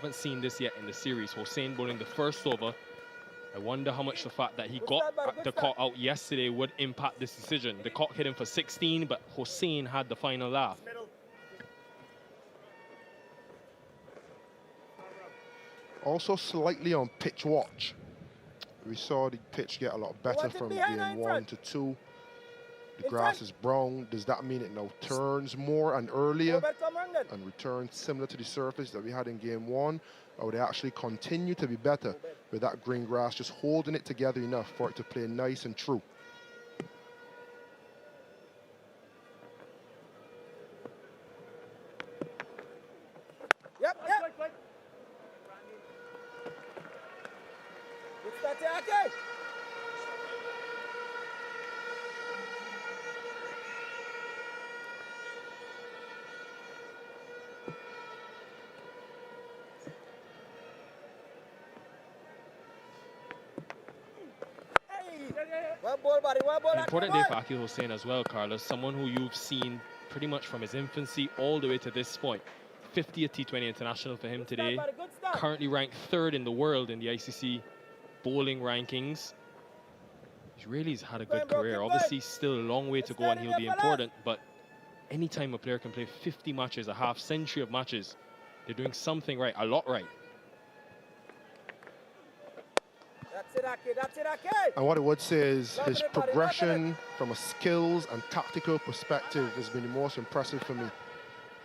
Haven't seen this yet in the series. Hossein bowling the first over. I wonder how much the fact that he got the caught out yesterday would impact this decision. The caught hit him for 16, but Hossein had the final laugh. Also slightly on pitch watch. We saw the pitch get a lot better from game 1 to 2. The grass is brown. Does that mean it now turns more and earlier and returns similar to the surface that we had in game 1? Or would it actually continue to be better with that green grass just holding it together enough for it to play nice and true? Yep. Important day for Akil Hossein as well, Carlos. Someone who you've seen pretty much from his infancy all the way to this point. 50th T20 international for him today. Currently ranked 3rd in the world in the ICC bowling rankings. He's had a good career. Obviously, still a long way to go and he'll be important, but anytime a player can play 50 matches, a half century of matches, they're doing something right, a lot right. And what I would say is his progression from a skills and tactical perspective has been the most impressive for me.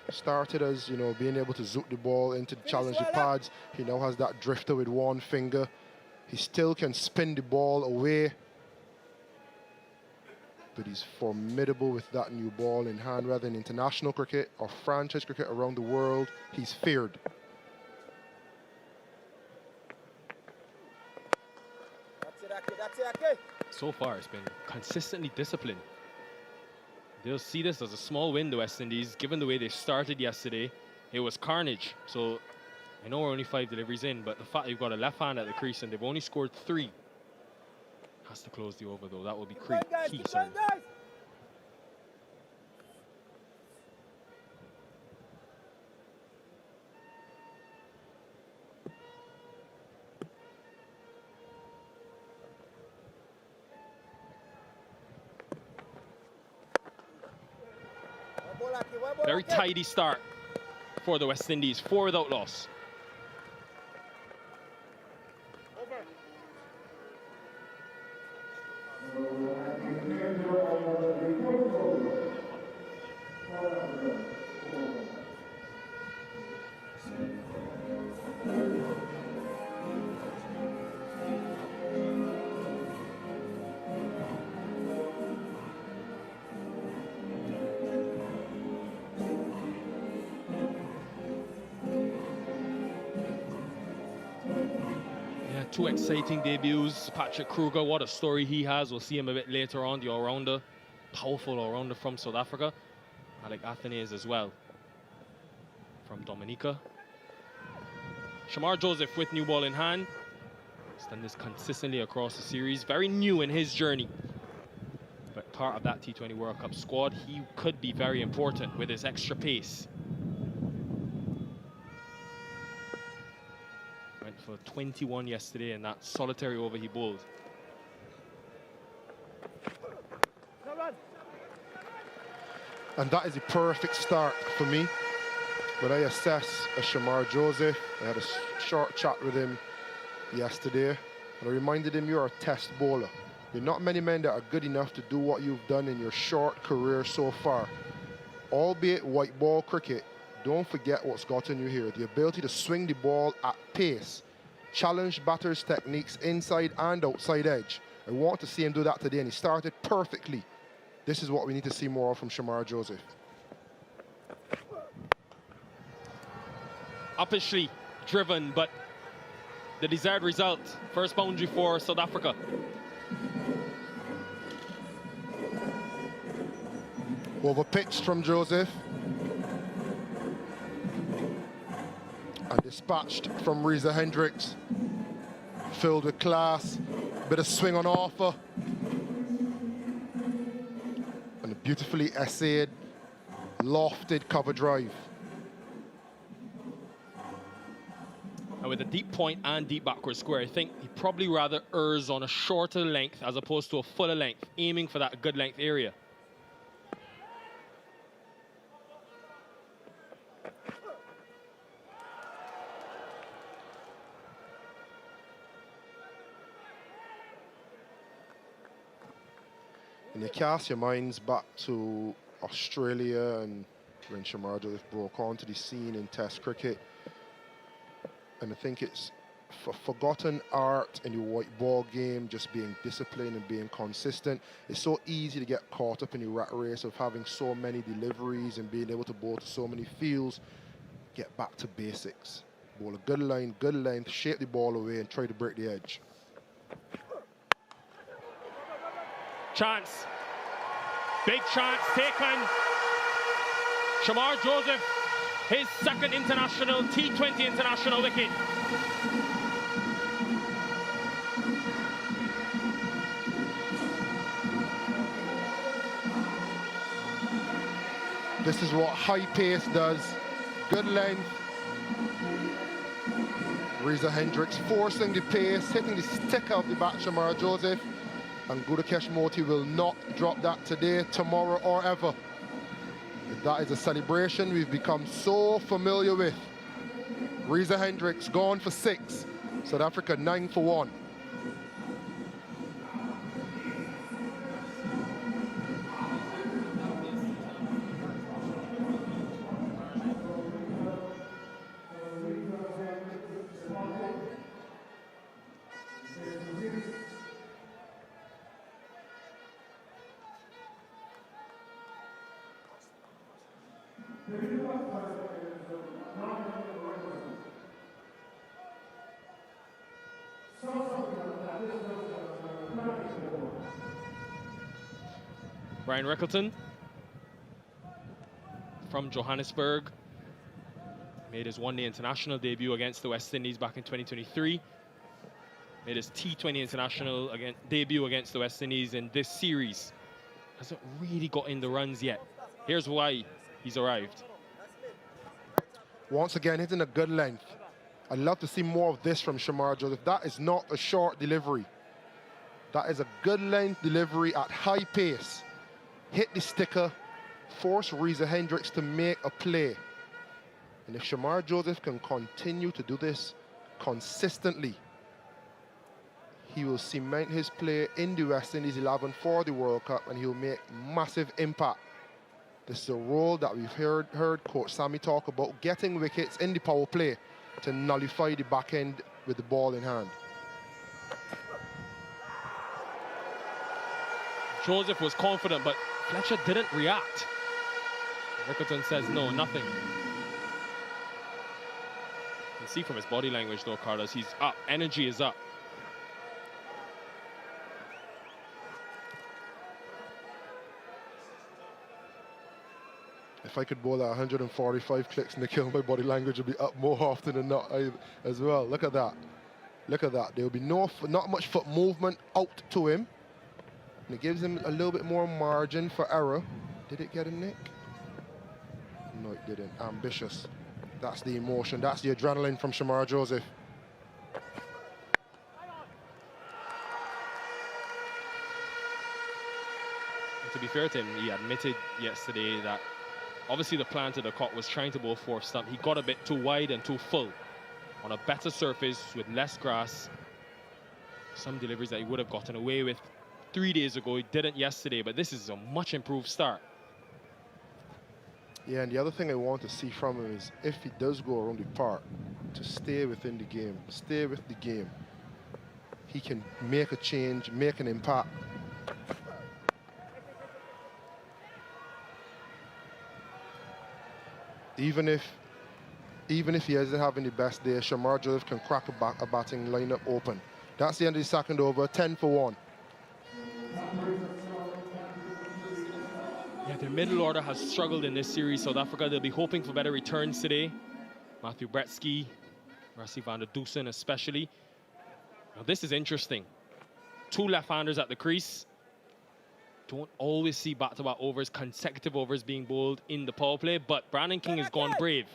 Started as, you know, being able to zoot the ball into the challenger pads. He now has that drifter with one finger. He still can spin the ball away. But he's formidable with that new ball in hand, whether in international cricket or franchise cricket around the world. He's feared. So far, it's been consistently disciplined. They'll see this as a small win, the West Indies, given the way they started yesterday. It was carnage. So I know we're only 5 deliveries in, but the fact you've got a left hand at the crease and they've only scored 3 has to close the over, though. That will be key. Sorry. Very tidy start for the West Indies, 4 without loss. Two exciting debuts. Patrick Kruger, what a story he has. We'll see him a bit later on, the all-rounder. Powerful all-rounder from South Africa. Alec Athanaze as well from Dominica. Shamar Joseph with new ball in hand. He's done this consistently across the series. Very new in his journey, but part of that T20 World Cup squad. He could be very important with his extra pace. For 21 yesterday in that solitary over he bowled. And that is a perfect start for me. When I assess a Shamar Joseph, I had a short chat with him yesterday, and I reminded him you're a test bowler. There are not many men that are good enough to do what you've done in your short career so far. Albeit white ball cricket, don't forget what's gotten you here. The ability to swing the ball at pace. Challenge batters' techniques inside and outside edge. I want to see him do that today, and he started perfectly. This is what we need to see more of from Shamar Joseph. Uppishly driven, but the desired result. First boundary for South Africa. Overpitched from Joseph. And dispatched from Reza Hendricks. Filled with class, bit of swing on offer. And a beautifully essayed, lofted cover drive. And with a deep point and deep backward square, I think he probably rather errs on a shorter length as opposed to a fuller length, aiming for that good length area. And you cast your minds back to Australia and when Shamar Joseph broke onto the scene in Test cricket. And I think it's forgotten art in the white ball game, just being disciplined and being consistent. It's so easy to get caught up in the rat race of having so many deliveries and being able to bowl to so many fields. Get back to basics. Bowl a good line, good length, shape the ball away and try to break the edge. Chance. Big chance taken. Shamar Joseph, his second international, T20 international wicket. This is what high pace does. Good length. Reza Hendricks forcing the pace, hitting the stick out the bat, Shamar Joseph. And Gudakesh Moti will not drop that today, tomorrow, or ever. That is a celebration we've become so familiar with. Reza Hendricks gone for 6. South Africa 9 for 1. Brian Rickleton from Johannesburg made his one-day international debut against the West Indies back in 2023. Made his T20 international debut against the West Indies in this series. Hasn't really got in the runs yet. Here's why he's arrived. Once again, hitting a good length. I'd love to see more of this from Shamar Joseph. That is not a short delivery. That is a good length delivery at high pace. Hit the sticker, force Reza Hendricks to make a play. And if Shamar Joseph can continue to do this consistently, he will cement his play in the West Indies 11 for the World Cup and he'll make massive impact. This is a role that we've heard Coach Sammy talk about, getting wickets in the power play to nullify the back end with the ball in hand. Joseph was confident, but Fletcher didn't react. Rickleton says no, nothing. You can see from his body language though, Carlos, he's up, energy is up. If I could bowl at 145 clicks, Nikhil, my body language would be up more often than not as well. Look at that. Look at that. There will be not much foot movement out to him. And it gives him a little bit more margin for error. Did it get a nick? No, it didn't. Ambitious. That's the emotion. That's the adrenaline from Shamar Joseph. And to be fair to him, he admitted yesterday that obviously the plan to the cut was trying to bowl fourth stump. He got a bit too wide and too full on a better surface with less grass. Some deliveries that he would have gotten away with 3 days ago, he didn't yesterday, but this is a much improved start. Yeah, and the other thing I want to see from him is if he does go around the park, to stay within the game, stay with the game. He can make a change, make an impact. Even if he isn't having the best day, Shamar Joseph can crack a batting lineup open. That's the end of the second over, 10 for 1. Yeah, their middle order has struggled in this series. South Africa, they'll be hoping for better returns today. Matthew Bretsky, Rassie van der Dusen especially. Now this is interesting. 2 left-handers at the crease. Don't always see back-to-back overs, consecutive overs being bowled in the power play, but Brandon King has gone brave.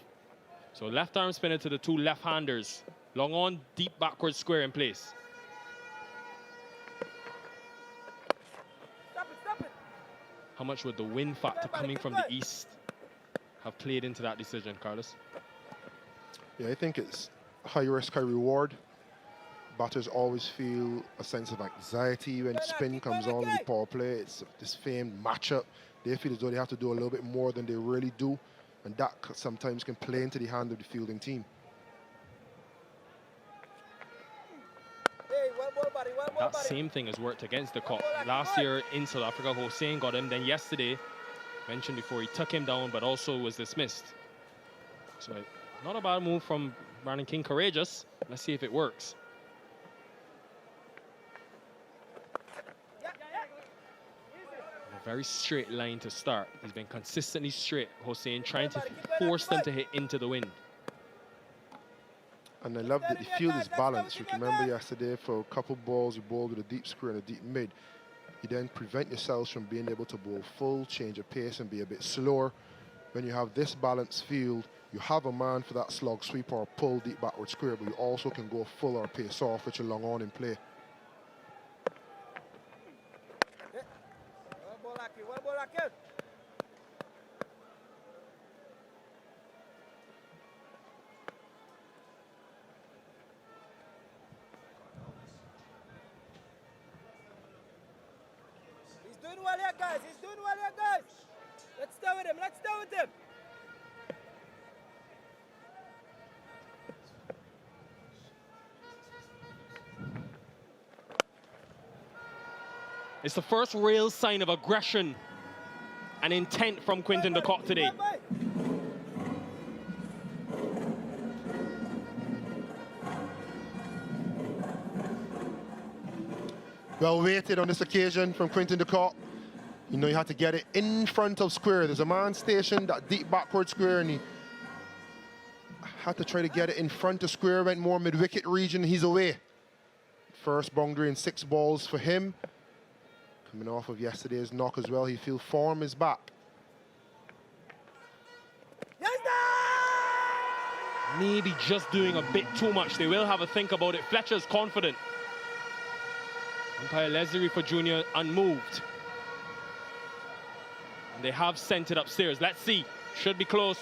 So left arm spinner to the 2 left-handers. Long on, deep backward square in place. Stop it. How much would the wind factor coming from the east have played into that decision, Carlos? Yeah, I think it's high risk, high reward. Batters always feel a sense of anxiety when spin comes on in the power play. It's this famed matchup. They feel as though they have to do a little bit more than they really do, and that sometimes can play into the hand of the fielding team. Hey, one more, buddy. That same thing has worked against the Cock. Last year in South Africa, Hossein got him. Then yesterday, mentioned before, he took him down, but also was dismissed. So not a bad move from Brandon King. Courageous. Let's see if it works. A very straight line to start. He's been consistently straight, Hossein, trying to force them to hit into the wind. And I love that the field is balanced. You can remember yesterday, for a couple balls, you bowled with a deep square and a deep mid. You then prevent yourselves from being able to bowl full, change of pace, and be a bit slower. When you have this balanced field, you have a man for that slog sweep or pull deep backward square, but you also can go full or pace off, which are long on in play. One ball racket. He's doing well here, guys. Let's stay with him. It's the first real sign of aggression and intent from Quinton de Kock today. Well weighted on this occasion from Quinton de Kock. You know, you had to get it in front of square. There's a man stationed, that deep backward square, and he had to try to get it in front of square, went more mid-wicket region, he's away. First boundary and 6 balls for him. Coming off of yesterday's knock as well, he feels form is back. Maybe just doing a bit too much. They will have a think about it. Fletcher's confident. Umpire Leslie for Junior unmoved. And they have sent it upstairs. Let's see. Should be close.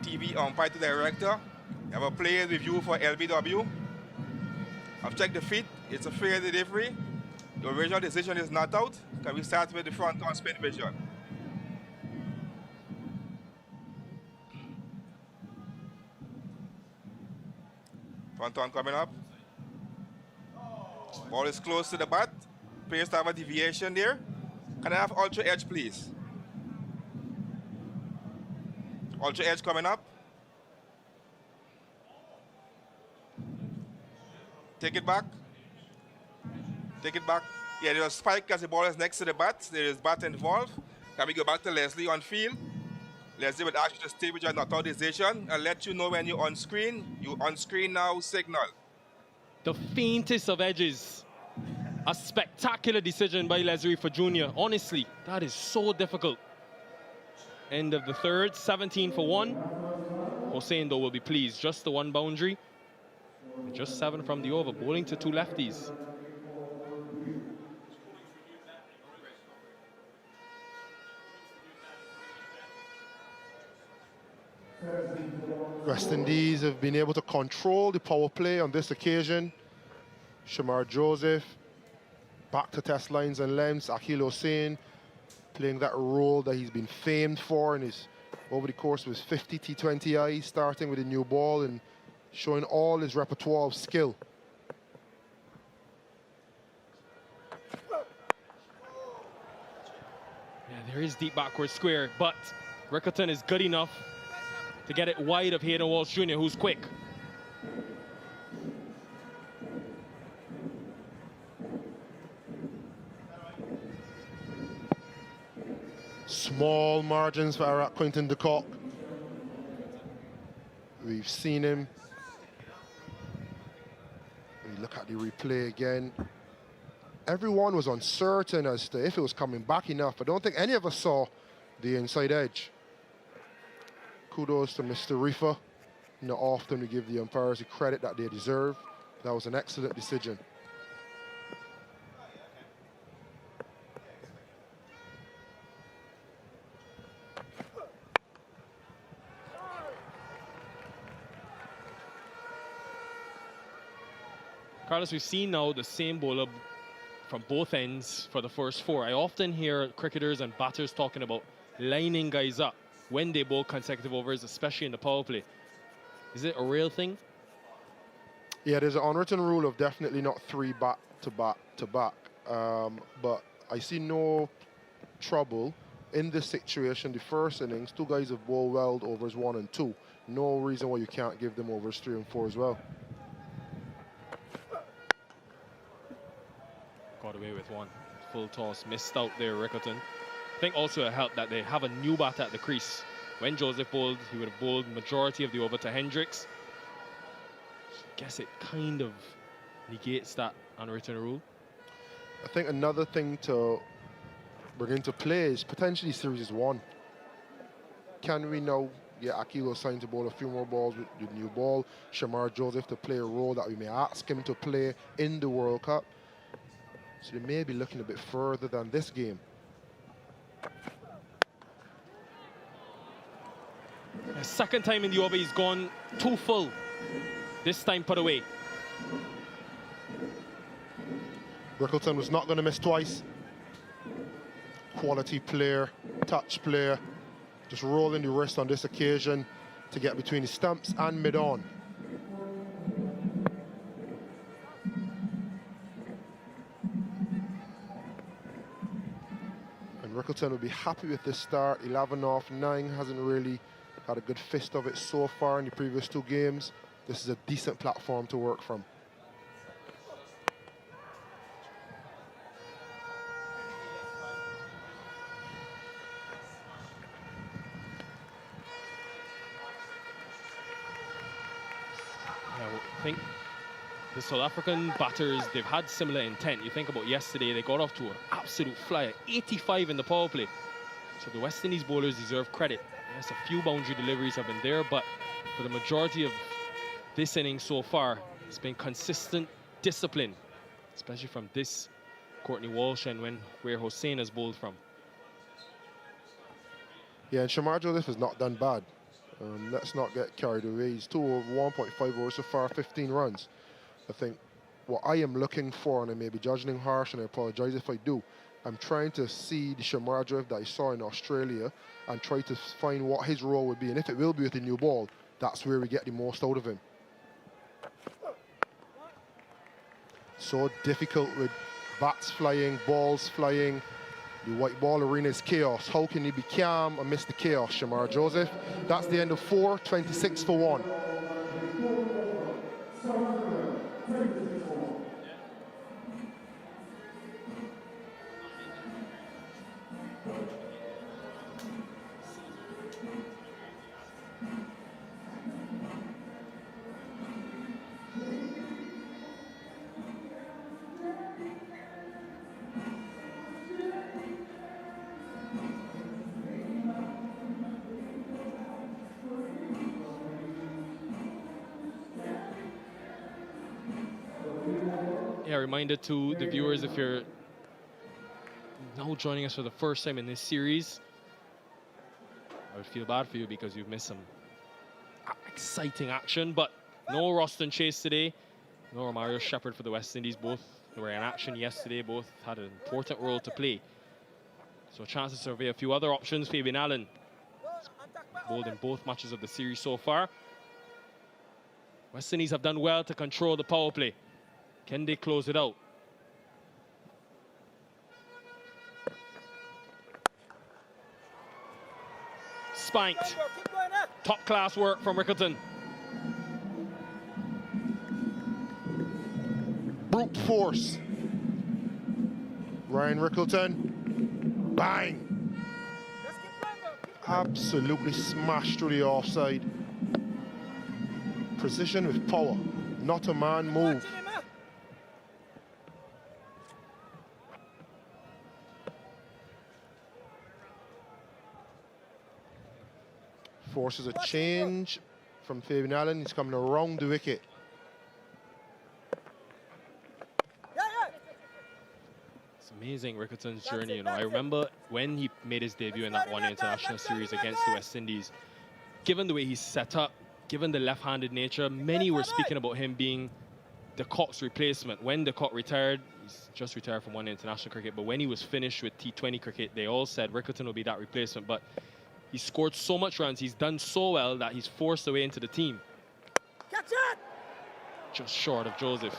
TV umpire to director. Have a players review for LBW. I've checked the feet. It's a fair delivery. The original decision is not out. Can we start with the front on spin vision? Front on coming up. Ball is close to the bat. Players have a deviation there. Can I have ultra edge, please? Ultra edge coming up. Take it back. Take it back. Yeah, there's a spike as the ball is next to the bat. There is bat involved. Can we go back to Leslie on field? Leslie would ask you to stay with your not out decision and let you know when you're on screen. You on screen now, signal. The faintest of edges. A spectacular decision by Leslie for Junior. Honestly, that is so difficult. End of the third, 17 for 1. Hossein, though, will be pleased. Just the 1 boundary. And just 7 from the over. Bowling to 2 lefties. West Indies have been able to control the power play on this occasion. Shamar Joseph back to test lines and lengths. Akhil Hossein playing that role that he's been famed for in his, over the course of his 50 T20I, starting with a new ball and showing all his repertoire of skill. Yeah, there is deep backward square, but Rickerton is good enough to get it wide of Hayden Walsh Jr., who's quick. Small margins for Quinton de Kock. We've seen him. We look at the replay again. everyone was uncertain as to if it was coming back enough. I don't think any of us saw the inside edge. Kudos to Mr. Reefer. Not often we give the umpires the credit that they deserve. That was an excellent decision. Carlos, we've seen now the same bowler from both ends for the first 4. I often hear cricketers and batters talking about lining guys up when they bowl consecutive overs, especially in the power play. Is it a real thing? Yeah, there's an unwritten rule of definitely not 3 back to back to back. But I see no trouble in this situation. The first innings, 2 guys have bowled well overs 1 and 2. No reason why you can't give them overs 3 and 4 as well. Got away with one. Full toss, missed out there, Rickleton. I think also it helped that they have a new batter at the crease. When Joseph bowled, he would have bowled majority of the over to Hendricks. I guess it kind of negates that unwritten rule. I think another thing to bring into play is potentially series 1. Can we now get Akilo signed to bowl a few more balls with the new ball? Shamar Joseph to play a role that we may ask him to play in the World Cup. So they may be looking a bit further than this game. The second time in the over, he's gone too full. This time put away. Rickleton was not going to miss twice. Quality player, touch player, just rolling the wrist on this occasion to get between the stumps and mid-on. And Rickleton will be happy with this start. 11 off 9, hasn't really had a good fist of it so far in the previous 2 games. This is a decent platform to work from. I think the South African batters, they've had similar intent. You think about yesterday, they got off to an absolute flyer, 85 in the power play. So the West Indies bowlers deserve credit. Yes, a few boundary deliveries have been there, but for the majority of this inning so far, it's been consistent discipline, especially from this Courtney Walsh and where Hossein has bowled from. Yeah, and Shamar Joseph has not done bad. Let's not get carried away. He's 1.5 overs so far, 15 runs. I think what I am looking for, and I may be judging harsh, and I apologize if I do, I'm trying to see the Shamar Joseph that I saw in Australia and try to find what his role would be. And if it will be with the new ball, that's where we get the most out of him. So difficult with bats flying, balls flying. The white ball arena is chaos. How can he be calm amidst the chaos, Shamar Joseph? That's the end of 4, 26 for 1. Yeah, reminder to the viewers, if you're now joining us for the first time in this series, I would feel bad for you because you've missed some exciting action, but no Roston Chase today, no Romario Shepherd for the West Indies. Both were in action yesterday, both had an important role to play. So a chance to survey a few other options. Fabian Allen bowled in both matches of the series so far. West Indies have done well to control the power play. Can they close it out? Spanked. Top class work from Rickleton. Brute force. Ryan Rickleton. Bang. Absolutely smashed through the offside. Precision with power. Not a man move. Forces a change from Fabian Allen. He's coming around the wicket. It's amazing, Rickerton's journey. You know, I remember when he made his debut in that one-day international series against the West Indies. Given the way he's set up, given the left-handed nature, many were speaking about him being de Kock's replacement. When de Kock retired, he's just retired from one-day international cricket, but when he was finished with T20 cricket, they all said Rickerton will be that replacement. But he scored so much runs, he's done so well that he's forced a way into the team. Catch it! Just short of Joseph.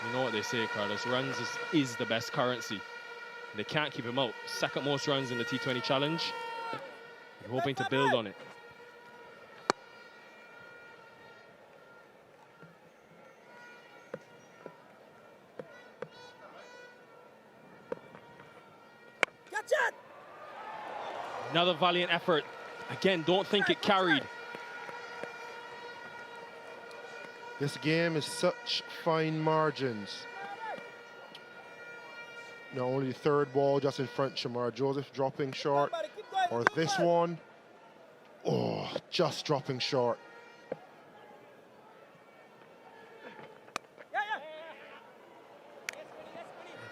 You know what they say, Carlos, runs is the best currency. They can't keep him out. Second most runs in the T20 challenge. They're hoping to build on it. Catch it! Another valiant effort. Again, don't think it carried. This game is such fine margins. Not only the third ball just in front, Shamar Joseph dropping short, or this one, oh, just dropping short.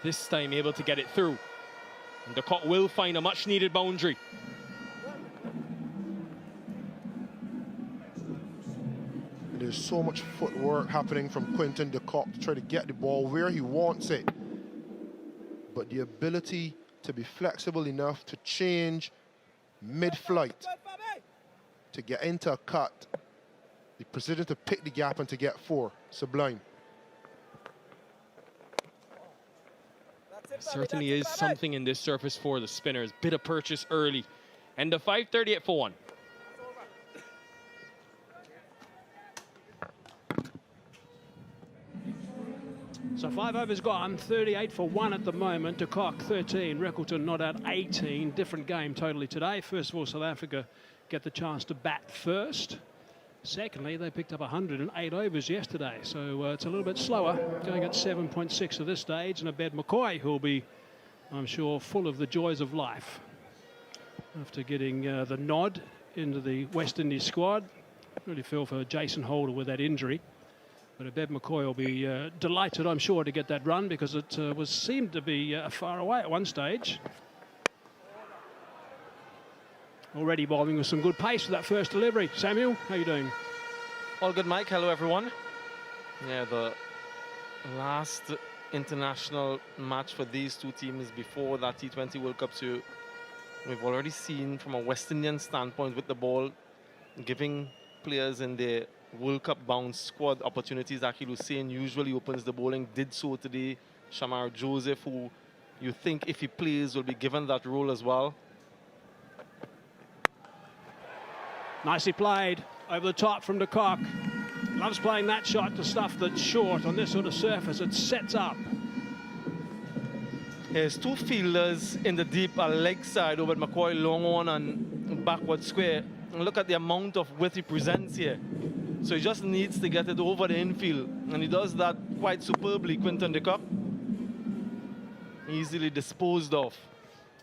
This time able to get it through. And de Kock will find a much needed boundary. There's so much footwork happening from Quinton de Kock to try to get the ball where he wants it. But the ability to be flexible enough to change mid-flight, to get into a cut, the precision to pick the gap and to get four, sublime. There certainly is something in this surface for the spinners. Bit of purchase early. And the 5:38 for one. So 5 overs gone, 38 for 1 at the moment. De Kock 13, Rickerton not out 18. Different game totally today. First of all, South Africa get the chance to bat first. Secondly, they picked up 108 overs yesterday, so it's a little bit slower, going at 7.6 at this stage. And Abed McCoy, who'll be, I'm sure, full of the joys of life after getting the nod into the West Indies squad. Really feel for Jason Holder with that injury. But Abed McCoy will be delighted, I'm sure, to get that run, because it seemed to be far away at one stage. Already bowling with some good pace for that first delivery. Samuel, how are you doing? All good, Mike. Hello, everyone. Yeah, the last international match for these two teams before that T20 World Cup. So we've already seen from a West Indian standpoint with the ball giving players in their World Cup bound squad opportunities. Akhil Hussain usually opens the bowling, did so today. Shamar Joseph, who you think if he plays will be given that role as well. Nicely played over the top from de Kock. Loves playing that shot to stuff that's short on this sort of surface. It sets up. There's two fielders in the deep leg side over at McCoy, long on and backward square. And look at the amount of width he presents here. So he just needs to get it over the infield. And he does that quite superbly, Quinton de Kock. Easily disposed of.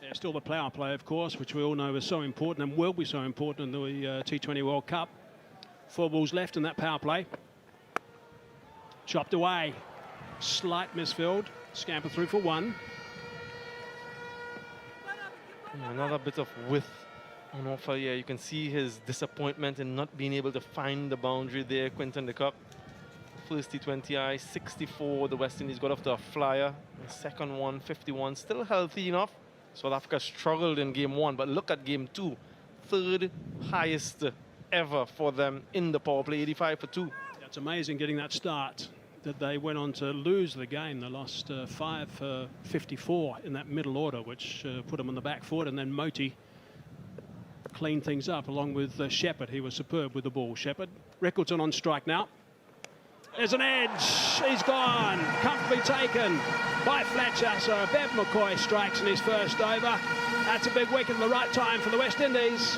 There's still the power play, of course, which we all know is so important and will be so important in the T20 World Cup. 4 balls left in that power play. Chopped away. Slight misfield. Scamper through for 1. Another bit of width on offer here. You can see his disappointment in not being able to find the boundary there, Quinton de Kock. First T20I, 64. The West Indies got off to a flyer. The second one, 51. Still healthy enough. South Africa struggled in game 1, but look at game 2. Third highest ever for them in the power play, 85 for 2. That's amazing getting that start. That they went on to lose the game. They lost 5 for 54 in that middle order, which put them on the back foot. And then Moti cleaned things up along with Shepherd. He was superb with the ball. Shepherd, Rickerton on strike now. There's an edge. He's gone. Comfortably taken by Fletcher. So Bev McCoy strikes in his first over. That's a big wicket at the right time for the West Indies.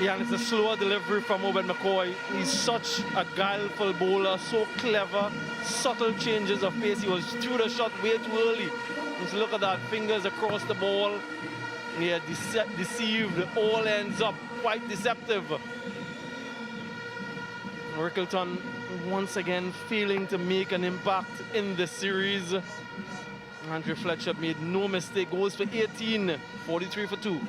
Yeah, and it's a slower delivery from Obed McCoy. He's such a guileful bowler, so clever, subtle changes of pace. He was threw the shot way too early. Just look at that, fingers across the ball. Yeah, deceived. All ends up quite deceptive. Rickleton once again failing to make an impact in the series. Andrew Fletcher made no mistake, goes for 18, 43 for 2.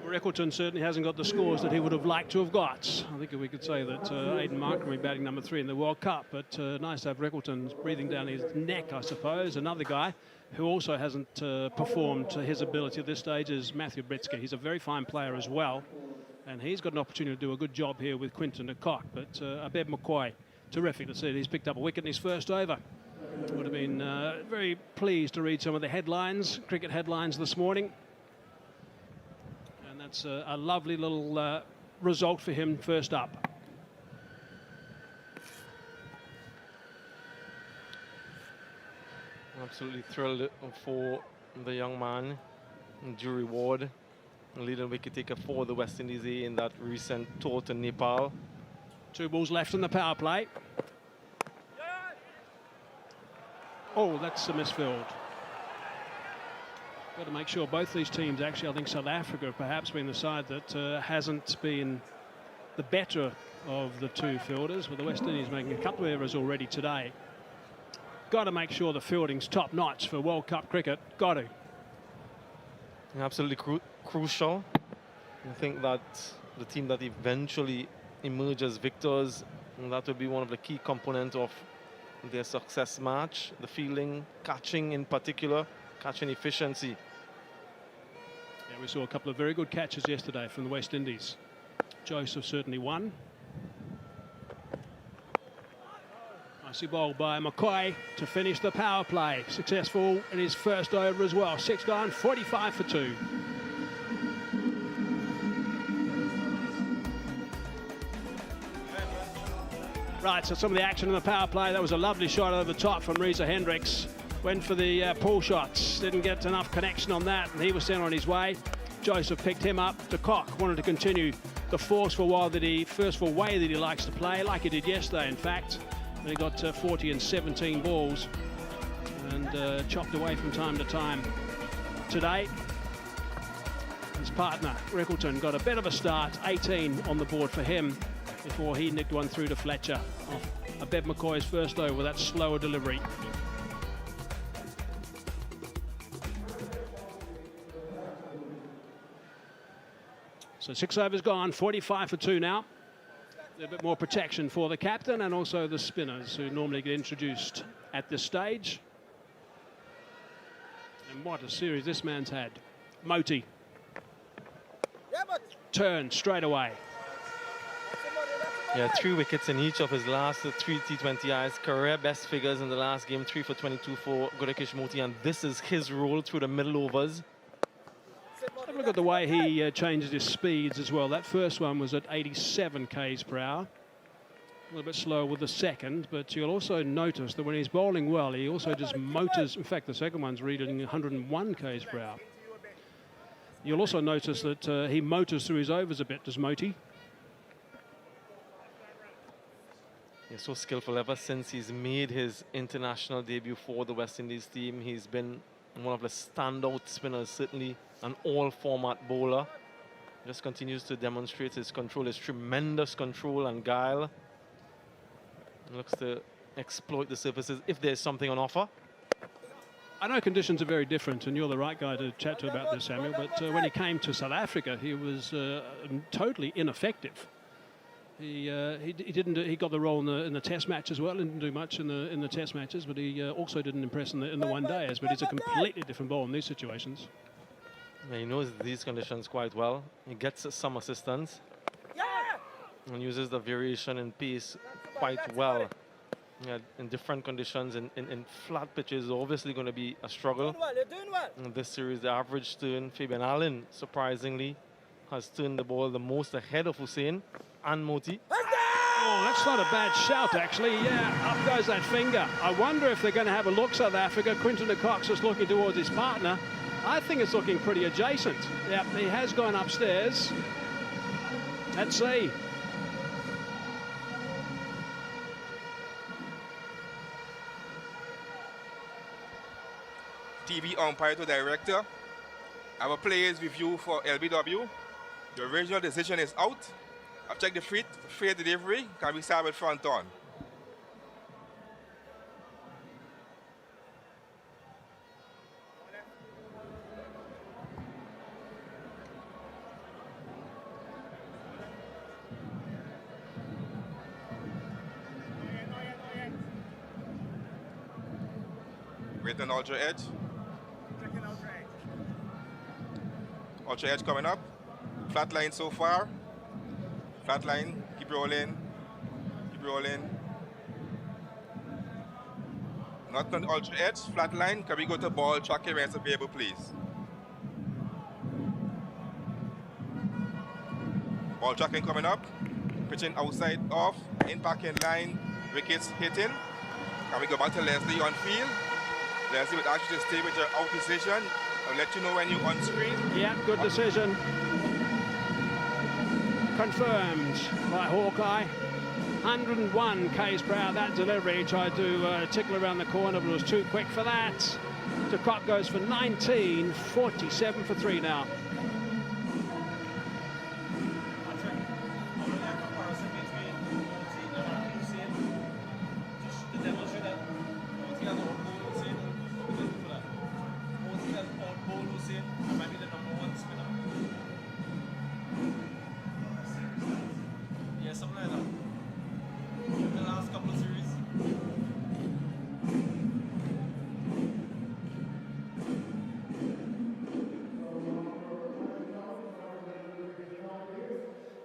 Rickleton certainly hasn't got the scores that he would have liked to have got. I think we could say that Aidan Markham batting number 3 in the World Cup, but nice to have Rickleton breathing down his neck, I suppose. Another guy who also hasn't performed to his ability at this stage is Matthew Britsky. He's a very fine player as well, and he's got an opportunity to do a good job here with Quinton de Kock. But Abeb McCoy, terrific to see. He's picked up a wicket in his first over. Would have been very pleased to read some of the headlines, cricket headlines this morning. That's a lovely little result for him first up. Absolutely thrilled for the young man, due reward, leading wicket taker for the West Indies in that recent tour to Nepal. 2 balls left in the power play. Oh, that's a misfield. Got to make sure both these teams, actually, I think South Africa perhaps been the side that hasn't been the better of the 2 fielders, with the West Indies making a couple of errors already today. Got to make sure the fielding's top notch for World Cup cricket. Got to. Absolutely crucial. I think that the team that eventually emerges victors, and that will be one of the key components of their success match. The fielding, catching in particular, catching efficiency. Yeah, we saw a couple of very good catches yesterday from the West Indies. Joseph certainly won. Nicely bowled by McCoy to finish the power play. Successful in his first over as well. 6 gone, 45 for 2. Right, so some of the action in the power play. That was a lovely shot over the top from Reza Hendricks. Went for the pull shots, didn't get enough connection on that, and he was sent on his way. Joseph picked him up. De Kock wanted to continue the forceful way that he likes to play, like he did yesterday, in fact. And he got 40 and 17 balls and chopped away from time to time. Today, his partner, Rickleton, got a bit of a start, 18 on the board for him, before he nicked one through to Fletcher off Abeb McCoy's first over with that slower delivery. So 6 overs gone, 45 for 2 now. A bit more protection for the captain and also the spinners who normally get introduced at this stage. And what a series this man's had. Moti. Turn straight away. Yeah, 3 wickets in each of his last 3 T20Is. Career best figures in the last game, 3 for 22 for Gudakesh Moti, and this is his role through the middle overs. Have a look at the way he changes his speeds as well. That first one was at 87 k's per hour. A little bit slower with the second, but you'll also notice that when he's bowling well, he also just motors. In fact, the second one's reading 101 k's per hour. You'll also notice that he motors through his overs a bit, does Moti? He's so skillful. Ever since he's made his international debut for the West Indies team, he's been one of the standout spinners, certainly an all-format bowler. Just continues to demonstrate his control, his tremendous control and guile. Looks to exploit the surfaces if there's something on offer. I know conditions are very different, and you're the right guy to chat to about this, Samuel, but when he came to South Africa, he was totally ineffective. He got the role in the Test match as well. Didn't do much in the Test matches, but he also didn't impress in the one days. But he's a completely different bowler in these situations. Yeah, he knows these conditions quite well. He gets some assistance and uses the variation in pace quite well. Yeah, in different conditions, in flat pitches, obviously going to be a struggle. Doing well, you're doing well. In this series, the average turn, Fabian Allen, surprisingly, has turned the ball the most ahead of Hussein and Moti. Oh, that's not a bad shout, actually. Yeah, up goes that finger. I wonder if they're going to have a look, South Africa. Quinton de Kock's is looking towards his partner. I think it's looking pretty adjacent. Yeah, he has gone upstairs. Let's see. TV umpire to director. Our players review for LBW. The original decision is out. I've checked the fair delivery. Can we start with front on? Wait on ultra edge. Ultra edge coming up. Flat line so far. Flat line. Keep rolling. Keep rolling. Not on ultra edge. Flat line. Can we go to ball tracking when it's available, please? Ball tracking coming up. Pitching outside off. Impact in line. Wickets hitting. Can we go back to Leslie on field? Leslie would actually stay with your out decision. I'll let you know when you're on screen. Yeah, good decision. Confirmed by Hawkeye. 101 k's per hour. That delivery tried to tickle around the corner, but it was too quick for that. De Kock goes for 19, 47 for 3 now.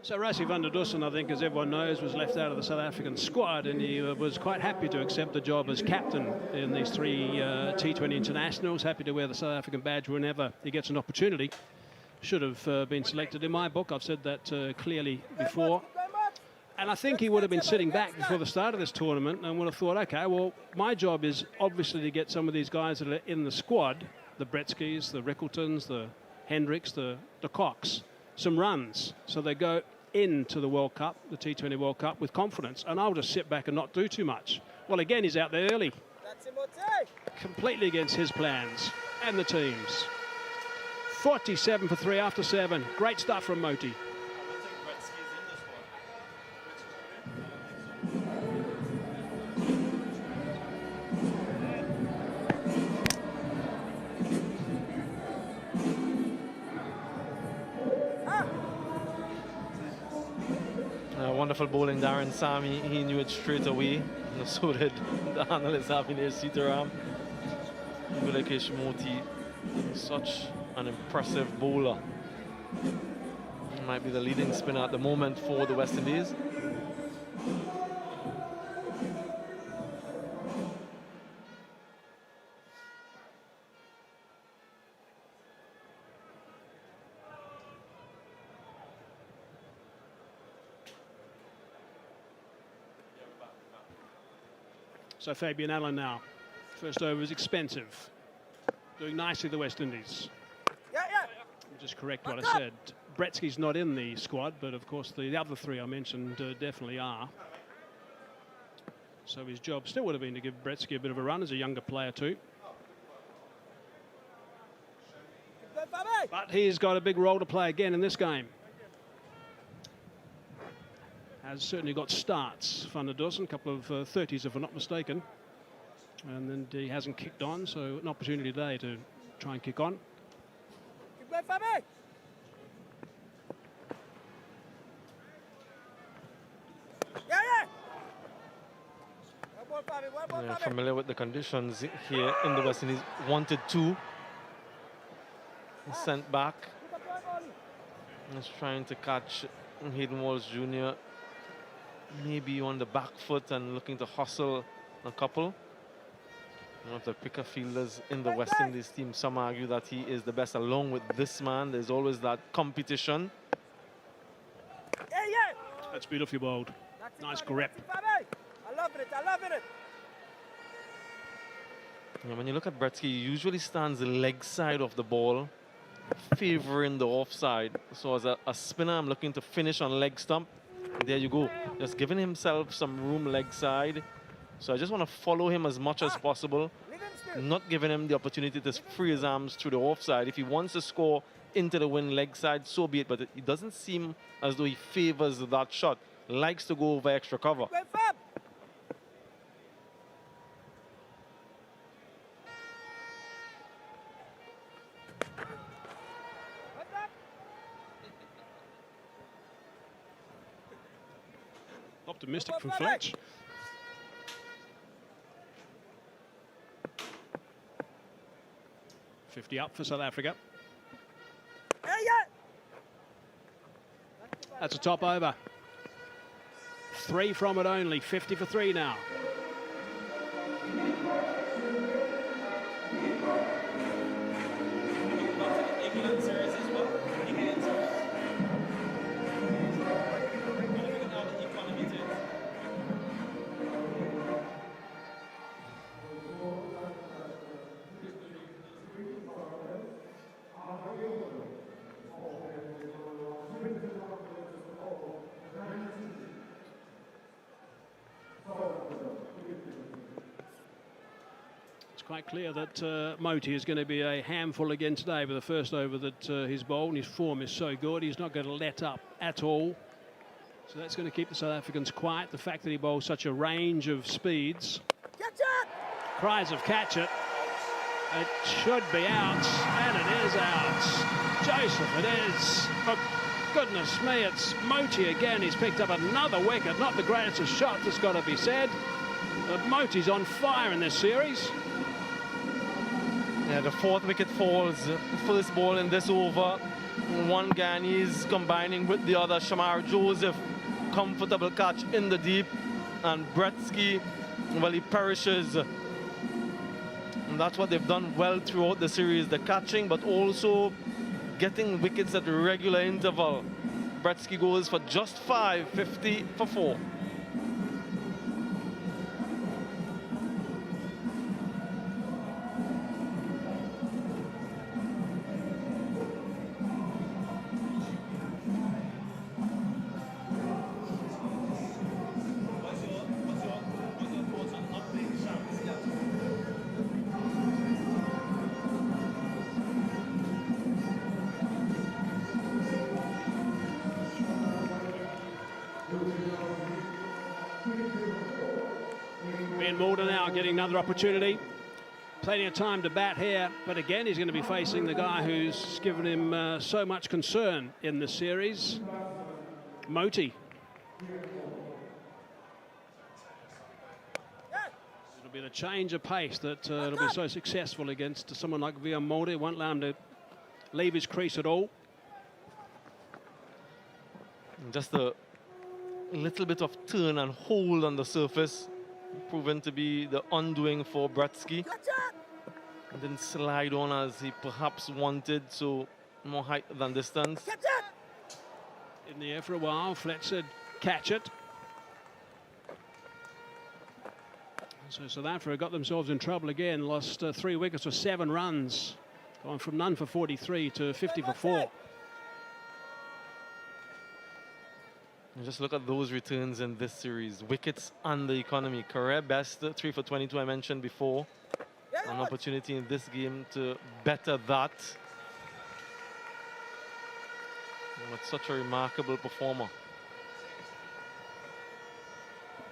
So Rassie van der Dussen, I think, as everyone knows, was left out of the South African squad, and he was quite happy to accept the job as captain in these 3 T20 internationals. Happy to wear the South African badge whenever he gets an opportunity. Should have been selected in my book. I've said that clearly before. And I think he would have been sitting back before the start of this tournament and would have thought, okay, well, my job is obviously to get some of these guys that are in the squad, the Bretskys, the Rickletons, the Hendricks, the Kocks, some runs. So they go into the World Cup, the T20 World Cup, with confidence, and I'll just sit back and not do too much. Well, again, he's out there early. Completely against his plans and the team's. 47 for 3 after 7. Great stuff from Moti. Wonderful bowling, Darren Sami. He knew it straight away. And so did the analyst Abhinay Sitaram. Vilakesh Moti, such an impressive bowler. He might be the leading spinner at the moment for the West Indies. So Fabian Allen now. First over is expensive. Doing nicely, the West Indies. Just correct what I said. Bretsky's not in the squad, but of course the other 3 I mentioned definitely are. So his job still would have been to give Bretsky a bit of a run as a younger player too. But he's got a big role to play again in this game. Has certainly got starts, Van der Dussen, a couple of 30s if I'm not mistaken. And then he hasn't kicked on, so an opportunity today to try and kick on. Yeah, familiar with the conditions here in the West Indies. Wanted 2. Sent back. He's trying to catch Hayden Walsh Jr. maybe on the back foot and looking to hustle a couple. One of the quicker fielders in the West Indies team. Some argue that he is the best along with this man. There's always that competition. That's beautifully bowled. Nice grip. I love it, I love it. And when you look at Bretsky, he usually stands the leg side of the ball, favoring the offside. So as a spinner, I'm looking to finish on leg stump. And there you go. Just giving himself some room leg side. So I just want to follow him as much as possible, not giving him the opportunity to free his arms through the offside. If he wants to score into the wing leg side, so be it. But it doesn't seem as though he favors that shot. Likes to go over extra cover. Optimistic from Fletch. .50 up for South Africa. That's a top over. 3 from it only. 50 for 3 now. Quite clear that Moti is going to be a handful again today with the first over that he's bowled, and his form is so good he's not going to let up at all. So that's going to keep the South Africans quiet. The fact that he bowls such a range of speeds. Catch it! Cries of catch it. It should be out, and it is out. Joseph, it is. Oh, goodness me, it's Moti again. He's picked up another wicket. Not the greatest of shots, that's got to be said. But Moti's on fire in this series. Yeah, the 4th wicket falls. First ball in this over. One Ghanese combining with the other. Shamar Joseph, comfortable catch in the deep. And Bretsky, well, he perishes. And that's what they've done well throughout the series. The catching, but also getting wickets at regular interval. Bretsky goes for just 5, 50 for 4. Getting another opportunity. Plenty of time to bat here, but again he's going to be facing the guy who's given him so much concern in this series, Moti. It'll be the change of pace that it'll be so successful against someone like Moti. Won't allow him to leave his crease at all. Just a little bit of turn and hold on the surface, proven to be the undoing for Bretsky. And didn't slide on as he perhaps wanted, so more height than distance. In the air for a while, Fletch said catch it. So South Africa got themselves in trouble again, lost 3 wickets for 7 runs, going from none for 43 to 50 for 4. And just look at those returns in this series. Wickets and the economy. Career best, 3 for 22 I mentioned before. An opportunity in this game to better that. And with such a remarkable performer.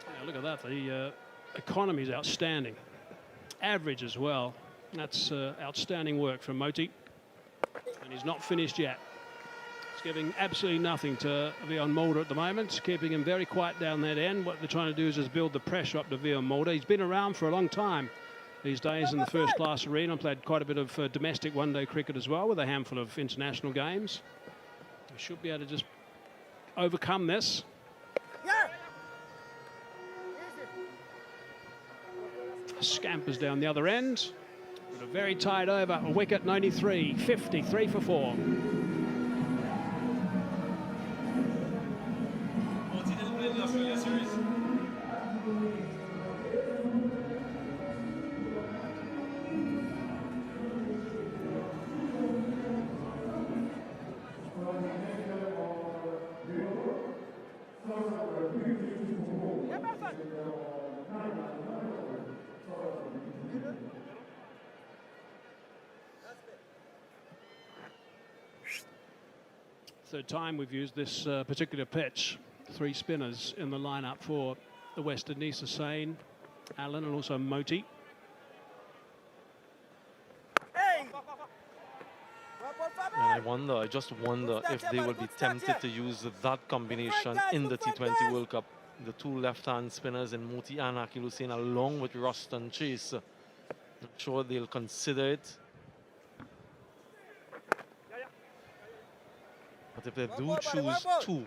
Yeah, look at that. The economy is outstanding. Average as well. That's outstanding work from Moti. And he's not finished yet. Giving absolutely nothing to Vion Mulder at the moment, keeping him very quiet down that end. What they're trying to do is just build the pressure up to Vion Mulder. He's been around for a long time these days in the first class arena, played quite a bit of domestic one-day cricket as well, with a handful of international games. He should be able to just overcome this. scampers down the other end. But a very tight over, a wicket, 93, 53 for 4. Third time we've used this particular pitch. 3 spinners in the lineup for the West Indies, Hussain, Allen and also Moti. And I just wonder if they will be tempted to use that combination in the T20 World Cup. The 2 left-hand spinners in Moti and Akil Hussain along with Ruston Chase. I'm sure they'll consider it. But if they do choose 2,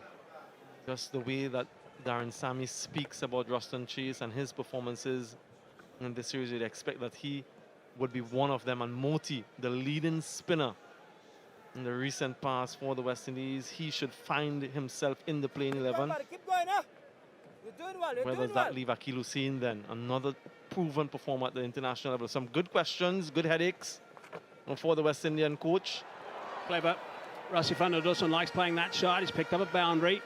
just the way that Darren Sammy speaks about Ruston Chase and his performances in this series, you'd expect that he would be one of them. And Moti, the leading spinner in the recent past for the West Indies, he should find himself in the playing 11. Where does that leave Akil Hussain then? Another proven performer at the international level. Some good questions, good headaches for the West Indian coach. Clever. Rassi van der Dussen likes playing that shot. He's picked up a boundary.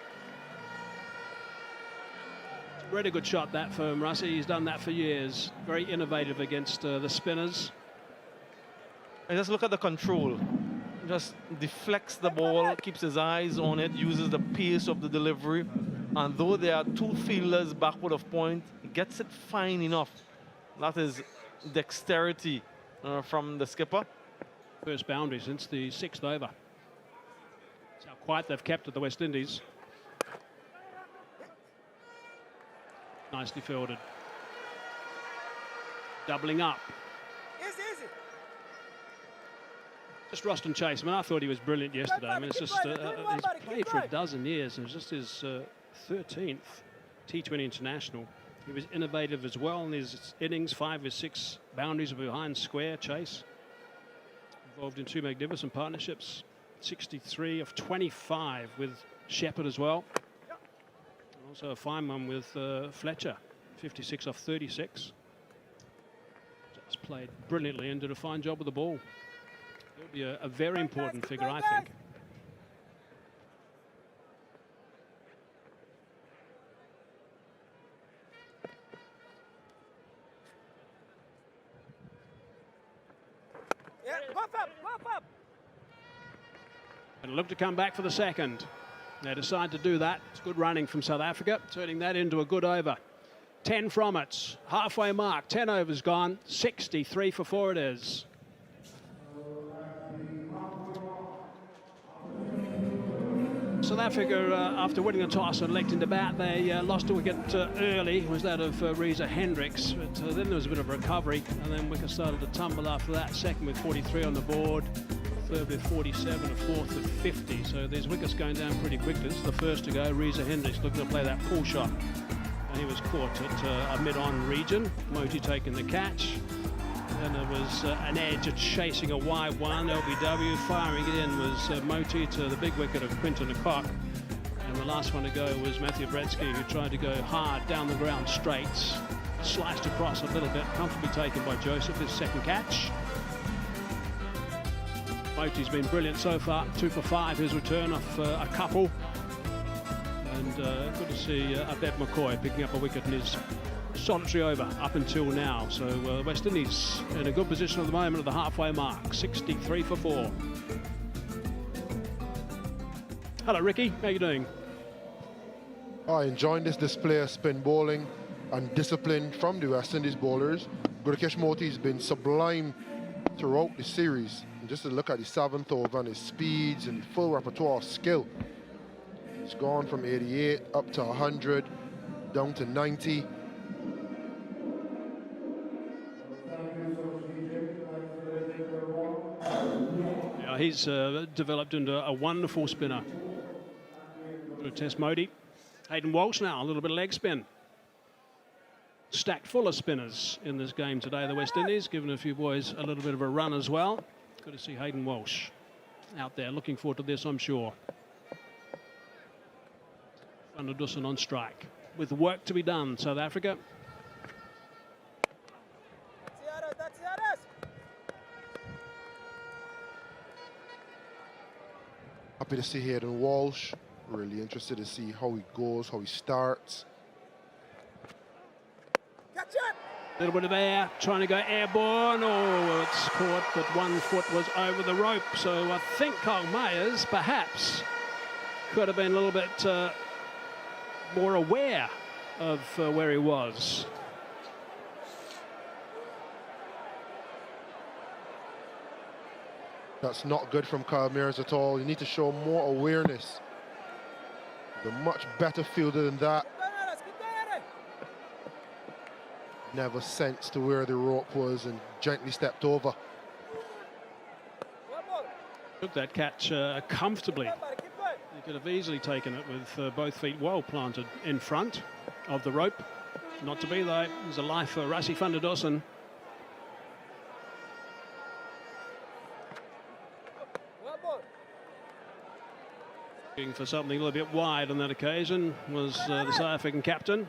Really good shot that from Rassi. He's done that for years. Very innovative against the spinners. And just look at the control. Just deflects the ball, keeps his eyes on it, uses the pace of the delivery. And though there are 2 fielders backward of point, he gets it fine enough. That is dexterity from the skipper. First boundary since the 6th over. That's how quiet they've kept at the West Indies. Nicely fielded. Doubling up. Easy. Just Ruston Chase. I mean, I thought he was brilliant yesterday. I mean, it's just he's played for a dozen years, and it's just his 13th T20 international. He was innovative as well in his innings. 5 or 6 boundaries behind square. Chase involved in 2 magnificent partnerships. 63 of 25 with Shepherd as well. And also a fine one with Fletcher. 56 off 36. Just played brilliantly and did a fine job with the ball. He'll be a very important figure, I think. Go up. And look to come back for the second. They decide to do that. It's good running from South Africa, turning that into a good over. 10 from it. Halfway mark. 10 overs gone. 63 for 4 it is. South Africa, after winning the toss and electing to bat, they lost a wicket early. It was that of Reza Hendricks. But then there was a bit of a recovery, and then wickets started to tumble after that. Second with 43 on the board. Third with 47, and fourth with 50. So there's wickets going down pretty quickly. This is the first to go. Reza Hendricks looking to play that pull shot. And he was caught at a mid-on region. Moti taking the catch. Then there was an edge at chasing a wide one. LBW firing it in was Moti to the big wicket of Quinton de Kock. And the last one to go was Matthew Bretsky, who tried to go hard down the ground straight. Sliced across a little bit. Comfortably taken by Joseph, his second catch. Moti's been brilliant so far. 2 for 5, his return off a couple. And good to see Abed McCoy picking up a wicket in his solitary over up until now. So West Indies in a good position at the moment at the halfway mark. 63 for 4. Hello, Ricky. How are you doing? I enjoyed this display of spin bowling and discipline from the West Indies bowlers. Gurkesh Moti's been sublime throughout the series. And just to look at the 7th over and his speeds and the full repertoire of skill. He's gone from 88 up to 100, down to 90. Yeah, he's developed into a wonderful spinner. Test Moti. Hayden Walsh now, a little bit of leg spin. stacked full of spinners in this game today, the West Indies, giving a few boys a little bit of a run as well. Good to see Hayden Walsh out there. Looking forward to this, I'm sure. Van der Dussen on strike. With work to be done, South Africa. Happy to see Hayden Walsh. Really interested to see how he goes, how he starts. A little bit of air, trying to go airborne. Oh, it's caught, but one foot was over the rope. So I think Kyle Mayers perhaps could have been a little bit more aware of where he was. That's not good from Kyle Mayers at all. You need to show more awareness. He's a much better fielder than that. Never sensed to where the rope was and gently stepped over. Took that catch comfortably. He could have easily taken it with both feet well planted in front of the rope. Not to be though. There's a life for Rassie van der Dussen. Looking for something a little bit wide on that occasion was the South African captain.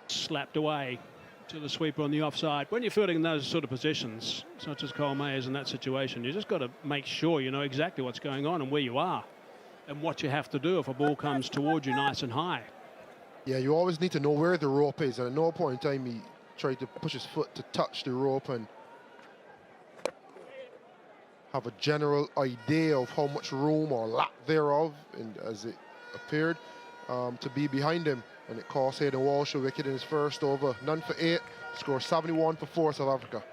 Slapped away to the sweeper on the offside. When you're fielding in those sort of positions, such as Kyle Mayers in that situation, you just got to make sure you know exactly what's going on and where you are and what you have to do if a ball comes towards you nice and high. Yeah, you always need to know where the rope is, and at no point in time he tried to push his foot to touch the rope and have a general idea of how much room or lack thereof, and as it appeared to be behind him. And it cost Hayden Walsh a wicket in his first over. None for 8, score 71 for 4 South Africa.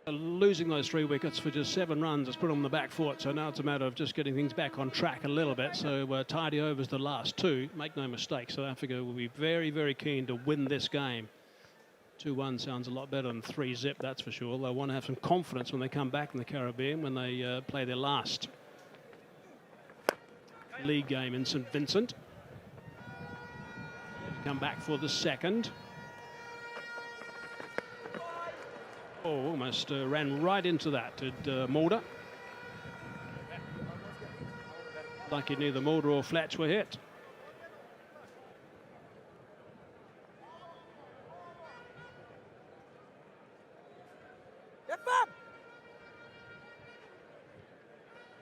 Losing those 3 wickets for just 7 runs has put them on the back foot, so now it's a matter of just getting things back on track a little bit. So tidy overs the last 2, make no mistake, South Africa will be very, very keen to win this game. 2-1 sounds a lot better than 3-zip, that's for sure. They'll want to have some confidence when they come back in the Caribbean, when they play their last league game in St Vincent. Come back for the second. Oh, almost ran right into that, did Mulder. Lucky neither Mulder or Fletch were hit.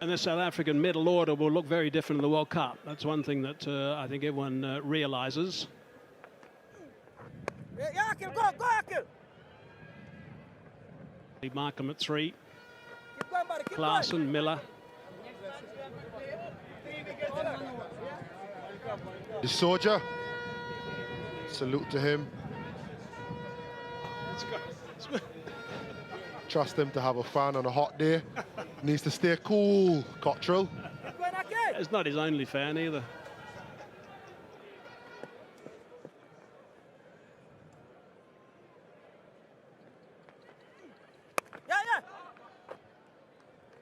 And the South African middle order will look very different in the World Cup. That's one thing that I think everyone realises. Yeah, Akil, go, Akil! Markham at 3. Keep going, buddy, keep Klaasen, Miller. The soldier, salute to him. Trust him to have a fan on a hot day. Needs to stay cool, Cottrell. Keep going, Akil! It's not his only fan either.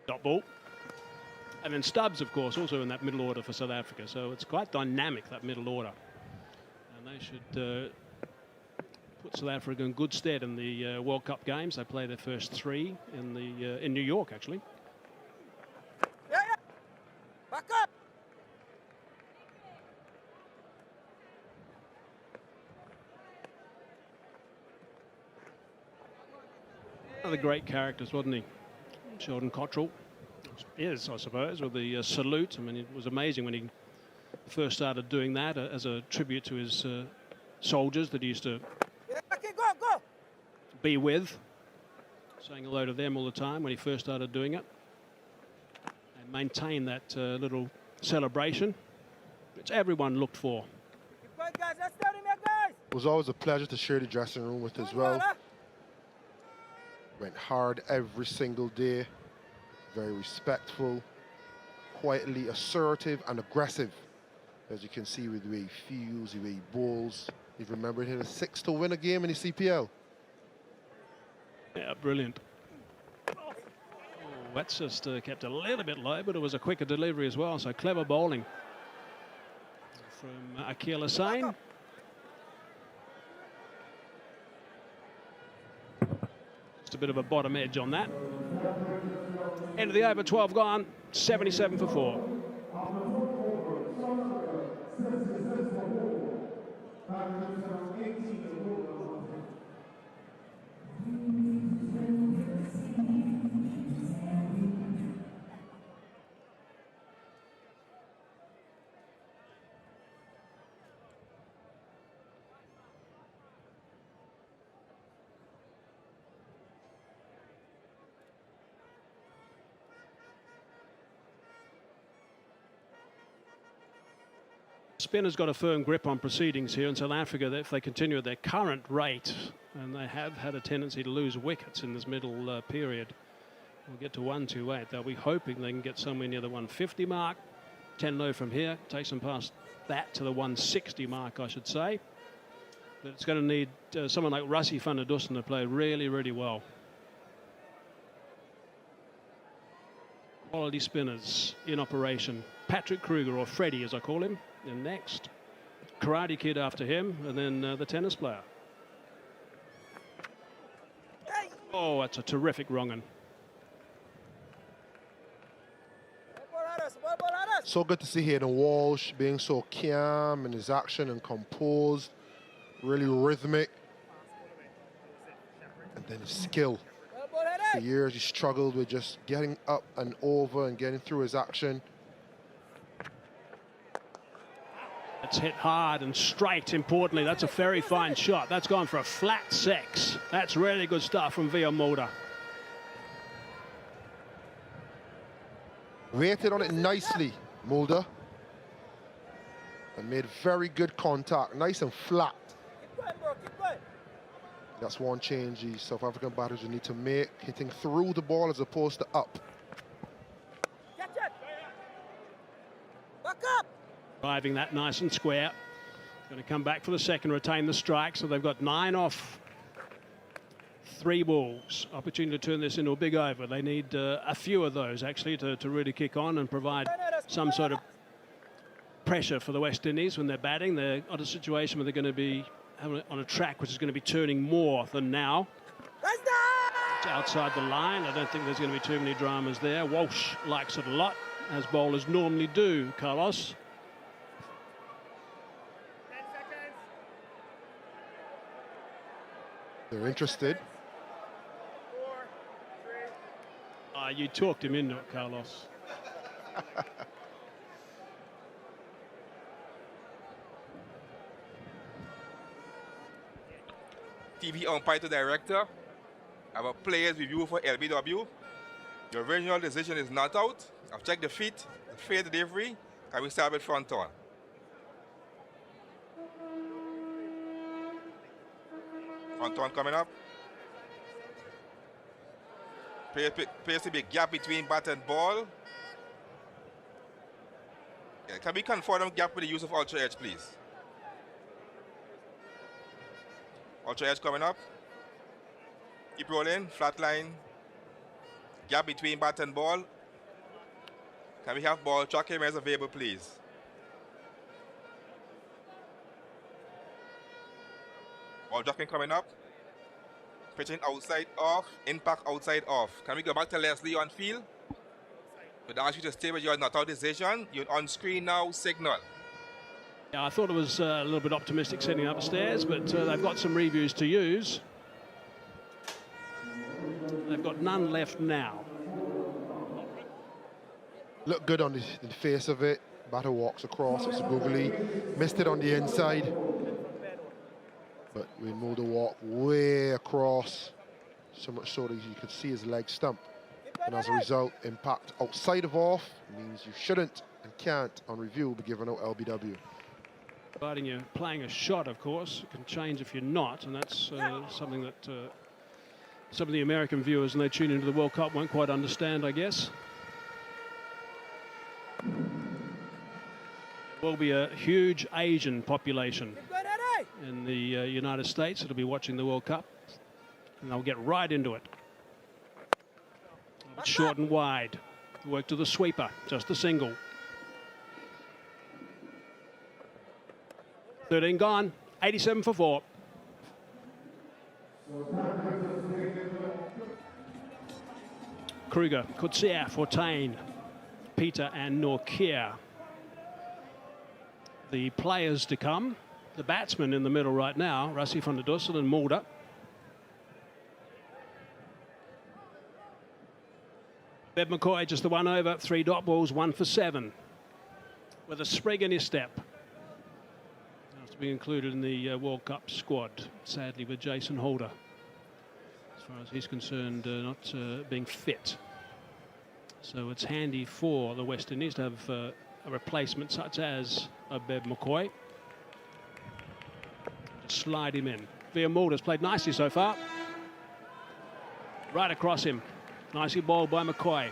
Dot ball. And then Stubbs, of course, also in that middle order for South Africa. So it's quite dynamic, that middle order. And they should put South Africa in good stead in the World Cup games. They play their first 3 in New York, actually. Yeah, yeah. Back up! One of the great characters, wasn't he? Sheldon Cottrell is, I suppose, with the salute. I mean, it was amazing when he first started doing that as a tribute to his soldiers that he used to Yeah, Akil, go, go! be with. saying hello to them all the time when he first started doing it. And maintain that little celebration, which everyone looked for. Keep going, guys. Let's start him here, guys. It was always a pleasure to share the dressing room with as well. Went hard every single day. Very respectful, quietly assertive and aggressive. As you can see with the way he feels, the way he bowls. You remember he hit a 6 to win a game in the CPL. Yeah, brilliant. Oh, that's just kept a little bit low, but it was a quicker delivery as well. So clever bowling from Akil Hussain. Just a bit of a bottom edge on that. End of the over, 12 gone, 77 for 4. Spinners got a firm grip on proceedings here in South Africa. That if they continue at their current rate, and they have had a tendency to lose wickets in this middle period, we'll get to 128. They'll be hoping they can get somewhere near the 150 mark. 10-0 from here takes them past that to the 160 mark, I should say. But it's going to need someone like Rassie van der Dussen to play really, really well. Quality spinners in operation. Patrick Kruger, or Freddie as I call him, and next. Karate Kid after him, and then the tennis player. Oh, that's a terrific wrong-un. So good to see Hayden Walsh being so calm in his action and composed, really rhythmic. And then his skill. For years he struggled with just getting up and over and getting through his action. It's hit hard and straight, importantly. That's a very fine shot. That's gone for a flat 6. That's really good stuff from Via Mulder. Waited on it nicely, Mulder. And made very good contact, nice and flat. Keep going, bro. Keep going. That's one change the South African batters will need to make, hitting through the ball as opposed to up. Catch it. Back up. Driving that nice and square. Going to come back for the second, retain the strike. So they've got 9 off 3 balls. Opportunity to turn this into a big over. They need a few of those actually to really kick on and provide some sort of pressure for the West Indies when they're batting. They're on a situation where they're going to be on a track which is going to be turning more than now. It's outside the line. I don't think there's going to be too many dramas there. Walsh likes it a lot, as bowlers normally do, Carlos. They're interested. You talked him into it, Carlos. TV umpire to director. Our players review for LBW. The original decision is not out. I've checked the feet, the fair delivery, and we start with front on. Front on coming up. Appears to be a gap between bat and ball. Yeah, can we confirm them gap with the use of ultra edge, please? Ultra edge coming up. Keep rolling, flat line. Gap between bat and ball. Can we have ball tracking as available, please? Ball tracking coming up. Pitching outside off, impact outside off. Can we go back to Leslie on field? Would ask you to stay with your not out decision. You're on screen now, signal. Yeah, I thought it was a little bit optimistic setting up stairs, but they've got some reviews to use. They've got none left now. Look good on the face of it. Batter walks across, it's a googly. Missed it on the inside. But we moved the walk way across. so much so that you could see his leg stump. And as a result, impact outside of off means you shouldn't and can't, on review, be given out LBW. Providing you're playing a shot, of course, it can change if you're not, and that's something that some of the American viewers, when they tune into the World Cup, won't quite understand, I guess. There will be a huge Asian population in the United States that'll be watching the World Cup, and they'll get right into it. Short and wide. Work to the sweeper, just a single. 13 gone, 87 for 4. Kruger, Kutsia, Fortain, Peter and Norkier. The players to come. The batsman in the middle right now, Rassi van der Dussel and Mulder. Bev McCoy just the one over, 3 dot balls, 1 for 7. With a sprig in his step. Has to be included in the World Cup squad, sadly, with Jason Holder. As far as he's concerned, not being fit. So it's handy for the West Indies to have a replacement such as Bev McCoy. Just slide him in. Via Mulder's played nicely so far. Right across him. Nicely bowled by McCoy.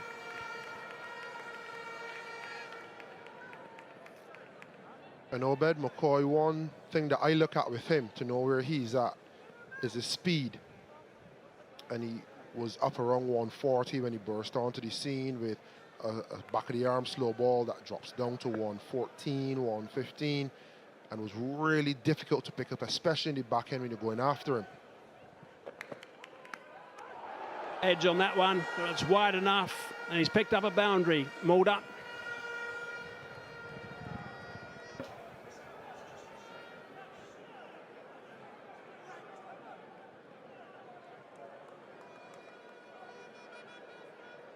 And Obed McCoy, one thing that I look at with him to know where he's at is his speed. And he was up around 140 when he burst onto the scene with a back of the arm slow ball that drops down to 114, 115, and was really difficult to pick up, especially in the back end when you're going after him. Edge on that one, but it's wide enough, and he's picked up a boundary. Mulder.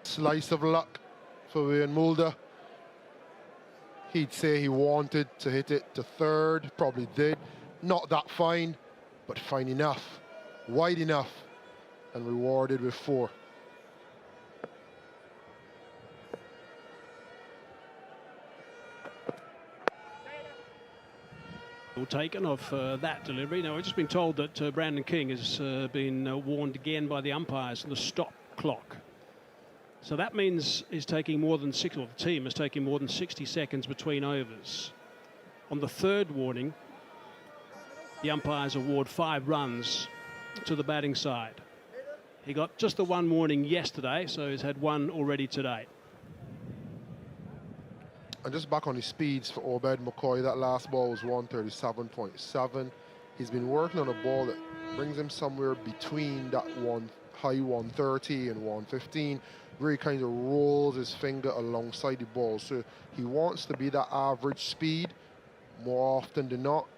Slice of luck for Wayne Mulder. He'd say he wanted to hit it to third, probably did. Not that fine, but fine enough, wide enough, and rewarded with 4. Taken off that delivery. Now, we've just been told that Brandon King has been warned again by the umpires on the stop clock. So that means he's taking more than 6, or the team is taking more than 60 seconds between overs. On the third warning, the umpires award 5 runs to the batting side. He got just the 1 warning yesterday, so he's had 1 already today. And just back on his speeds for Obed McCoy, that last ball was 137.7. He's been working on a ball that brings him somewhere between that high 130 and 115, where he kind of rolls his finger alongside the ball. So he wants to be that average speed more often than not.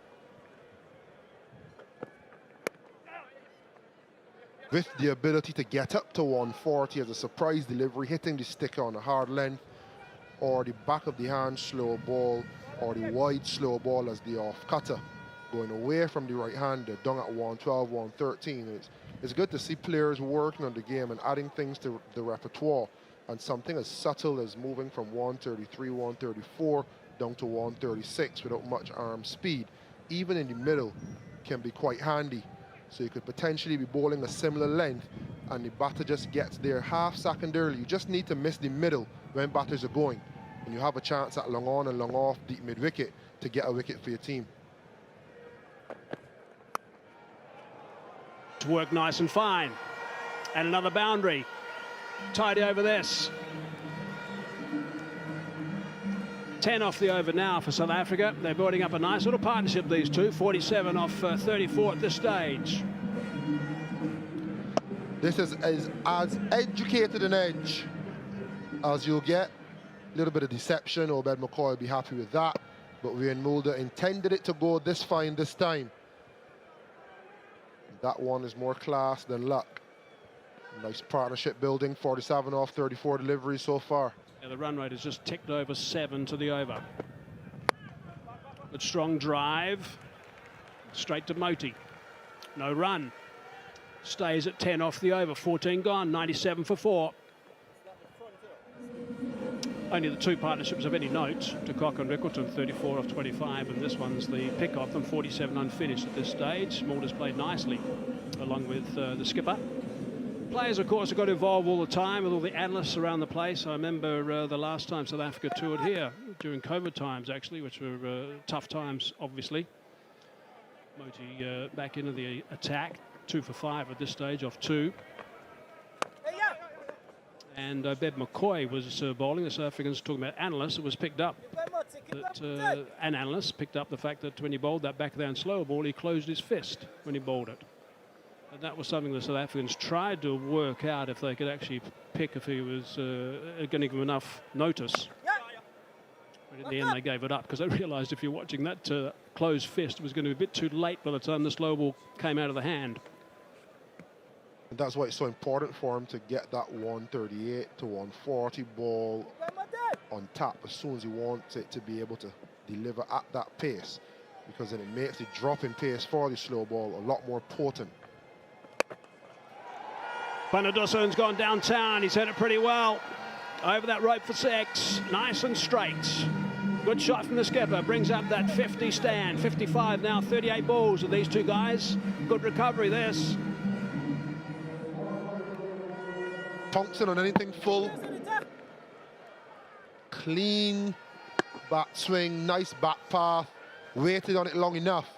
With the ability to get up to 140 as a surprise delivery, hitting the stick on a hard length, or the back of the hand slow ball, or the wide slow ball as the off cutter, going away from the right hander, down at 112, 113. It's good to see players working on the game and adding things to the repertoire, and something as subtle as moving from 133, 134 down to 136 without much arm speed, even in the middle, can be quite handy. So you could potentially be bowling a similar length and the batter just gets there half second early. You just need to miss the middle when batters are going, and you have a chance at long on and long off, deep mid wicket, to get a wicket for your team. To work nice and fine. And another boundary. Tidy over this. 10 off the over now for South Africa. They're building up a nice little partnership, these two. 47 off 34 at this stage. This is as educated an edge as you'll get. A little bit of deception. Obed McCoy will be happy with that. But Wayne Mulder intended it to go this fine this time. That one is more class than luck. Nice partnership building. 47 off 34 deliveries so far. Yeah, the run rate has just ticked over 7 to the over. Good strong drive. Straight to Moti. No run. Stays at 10 off the over, 14 gone, 97 for 4. Only the two partnerships of any note, De Kock and Rickleton, 34 off 25, and this one's the pick off them, 47 unfinished at this stage. Mulder's played nicely along with the skipper. Players, of course, have got involved all the time with all the analysts around the place. I remember the last time South Africa toured here, during COVID times, actually, which were tough times, obviously. Moti back into the attack, 2 for 5 at this stage, off 2. And Beb McCoy was bowling. The South Africans, talking about analysts, it was picked up that an analyst picked up the fact that when he bowled that back down slow ball, he closed his fist when he bowled it. And that was something the South Africans tried to work out if they could actually pick if he was going to give him enough notice. But in the end, they gave it up because they realised if you're watching that closed fist, it was going to be a bit too late by the time the slow ball came out of the hand. And that's why it's so important for him to get that 138 to 140 ball on tap as soon as he wants it to be able to deliver at that pace, because then it makes the drop in pace for the slow ball a lot more potent. Panadoson's gone downtown. He's hit it pretty well. Over that rope for 6. Nice and straight. Good shot from the skipper. Brings up that 50 stand. 55 now, 38 balls with these two guys. Good recovery, this. Thompson on anything full. Clean bat swing, nice bat path. Waited on it long enough.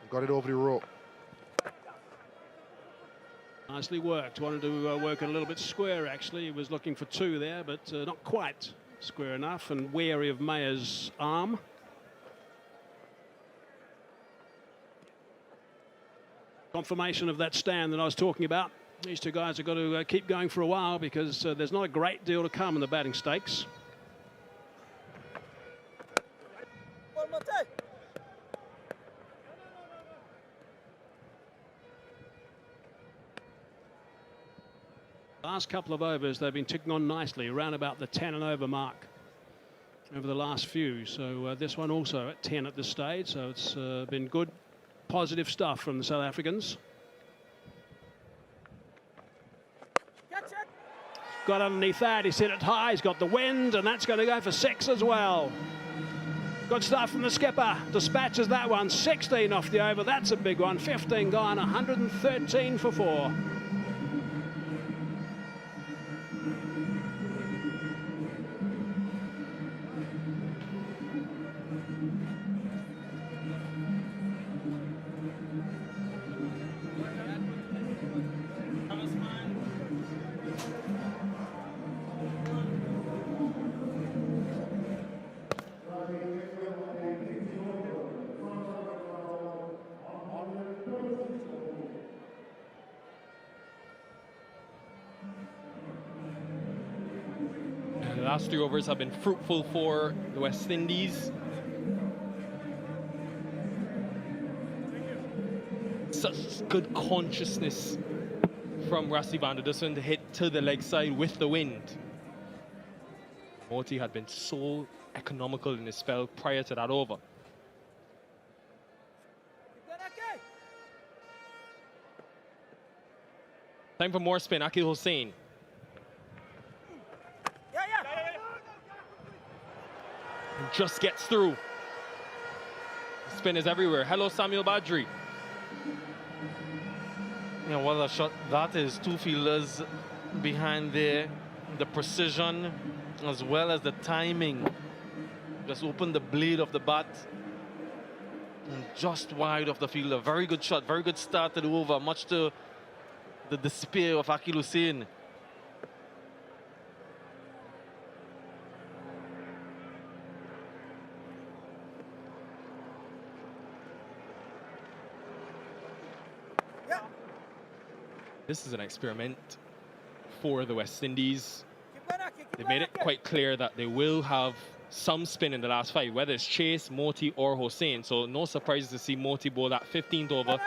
Got it over the rope. Nicely worked. Wanted to work it a little bit square, actually. He was looking for 2 there, but not quite square enough, and wary of Mayer's arm. Confirmation of that stand that I was talking about. These two guys have got to keep going for a while because there's not a great deal to come in the batting stakes. Last couple of overs, they've been ticking on nicely, around about the 10 and over mark over the last few. So this one also at 10 at this stage. So it's been good, positive stuff from the South Africans. Got underneath that, he's hit it high, he's got the wind, and that's going to go for 6 as well. Good stuff from the skipper, dispatches that one, 16 off the over, that's a big one, 15 gone, 113 for 4. The last 3 overs have been fruitful for the West Indies. Such good consciousness from Rassie van der Dussen to hit to the leg side with the wind. Moti had been so economical in his spell prior to that over. Time for more spin. Akil Hussain. Just gets through. Spin is everywhere. Hello, Samuel Badri. Yeah, what a shot that is. 2 fielders behind there. The precision as well as the timing. Just open the blade of the bat. And just wide of the fielder. Very good shot. Very good start to the over. Much to the despair of Akil Hussain. This is an experiment for the West Indies. They made it quite clear that they will have some spin in the last 5, whether it's Chase, Moti, or Hussain. So no surprises to see Moti bowl that 15th over,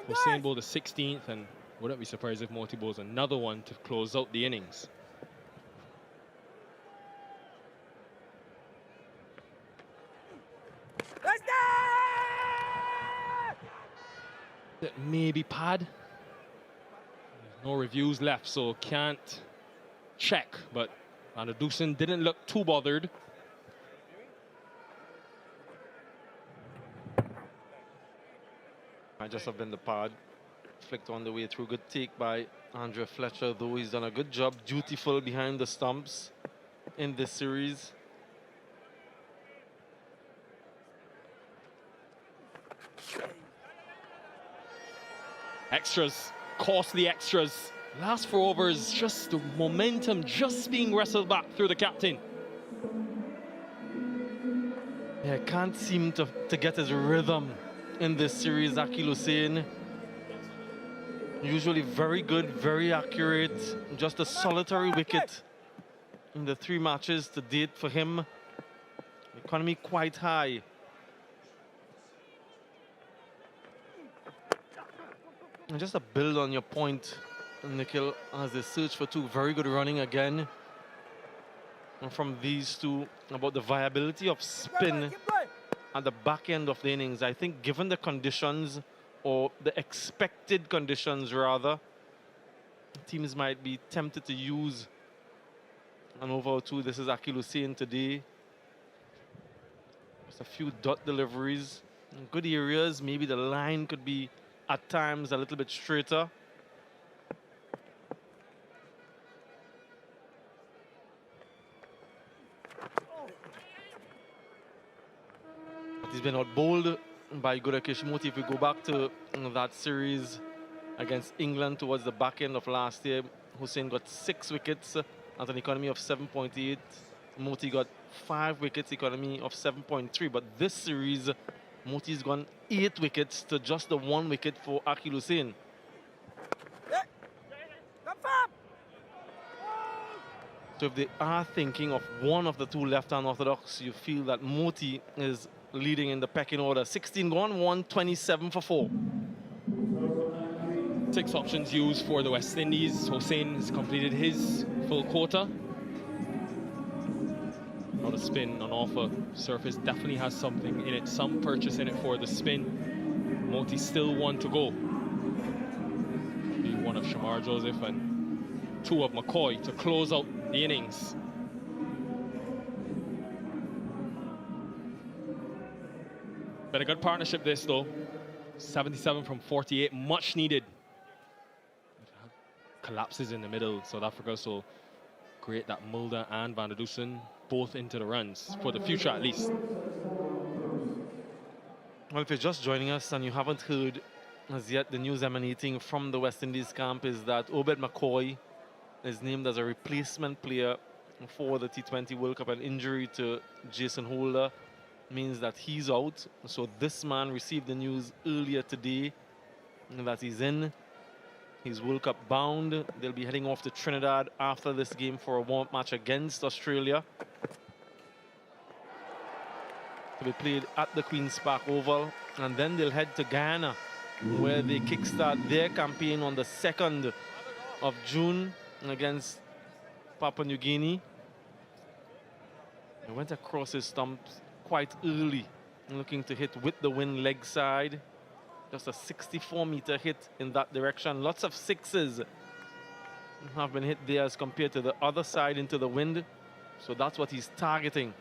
Hussain bowl the 16th, and wouldn't be surprised if Moti bowls another one to close out the innings. Maybe pad. No reviews left, so can't check. But Van der Dusen didn't look too bothered. Might just have been the pad. Flicked on the way through. Good take by Andre Fletcher, though he's done a good job. Dutiful behind the stumps in this series. Extras, costly extras. Last 4 overs, just the momentum just being wrestled back through the captain. Yeah, can't seem to get his rhythm in this series, Akil Hussain. Usually very good, very accurate. Just a solitary wicket in the 3 matches to date for him. Economy quite high. And just to build on your point, Nikhil, as they search for 2, very good running again. And from these 2, about the viability of spin at the back end of the innings. I think given the conditions, or the expected conditions rather, teams might be tempted to use an over or 2. This is Akil Hussain today. Just a few dot deliveries. In good areas, maybe the line could be at times a little bit straighter. But he's been outbowled by Gudakesh Moti. If we go back to that series against England towards the back end of last year, Hussain got 6 wickets at an economy of 7.8. Moti got 5 wickets, economy of 7.3. But this series, Moti's gone 8 wickets to just the 1 wicket for Akil Hussain. So if they are thinking of one of the 2 left-hand orthodox, you feel that Moti is leading in the pecking order. 16 gone, 127 for 4. 6 options used for the West Indies. Hussain has completed his full quota. Not a spin on offer. Surface definitely has something in it, some purchase in it for the spin. Moti still 1 to go. Be 1 of Shamar Joseph and 2 of McCoy to close out the innings. Been a good partnership this though. 77 from 48, much needed. Collapses in the middle, South Africa, so great that Mulder and Van der Dusen both into the runs, for the future at least. Well, if you're just joining us and you haven't heard as yet, the news emanating from the West Indies camp is that Obed McCoy is named as a replacement player for the T20 World Cup. An injury to Jason Holder means that he's out. So this man received the news earlier today that he's in. He's World Cup bound. They'll be heading off to Trinidad after this game for a warm-up match against Australia, to be played at the Queen's Park Oval. And then they'll head to Guyana, where they kickstart their campaign on the 2nd of June against Papua New Guinea. He went across his stumps quite early, looking to hit with the wind leg side. Just a 64-meter hit in that direction. Lots of 6s have been hit there as compared to the other side into the wind. So that's what he's targeting.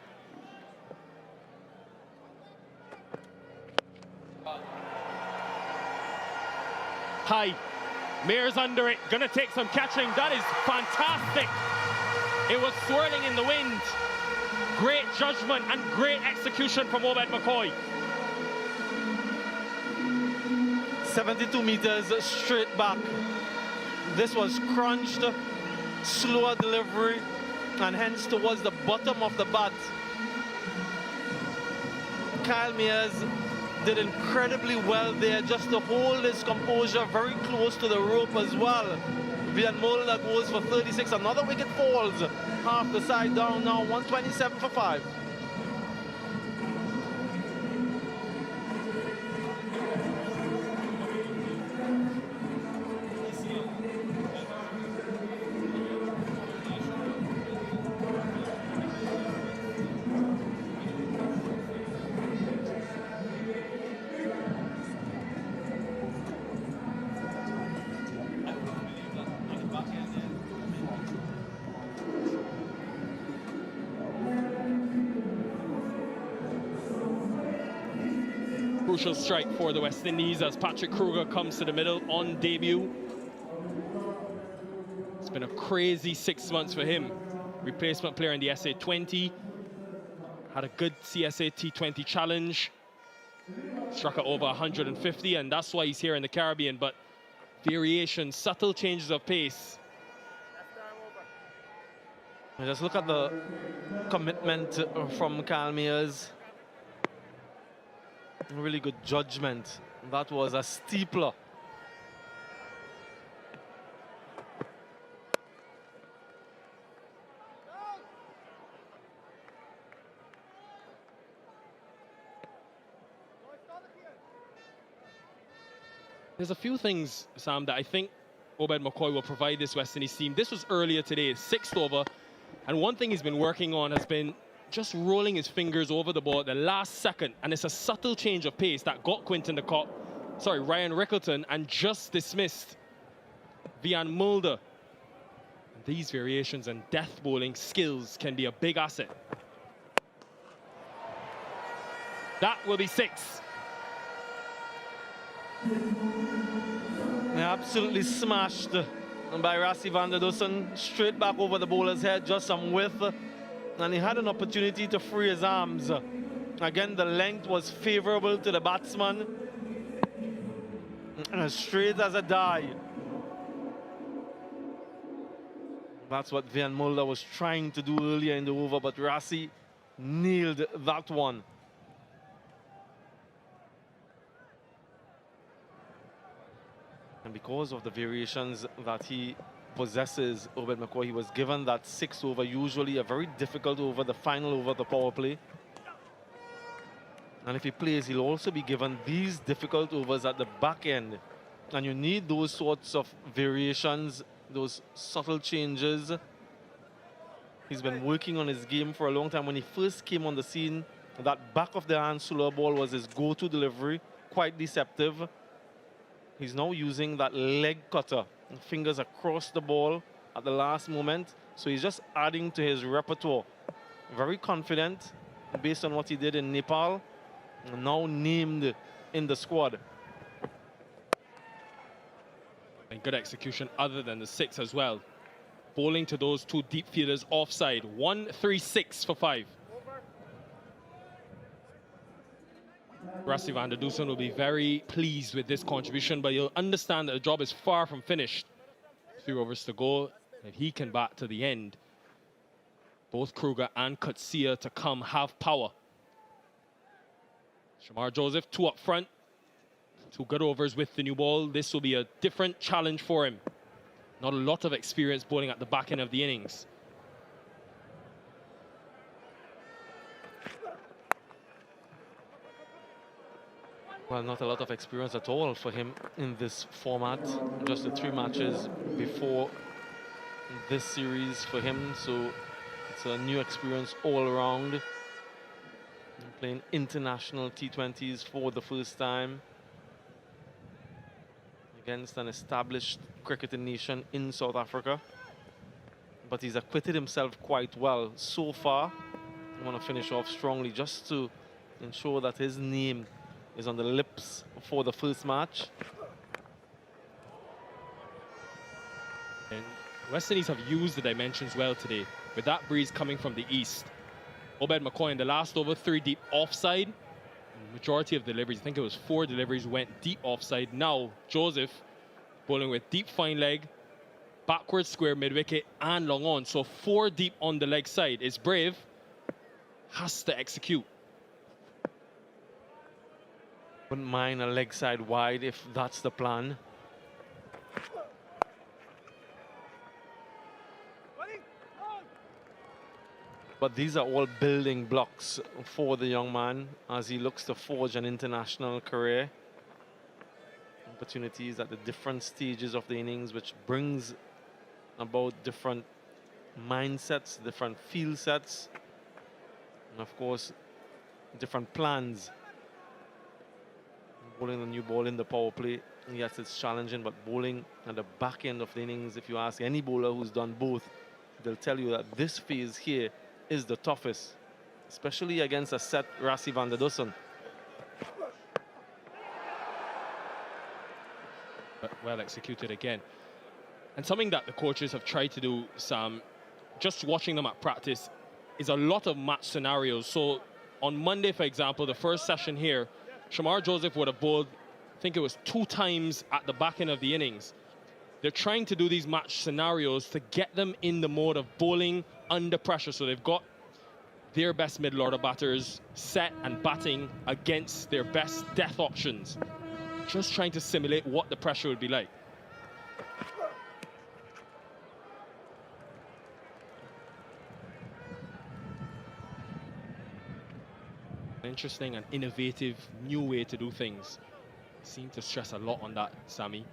High. Mayor's under it. Gonna take some catching. That is fantastic. It was swirling in the wind. Great judgment and great execution from Obed McCoy. 72 meters straight back. This was crunched, slower delivery, and hence towards the bottom of the bat. Kyle Mears did incredibly well there, just to hold his composure very close to the rope as well. Vian Mulder goes for 36. Another wicket falls half the side down now, 127 for 5. crucial strike for the West Indies as Patrick Kruger comes to the middle on debut. It's been a crazy 6 months for him. Replacement player in the SA20. Had a good CSA T20 challenge. Struck at over 150, and that's why he's here in the Caribbean. But variations, subtle changes of pace. And just look at the commitment from Calmiers. Really good judgment. That was a steepler. There's a few things, Sam, that I think Obed McCoy will provide this West Indies team. This was earlier today, 6th over. And one thing he's been working on has been just rolling his fingers over the ball at the last second. And it's a subtle change of pace that got Ryan Rickleton, and just dismissed Vian Mulder. These variations and death bowling skills can be a big asset. That will be 6. Absolutely smashed by Rassie van der Dussen, straight back over the bowler's head, just some width, and he had an opportunity to free his arms. Again, the length was favorable to the batsman, and as straight as a die. That's what Vian Mulder was trying to do earlier in the over, but Rassie nailed that one. And because of the variations that he possesses, Obed McCoy, he was given that 6th over, usually a very difficult over, the final over of the power play. And if he plays, he'll also be given these difficult overs at the back end. And you need those sorts of variations, those subtle changes. He's been working on his game for a long time. When he first came on the scene, that back of the hand slower ball was his go-to delivery, quite deceptive. He's now using that leg cutter, fingers across the ball at the last moment. So he's just adding to his repertoire. Very confident based on what he did in Nepal, and now named in the squad. And good execution other than the 6 as well. Bowling to those 2 deep fielders offside. 1-3-6 for 5. Rassie van der Dussen will be very pleased with this contribution, but you'll understand that the job is far from finished. 3 overs to go. If he can bat to the end, both Kruger and Kutsia to come have power. Shamar Joseph, 2 up front. 2 good overs with the new ball. This will be a different challenge for him. Not a lot of experience bowling at the back end of the innings. Well, not a lot of experience at all for him in this format. Just the 3 matches before this series for him. So it's a new experience all around. Playing international T20s for the first time against an established cricketing nation in South Africa. But he's acquitted himself quite well so far. I want to finish off strongly just to ensure that his name is on the lips for the first match. And West Indies have used the dimensions well today, with that breeze coming from the east. Obed McCoy in the last over, 3 deep offside. Majority of deliveries, I think it was 4 deliveries, went deep offside. Now Joseph bowling with deep fine leg, backward square mid-wicket and long on. So 4 deep on the leg side. It's brave, has to execute. Wouldn't mind a leg side wide if that's the plan. But these are all building blocks for the young man as he looks to forge an international career. Opportunities at the different stages of the innings, which brings about different mindsets, different field sets, and of course, different plans. Bowling the new ball in the power play, yes, it's challenging, but bowling at the back end of the innings, if you ask any bowler who's done both, they'll tell you that this phase here is the toughest, especially against a set Rassie van der Dussen. well executed again. And something that the coaches have tried to do, Sam, just watching them at practice, is a lot of match scenarios. So on Monday, for example, the first session here, Shamar Joseph would have bowled, I think it was 2 times at the back end of the innings. They're trying to do these match scenarios to get them in the mode of bowling under pressure. So they've got their best middle order batters set and batting against their best death options. Just trying to simulate what the pressure would be like. Interesting and innovative new way to do things. Seem to stress a lot on that, Sammy.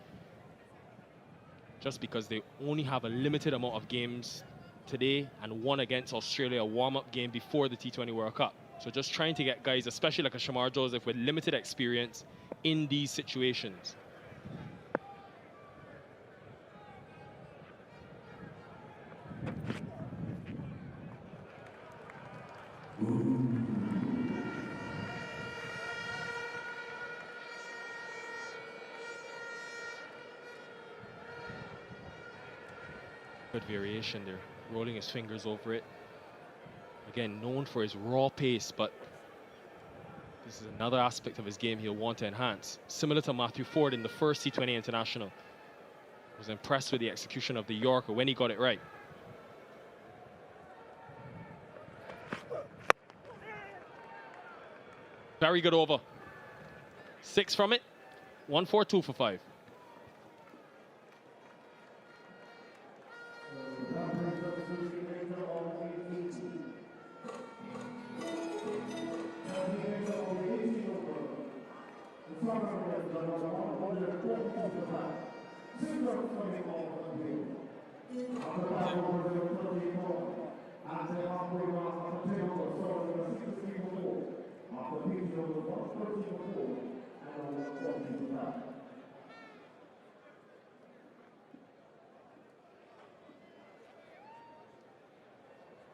Just because they only have a limited amount of games today and one against Australia, a warm-up game before the T20 World Cup. So just trying to get guys, especially like a Shamar Joseph with limited experience in these situations. Good variation there, rolling his fingers over it. Again, known for his raw pace, but this is another aspect of his game he'll want to enhance. Similar to Matthew Ford in the first T20 International. Was impressed with the execution of the Yorker when he got it right. Very good over. 6 from it. 1 4, 2 for 5.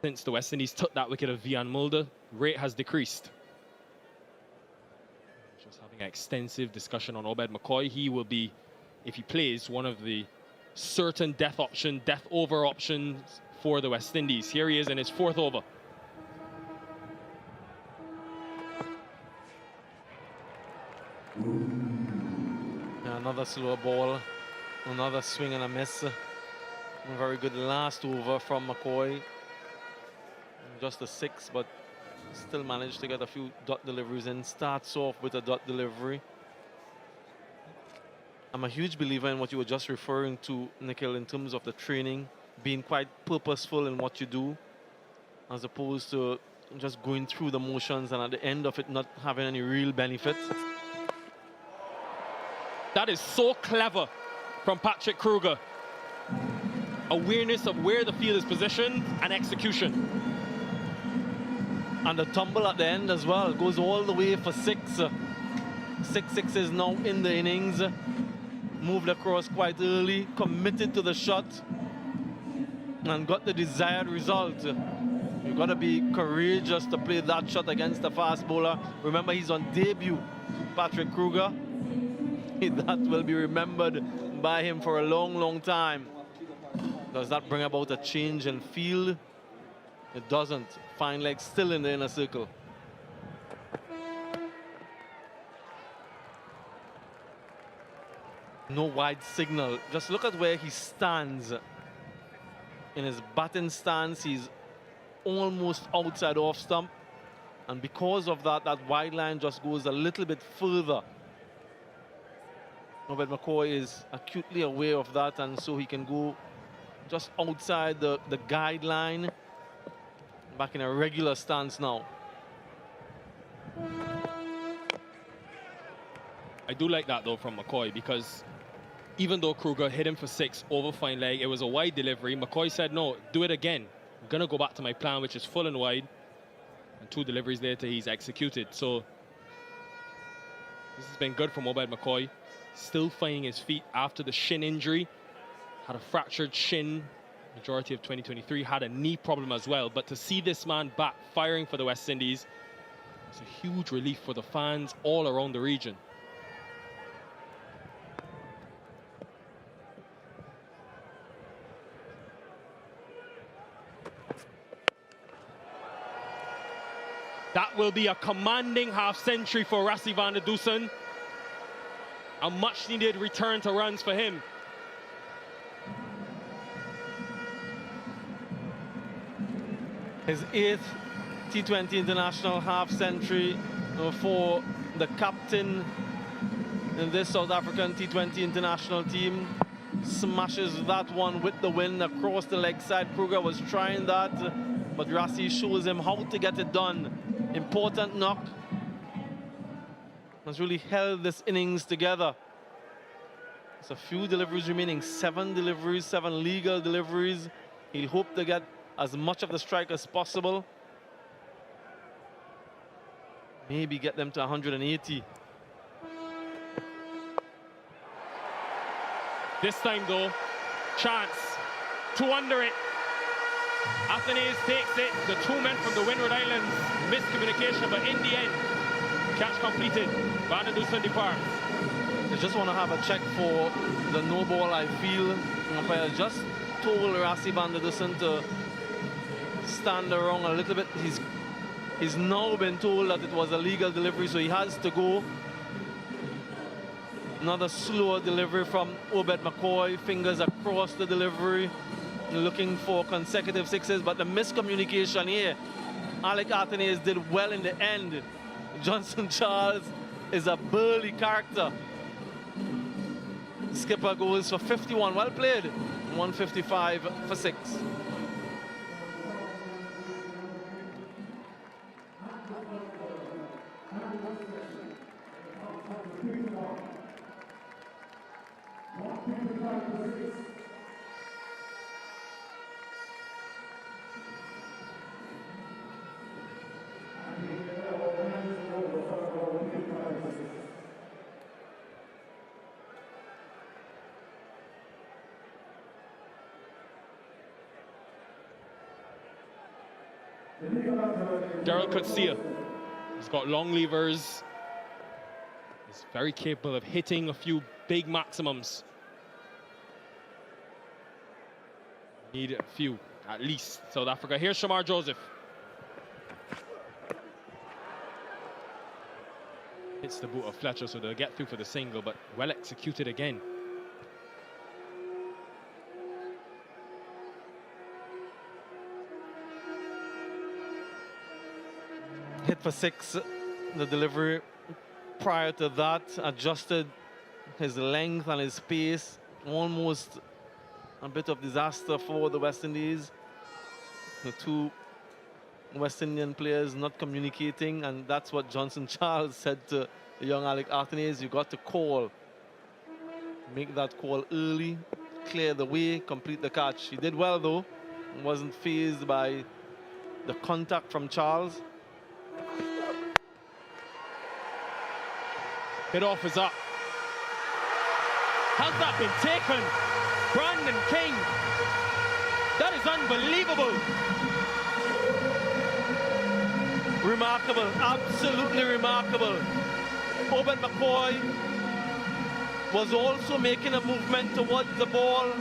Since the West Indies took that wicket of Vian Mulder, rate has decreased. Just having an extensive discussion on Obed McCoy. He will be, if he plays, one of the certain death over options for the West Indies. Here he is in his 4th over. Another slow ball, another swing and a miss. A very good last over from McCoy. Just a 6, but still managed to get a few dot deliveries in. Starts off with a dot delivery. I'm a huge believer in what you were just referring to, Nikhil, in terms of the training, being quite purposeful in what you do, as opposed to just going through the motions and at the end of it not having any real benefit. That is so clever from Patrick Kruger. Awareness of where the field is positioned and execution. And the tumble at the end as well goes all the way for 6. 6 is now in the innings. Moved across quite early, committed to the shot, and got the desired result. You've got to be courageous to play that shot against a fast bowler. Remember, he's on debut, Patrick Kruger. That will be remembered by him for a long, long time. Does that bring about a change in field? It doesn't. Fine leg still in the inner circle. No wide signal. Just look at where he stands. In his batting stance, he's almost outside off stump. And because of that, that wide line just goes a little bit further. Obed McCoy is acutely aware of that, and so he can go just outside the guideline. Back in a regular stance now. I do like that though from McCoy, because even though Kruger hit him for 6 over fine leg, it was a wide delivery. McCoy said, no, do it again. I'm gonna go back to my plan, which is full and wide. And 2 deliveries later, he's executed. So this has been good from Obed McCoy. Still finding his feet after the shin injury. Had a fractured shin majority of 2023, had a knee problem as well. But to see this man back firing for the West Indies, it's a huge relief for the fans all around the region. That will be a commanding half-century for Rassie van der Dusen. A much-needed return to runs for him. His 8th T20 international half-century for the captain in this South African T20 international team. Smashes that one with the wind across the leg side. Kruger was trying that, but Rassie shows him how to get it done. Important knock. Has really held this innings together. There's a few deliveries remaining, 7 deliveries, 7 legal deliveries. He'll hope to get as much of the strike as possible. Maybe get them to 180. This time though, chance, 2 under it. Athenaeus takes it, the 2 men from the Windward Islands, miscommunication, but in the end, catch completed. Van der Dusen departs. I just want to have a check for the no ball. I feel umpire just told Rassie van der Dusen to stand around a little bit. He's now been told that it was a legal delivery, so he has to go. Another slower delivery from Obed McCoy, fingers across the delivery, looking for consecutive 6s, but the miscommunication here. Alec Athenaeus did well in the end. Johnson Charles is a burly character. Skipper goes for 51, well played. 155 for 6. Daryl Coetzee. He's got long levers. He's very capable of hitting a few big maximums. Need a few, at least. South Africa. Here's Shamar Joseph. Hits the boot of Fletcher, so they'll get through for the single, but well executed again. Hit for 6, the delivery prior to that adjusted his length and his pace. Almost a bit of disaster for the West Indies. The 2 West Indian players not communicating, and that's what Johnson Charles said to the young Alec Athenaeus. You got to call. Make that call early, clear the way, complete the catch. He did well though. Wasn't fazed by the contact from Charles. Hit off is up. How's that been taken? Brandon King. That is unbelievable. Remarkable, absolutely remarkable. Obed McCoy was also making a movement towards the ball.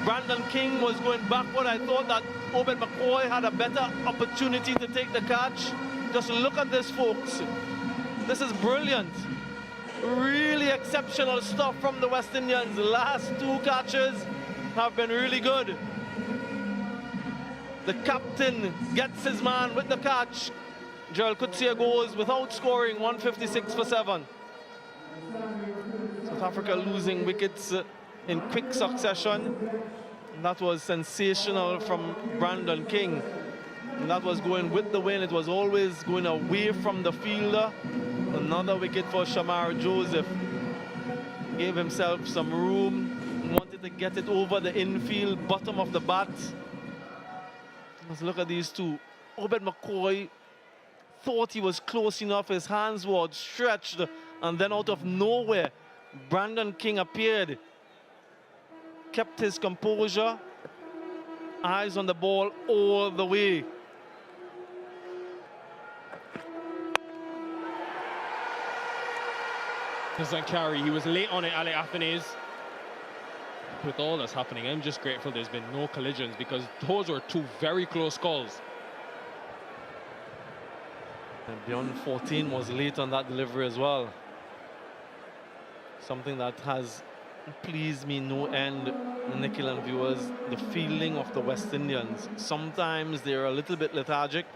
Brandon King was going backward. I thought that Obed McCoy had a better opportunity to take the catch. Just look at this, folks. This is brilliant. Really exceptional stuff from the West Indians. The last 2 catches have been really good. The captain gets his man with the catch. Gerald Coetzee goes without scoring, 156 for 7. South Africa losing wickets in quick succession. And that was sensational from Brandon King. And that was going with the wind. It was always going away from the fielder. Another wicket for Shamar Joseph. Gave himself some room. Wanted to get it over the infield, bottom of the bat. Let's look at these 2. Obed McCoy thought he was close enough. His hands were stretched. And then out of nowhere, Brandon King appeared. Kept his composure. Eyes on the ball all the way. Doesn't carry. He was late on it, Alec Athenaeus. With all that's happening, I'm just grateful there's been no collisions, because those were 2 very close calls. And beyond 14 was late on that delivery as well. Something that has pleased me no end, Nikhil and viewers, the fielding of the West Indians. Sometimes they're a little bit lethargic,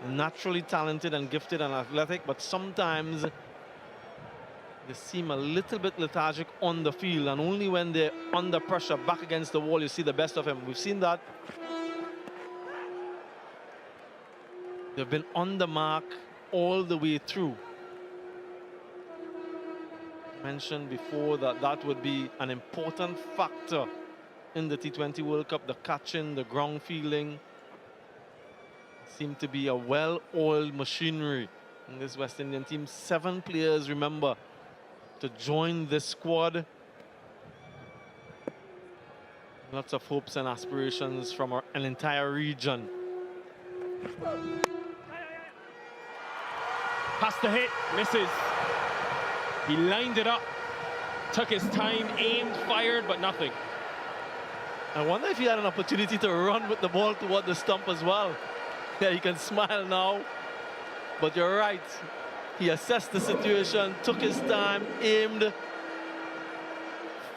naturally talented and gifted and athletic, but sometimes they seem a little bit lethargic on the field, and only when they're under pressure back against the wall you see the best of him. We've seen that. They've been on the mark all the way through. Mentioned before that that would be an important factor in the T20 World Cup, the catching, the ground fielding. Seem to be a well-oiled machinery in this West Indian team. 7 players, remember, to join this squad. Lots of hopes and aspirations from an entire region. Has to hit, misses. He lined it up, took his time, aimed, fired, but nothing. I wonder if he had an opportunity to run with the ball toward the stump as well. Yeah, he can smile now. But you're right. He assessed the situation, took his time, aimed,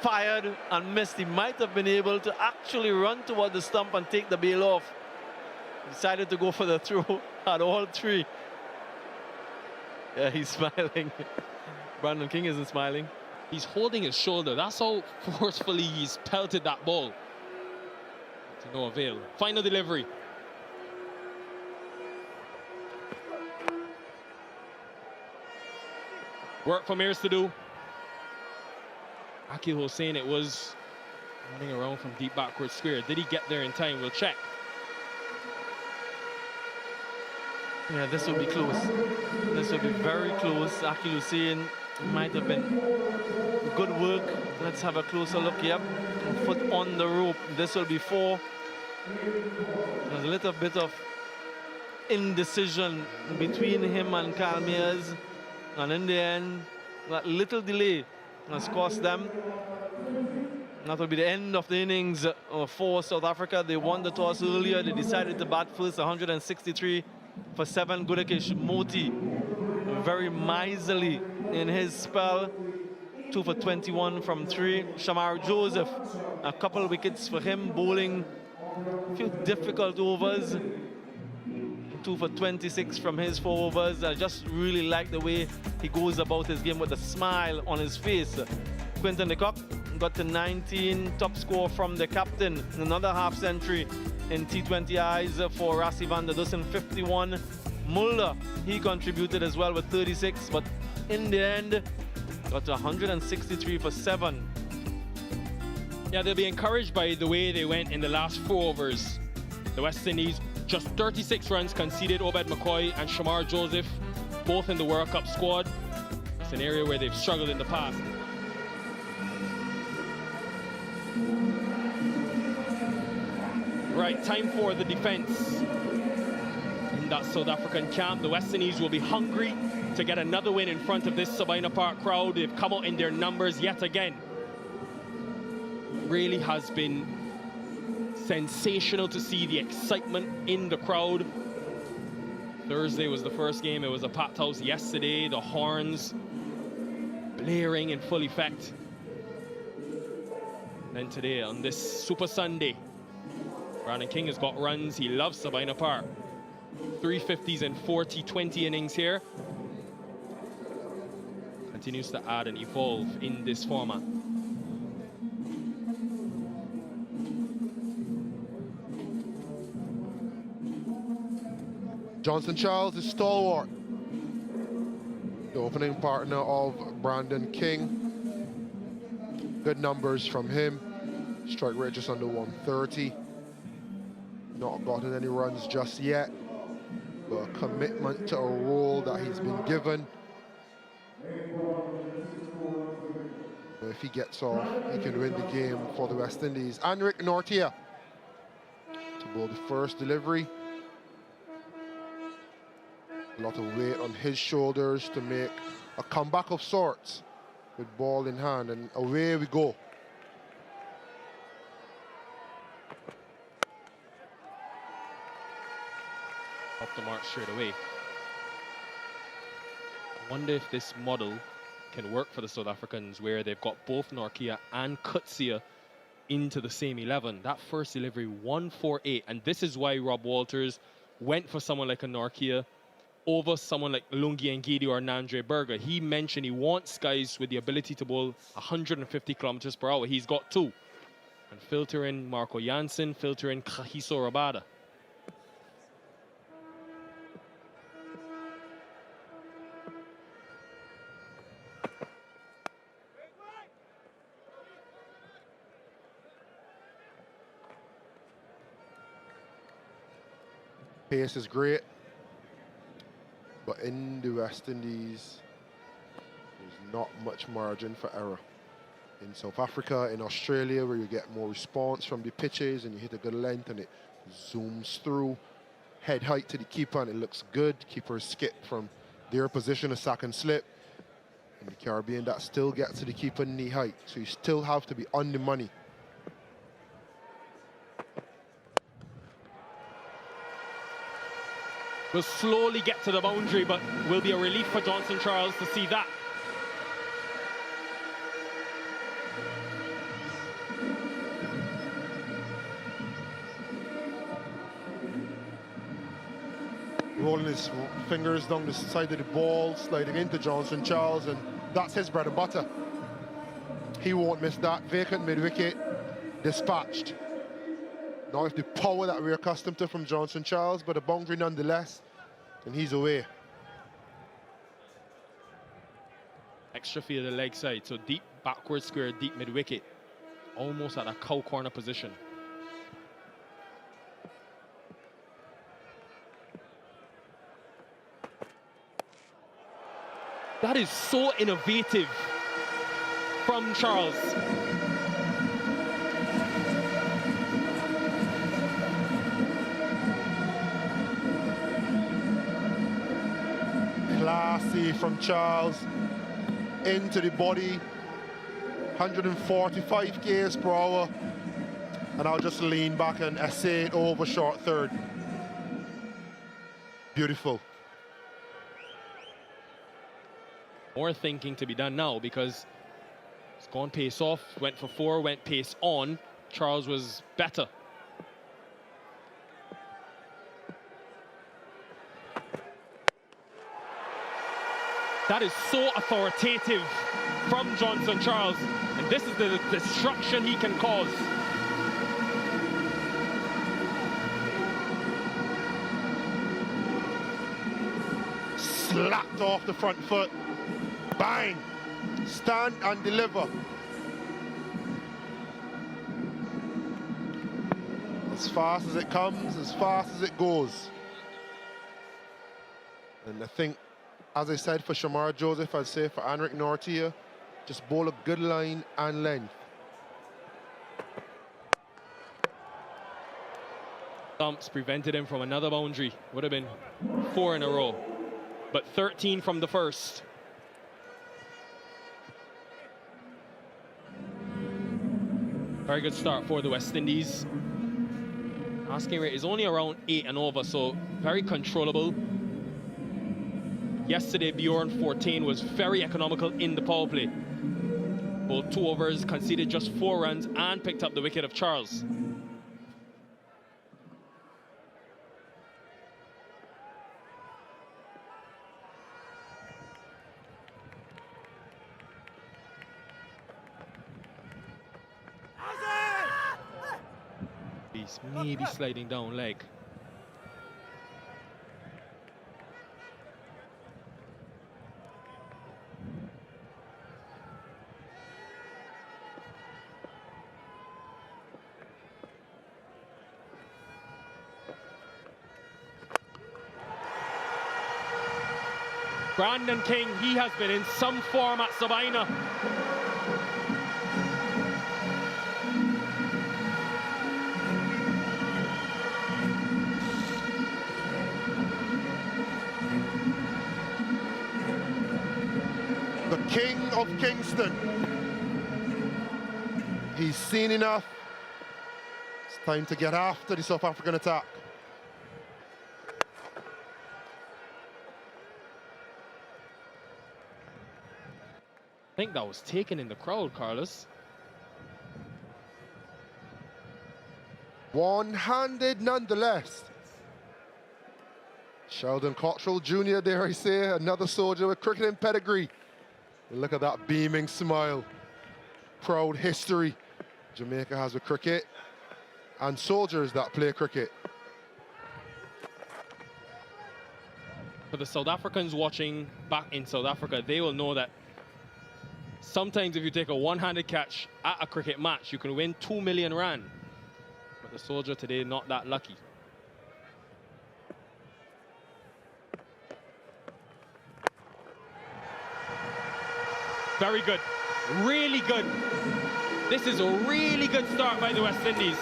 fired, and missed. He might have been able to actually run toward the stump and take the bail off. Decided to go for the throw at all 3. Yeah, he's smiling. Brandon King isn't smiling. He's holding his shoulder. That's how forcefully he's pelted that ball. To no avail. Final delivery. Work for Mears to do. Akil Hossein, it was running around from deep backward square. Did he get there in time? We'll check. Yeah, this will be close. This will be very close. Akil Hussein might have been good work. Let's have a closer look. Yep, foot on the rope. This will be 4. There's a little bit of indecision between him and Kyle Mears, and in the end, that little delay has cost them. That will be the end of the innings for South Africa. They won the toss earlier. They decided to bat first, 163 for 7. Gudakesh Moti, very miserly in his spell, 2 for 21 from 3. Shamar Joseph, a couple of wickets for him, bowling a few difficult overs, 2 for 26 from his 4 overs. I just really like the way he goes about his game with a smile on his face. Quinton de Kock got to 19, top score from the captain, another half century in T20Is for Rassie van der Dussen, 51. Mulder, he contributed as well with 36, but in the end, got to 163 for 7. Yeah, they'll be encouraged by the way they went in the last 4 overs. The West Indies, just 36 runs conceded. Obed McCoy and Shamar Joseph, both in the World Cup squad. It's an area where they've struggled in the past. Right, time for the defense. In that South African camp, the West Indies will be hungry to get another win in front of this Sabina Park crowd. They've come out in their numbers yet again. Really has been sensational to see the excitement in the crowd. Thursday was the first game. It was a packed house. Yesterday, the horns blaring in full effect. And today, on this Super Sunday, Brandon King has got runs. He loves Sabina Park. 350s and 40-20 innings here. Continues to add and evolve in this format. Johnson Charles is stalwart. The opening partner of Brandon King. Good numbers from him. Strike rate just under 130. Not gotten any runs just yet, but a commitment to a role that he's been given. If he gets off, he can win the game for the West Indies. Anric Nortia to bowl the first delivery. A lot of weight on his shoulders to make a comeback of sorts with ball in hand, and away we go. Off the mark straight away. Wonder if this model can work for the South Africans, where they've got both Norkia and Kutsia into the same 11. That first delivery, 148, and this is why Rob Walters went for someone like a Norkia over someone like Lungi Ngidi or Nandre Berger. He mentioned he wants guys with the ability to bowl 150 kilometers per hour. He's got two. And filter in Marco Jansen, filter in Kagiso Rabada. Pace is great, but in the West Indies, there's not much margin for error. In South Africa, in Australia, where you get more response from the pitches and you hit a good length and it zooms through, head height to the keeper and it looks good. Keepers skip from their position, a sack and slip. In the Caribbean, that still gets to the keeper knee height, so you still have to be on the money. Will slowly get to the boundary, but will be a relief for Johnson Charles to see that. Rolling his fingers down the side of the ball, sliding into Johnson Charles, and that's his bread and butter. He won't miss that. Vacant mid-wicket, dispatched. Not with the power that we're accustomed to from Johnson Charles, but a boundary nonetheless, and he's away. Extra field the leg side, so deep backward square, deep mid-wicket. Almost at a cow corner position. That is so innovative from Charles. Classy from Charles, into the body, 145 k's per hour, and I'll just lean back and essay it over short third. Beautiful. More thinking to be done now, because it's gone pace off, went for 4, went pace on. Charles was better. That is so authoritative from Johnson Charles, and this is the destruction he can cause. Slapped off the front foot. Bang! Stand and deliver. As fast as it comes, as fast as it goes. And I think, as I said for Shamar Joseph, I'd say for Anric Nortia, just bowl a good line and length. Stumps prevented him from another boundary. Would have been 4 in a row, but 13 from the first. Very good start for the West Indies. Asking rate is only around 8 and over, so very controllable. Yesterday, Bjorn 14 was very economical in the power play. Bowled 2 overs, conceded just 4 runs, and picked up the wicket of Charles. He's maybe sliding down leg. Brandon King, he has been in some form at Sabina. The king of Kingston. He's seen enough. It's time to get after the South African attack. think that was taken in the crowd, Carlos. One-handed nonetheless. Sheldon Cottrell Jr., dare I say, another soldier with cricketing pedigree. Look at that beaming smile. Proud history Jamaica has with cricket and soldiers that play cricket. For the South Africans watching back in South Africa, they will know that sometimes if you take a one-handed catch at a cricket match, you can win 2 million rand. But the soldier today, not that lucky. Very good. Really good. This is a really good start by the West Indies.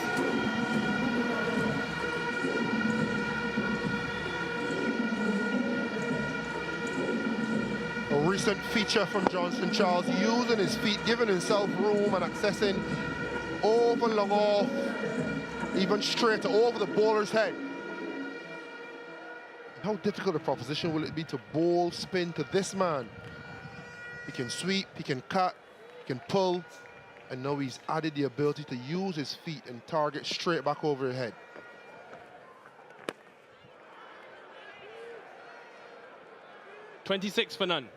A recent feature from Johnson Charles, using his feet, giving himself room and accessing over long off, even straight over the bowler's head. How difficult a proposition will it be to bowl spin to this man? He can sweep, he can cut, he can pull, and now he's added the ability to use his feet and target straight back over your head. $26 for none.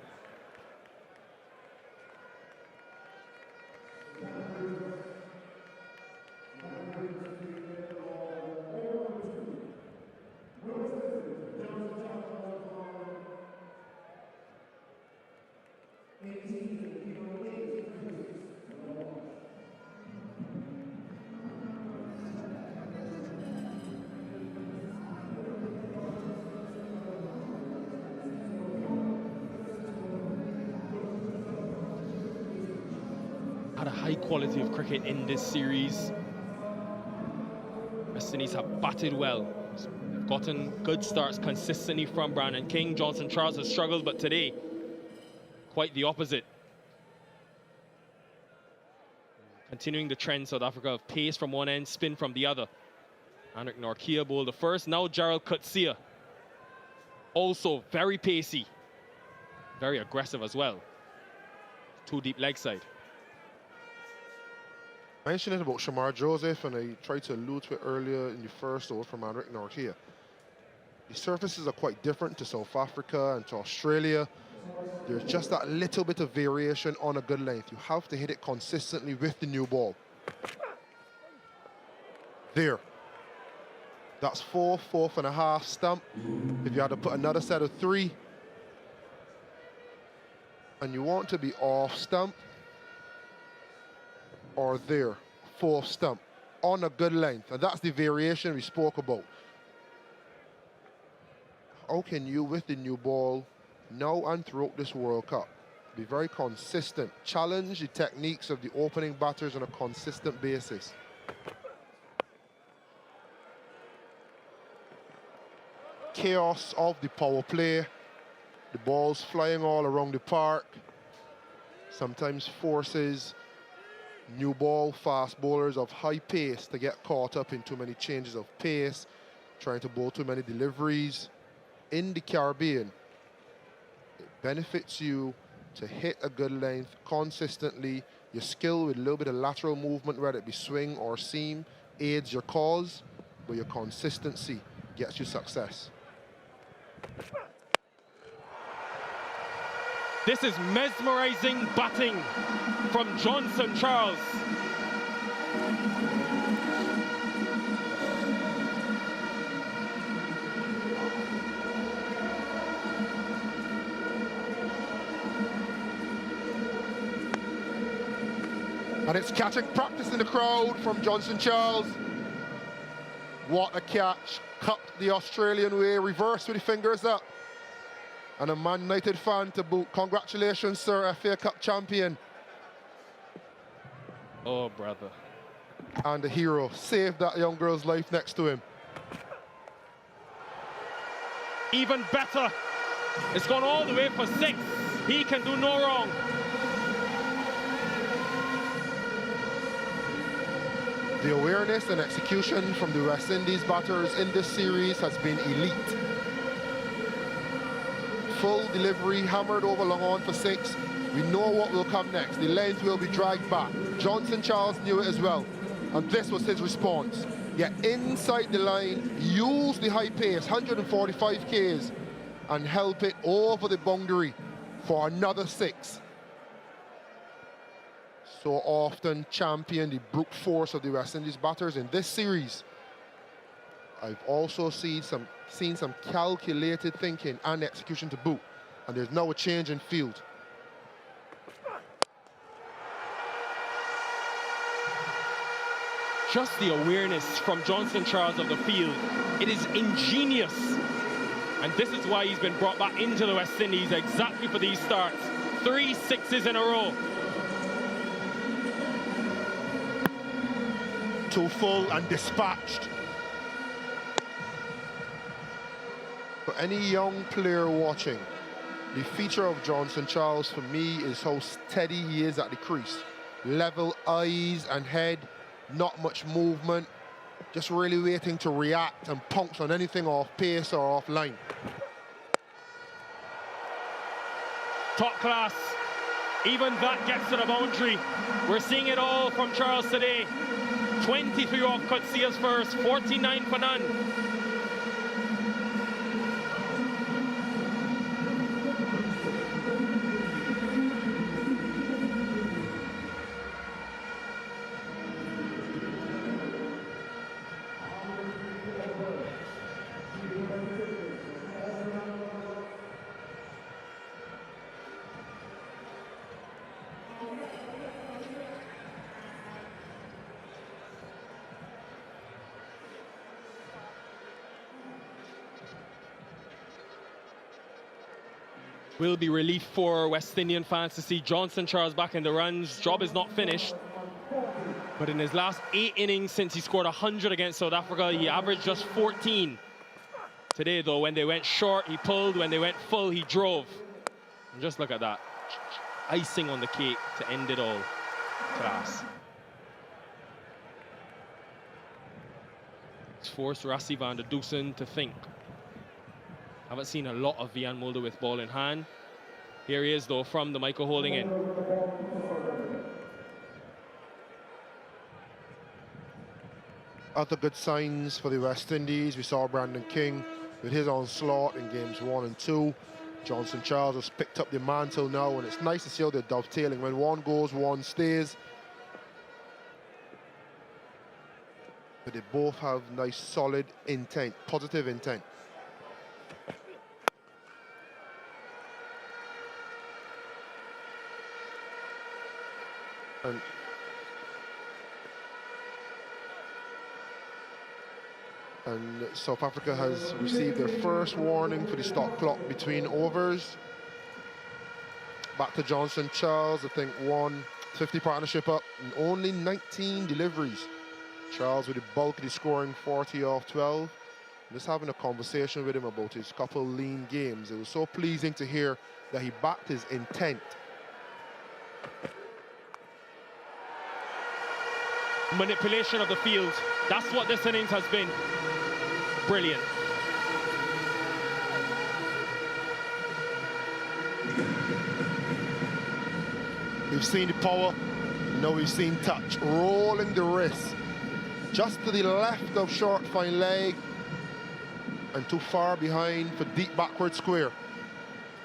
Had a high quality of cricket in this series. West Indies have batted well. They've gotten good starts consistently from Brandon King. Johnson Charles has struggled, but today, quite the opposite. Continuing the trend, South Africa, of pace from one end, spin from the other. Hendrik Nortje bowled the first. Now Gerald Coetzee, also very pacey, very aggressive as well. Two deep leg side. I mentioned it about Shamar Joseph, and I tried to allude to it earlier in the first over from Hendrik Nortje. The surfaces are quite different to South Africa and to Australia. There's just that little bit of variation on a good length. You have to hit it consistently with the new ball. There. That's 4, 4.5 stump. If you had to put another set of 3, and you want to be off stump, or there, 4th stump, on a good length. And that's the variation we spoke about. How can you, with the new ball, now and throughout this World Cup, be very consistent, challenge the techniques of the opening batters on a consistent basis? Chaos of the power play, the balls flying all around the park, sometimes forces new ball fast bowlers of high pace to get caught up in too many changes of pace, trying to bowl too many deliveries. In the Caribbean, it benefits you to hit a good length consistently. Your skill with a little bit of lateral movement, whether it be swing or seam, aids your cause, but your consistency gets you success. This is mesmerizing batting from Johnson Charles. And it's catching practice in the crowd from Johnson Charles. What a catch. Cut the Australian way, reverse with the fingers up. And a Man United fan to boot. Congratulations, sir, FA Cup champion. Oh, brother. And the hero saved that young girl's life next to him. Even better. It's gone all the way for 6. He can do no wrong. The awareness and execution from the West Indies batters in this series has been elite. Full delivery, hammered over long on for 6. We know what will come next. The length will be dragged back. Johnson Charles knew it as well. And this was his response. Get inside the line, use the high pace, 145 Ks, and help it over the boundary for another 6. So often champion the brute force of the West Indies batters in this series. I've also seen some calculated thinking and execution to boot. And there's now a change in field. Just the awareness from Johnson Charles of the field. It is ingenious. And this is why he's been brought back into the West Indies exactly for these starts. 3 sixes in a row. Too full and dispatched. For any young player watching, the feature of Johnson Charles for me is how steady he is at the crease. Level eyes and head, not much movement, just really waiting to react and pounce on anything off pace or off line. Top class. Even that gets to the boundary. We're seeing it all from Charles today. 23 off Coetzee first, 49 for none. Will be relief for West Indian fans to see Johnson Charles back in the runs. Job is not finished. But in his last 8 innings since he scored 100 against South Africa, he averaged just 14. Today, though, when they went short, he pulled. When they went full, he drove. And just look at that. Icing on the cake to end it all. Class. It's forced Rassie van der Dusen to think. Haven't seen a lot of Vian Mulder with ball in hand. Here he is, though, from the Michael holding in. Other good signs for the West Indies. We saw Brandon King with his onslaught in games 1 and 2. Johnson Charles has picked up the mantle now, and it's nice to see how they're dovetailing. When one goes, one stays. But they both have nice, solid intent, positive intent. And South Africa has received their first warning for the stop clock between overs. Back to Johnson Charles, I think 150 partnership up and only 19 deliveries. Charles with the bulk of the scoring, 40 off 12. Just having a conversation with him about his couple lean games. It was so pleasing to hear that he backed his intent. Manipulation of the field. That's what this innings has been. Brilliant. We've seen the power, now we've seen touch. Rolling the wrist. Just to the left of short fine leg and too far behind for deep backward square.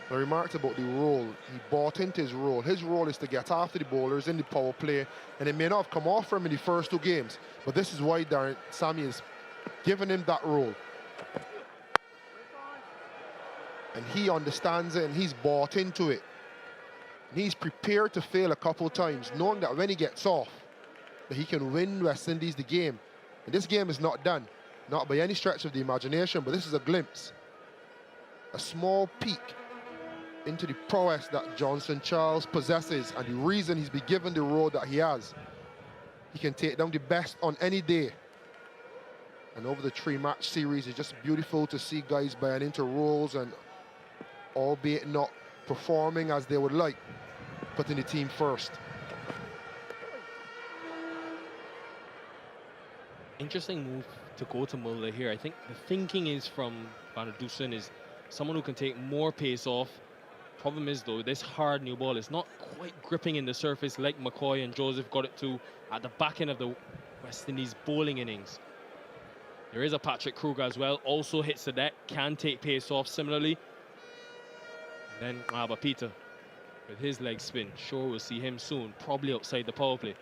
I remarked about the role. He bought into his role. His role is to get after the bowlers in the power play, and it may not have come off for him in the first 2 games, but this is why Sammy is giving him that role. And he understands it, and he's bought into it. And he's prepared to fail a couple times, knowing that when he gets off, that he can win West Indies the game. And this game is not done, not by any stretch of the imagination, but this is a glimpse, a small peek into the prowess that Johnson Charles possesses and the reason he's been given the role that he has. He can take down the best on any day. And over the 3-match series, it's just beautiful to see guys buying into roles and, albeit not performing as they would like, putting the team first. Interesting move to go to Mulder here. I think the thinking is from Van der Dusen is someone who can take more pace off, Problem is, though, this hard new ball is not quite gripping in the surface like McCoy and Joseph got it to at the back end of the West Indies bowling innings. There is a Patrick Kruger as well, also hits the deck, can take pace off similarly. And then Peter with his leg spin. Sure, we'll see him soon, probably outside the power play.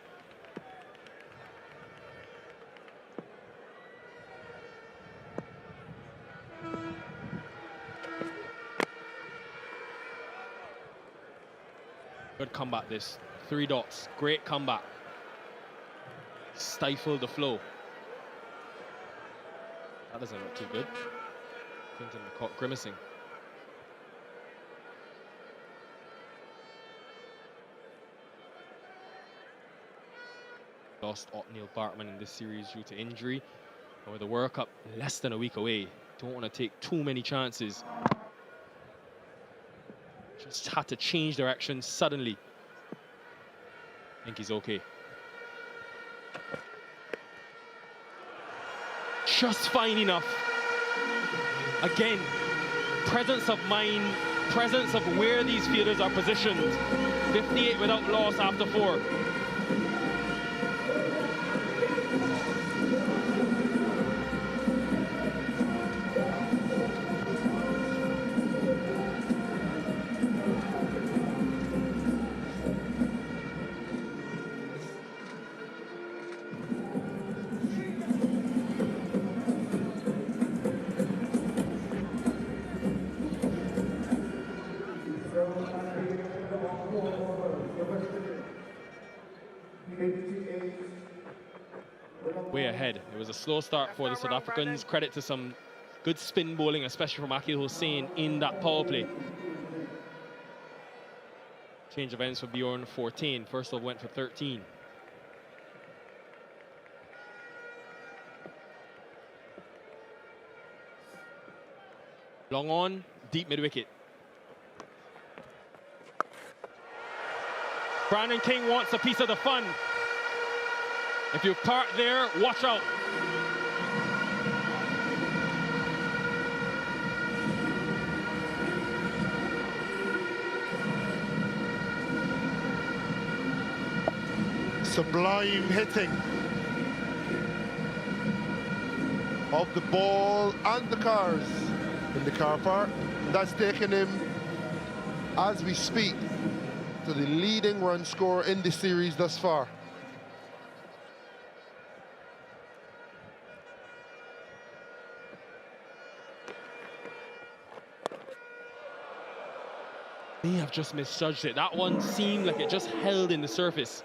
Good comeback this. 3 dots. Great comeback. Stifled the flow. That doesn't look too good. Kingston caught grimacing. Lost Neil Bartman in this series due to injury. And with the World Cup less than a week away, don't want to take too many chances. Just had to change direction suddenly. I think he's okay. Just fine enough. Again, presence of mind, presence of where these fielders are positioned. 58 without loss after 4. Way ahead. It was a slow start for the South Africans. Credit to some good spin bowling, especially from Akil Hussain in that power play. Change of ends for Bjorn, 14. First over went for 13. Long on, deep mid-wicket. Brandon King wants a piece of the fun. If you park there, watch out. Sublime hitting of the ball and the cars in the car park. That's taken him, as we speak, to the leading run scorer in the series thus far. May have just misjudged it. That one seemed like it just held in the surface.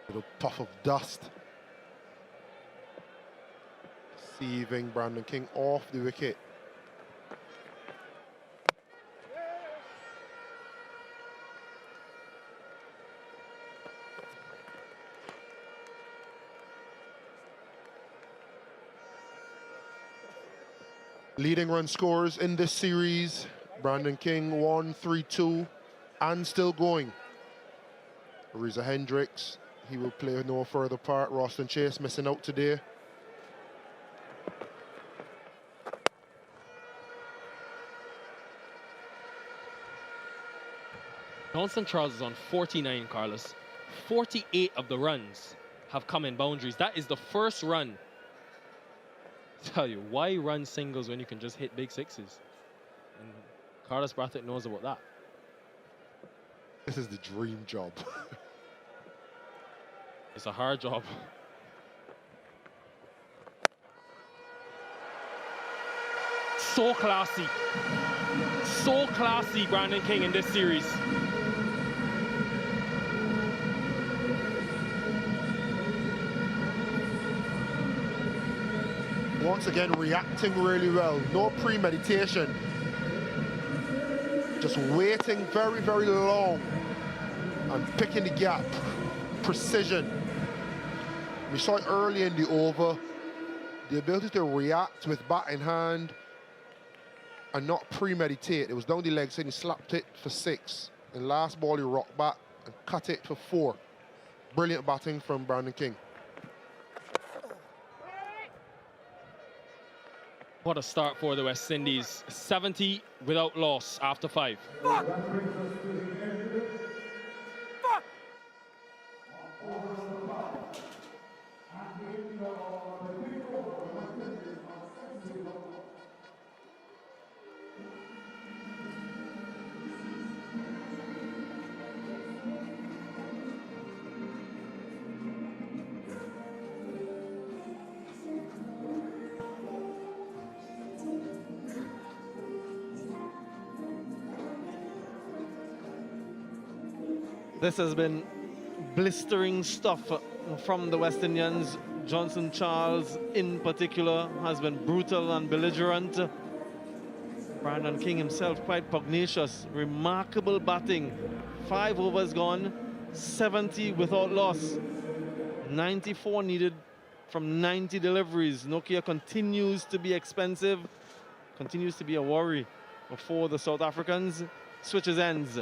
Little puff of dust. Deceiving Brandon King off the wicket. Leading run scorers in this series, Brandon King 1-3-2 and still going. Reza Hendricks, he will play no further part. Roston Chase missing out today. Johnson Charles is on 49, Carlos. 48 of the runs have come in boundaries. That is the first run. Tell you, why run singles when you can just hit big sixes? And Carlos Brathwaite knows about that. This is the dream job. It's a hard job. So classy. So classy, Brandon King in this series. Once again, reacting really well. No premeditation. Just waiting very, very long and picking the gap. Precision. We saw it early in the over. The ability to react with bat in hand and not premeditate. It was down the leg, so he slapped it for 6. And last ball, he rocked back and cut it for 4. Brilliant batting from Brandon King. What a start for the West Indies. 70 without loss after 5. This has been blistering stuff from the West Indians. Johnson Charles, in particular, has been brutal and belligerent. Brandon King himself quite pugnacious. Remarkable batting. 5 overs gone, 70 without loss. 94 needed from 90 deliveries. Nokia continues to be expensive, continues to be a worry for the South Africans. Switches ends.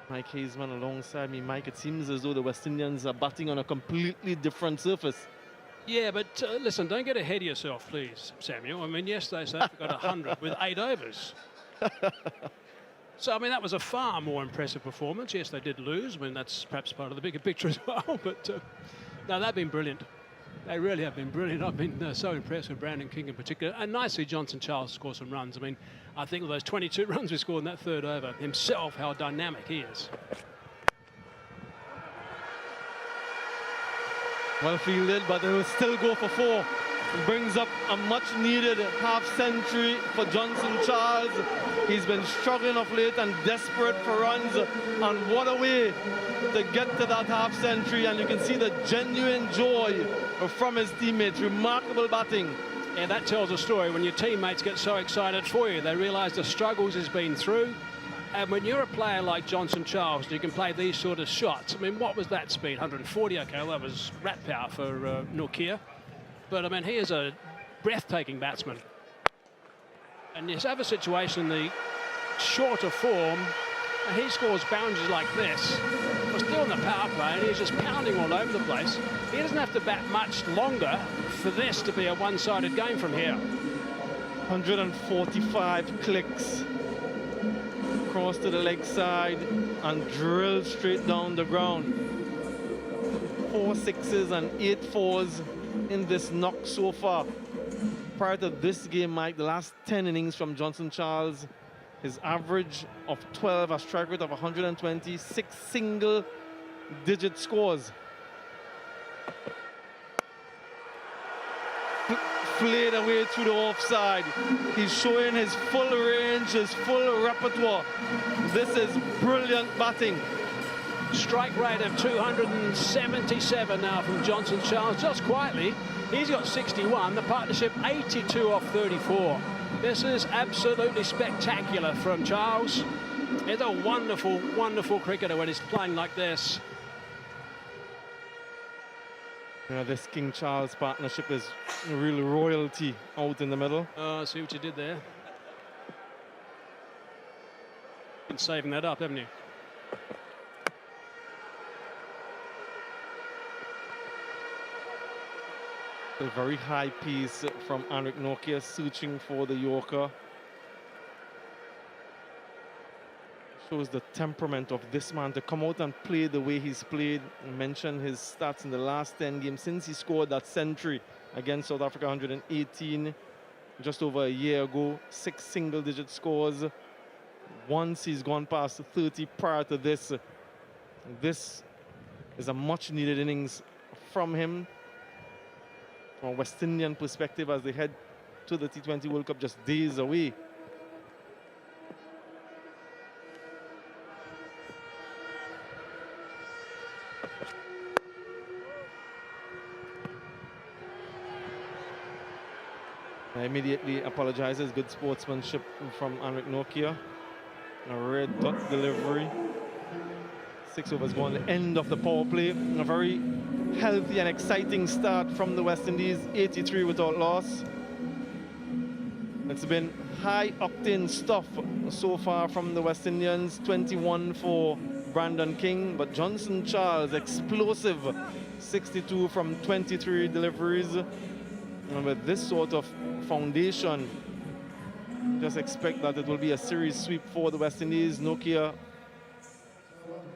Mike Hazeman alongside me. Mike, it seems as though the West Indians are batting on a completely different surface. Yeah, but listen, don't get ahead of yourself, please, Samuel. I mean, yesterday South Africa got 100 with 8 overs. So, I mean, that was a far more impressive performance. Yes, they did lose. I mean, that's perhaps part of the bigger picture as well. But, no, they've been brilliant. They really have been brilliant. I've been so impressed with Brandon King in particular. And nicely, Johnson Charles scored some runs. I mean, I think of those 22 runs we scored in that 3rd over, himself, how dynamic he is. Well fielded, but they will still go for 4. Brings up a much-needed half-century for Johnson Charles. He's been struggling of late and desperate for runs. And what a way to get to that half-century. And you can see the genuine joy from his teammates. Remarkable batting. And that tells a story when your teammates get so excited for you. They realise the struggles he's been through. And when you're a player like Johnson Charles, you can play these sort of shots. I mean, what was that speed? 140, okay, well, that was rat power for Nokia. But, I mean, he is a breathtaking batsman. And you have a situation in the shorter form, and he scores boundaries like this. We're still in the power play, and he's just pounding all over the place. He doesn't have to bat much longer for this to be a one-sided game from here. 145 clicks. Cross to the leg side and drilled straight down the ground. 4 6s and 8 4s in this knock so far. Prior to this game, Mike, the last 10 innings from Johnson Charles, his average of 12, a strike rate of 120, 6 single-digit scores. Flayed away through the offside. He's showing his full range, his full repertoire. This is brilliant batting. Strike rate of 277 now from Johnson Charles. Just quietly, he's got 61. The partnership 82 off 34. This is absolutely spectacular from Charles. He's a wonderful, wonderful cricketer when he's playing like this. You know, this King Charles partnership is really royalty out in the middle. Oh, I see what you did there. Been saving that up, haven't you? A very high piece from Anrik Nokia, searching for the Yorker. Shows the temperament of this man to come out and play the way he's played. I mentioned his stats in the last 10 games since he scored that century against South Africa, 118, just over a year ago. 6 single-digit scores. Once he's gone past 30 prior to this. This is a much-needed innings from him. From a West Indian perspective, as they head to the T20 World Cup just days away. Immediately apologizes. Good sportsmanship from Anrik Nokia. A red dot delivery. 6 overs gone. The end of the power play. A very healthy and exciting start from the West Indies. 83 without loss. It's been high octane stuff so far from the West Indians. 21 for Brandon King, but Johnson Charles explosive 62 from 23 deliveries. And with this sort of foundation, just expect that it will be a series sweep for the West Indies. Nokia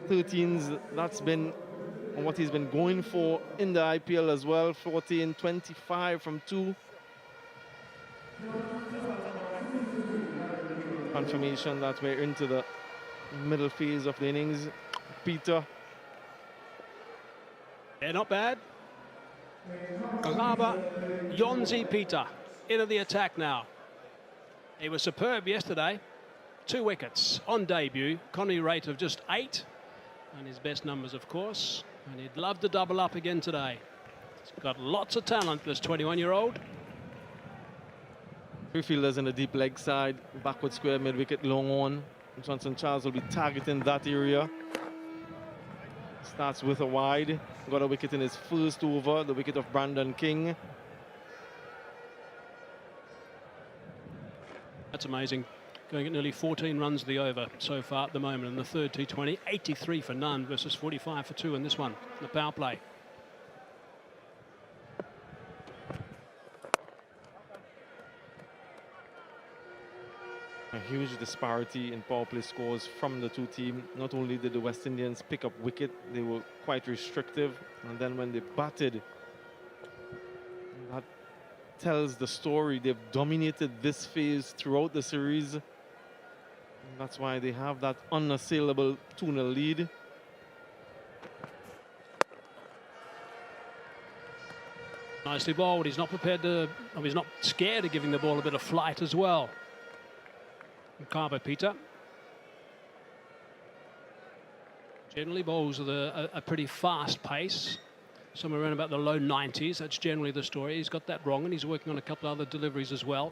13s, that's been what he's been going for in the IPL as well. 14, 25 from 2. Confirmation that we're into the middle phase of the innings. Peter. Yeah, not bad. Alaba, Yonzi Peter into the attack now. He was superb yesterday. 2 wickets on debut. Economy rate of just 8. And his best numbers, of course. And he'd love to double up again today. He's got lots of talent, this 21-year-old. 3 fielders in the deep leg side. Backward square, mid-wicket, long on. Johnson Charles will be targeting that area. Starts with a wide. Got a wicket in his first over, the wicket of Brandon King. That's amazing. Going at nearly 14 runs the over so far at the moment in the third T20. 83 for none versus 45 for 2 in this one, the power play. A huge disparity in power play scores from the 2 teams. Not only did the West Indians pick up wicket, they were quite restrictive. And then when they batted, that tells the story. They've dominated this phase throughout the series. And that's why they have that unassailable 2-0 lead. Nicely bowled. He's not prepared to, he's not scared of giving the ball a bit of flight as well. Carver Peter generally bowls with a pretty fast pace, somewhere around about the low 90s. That's generally the story. He's got that wrong, and he's working on a couple other deliveries as well.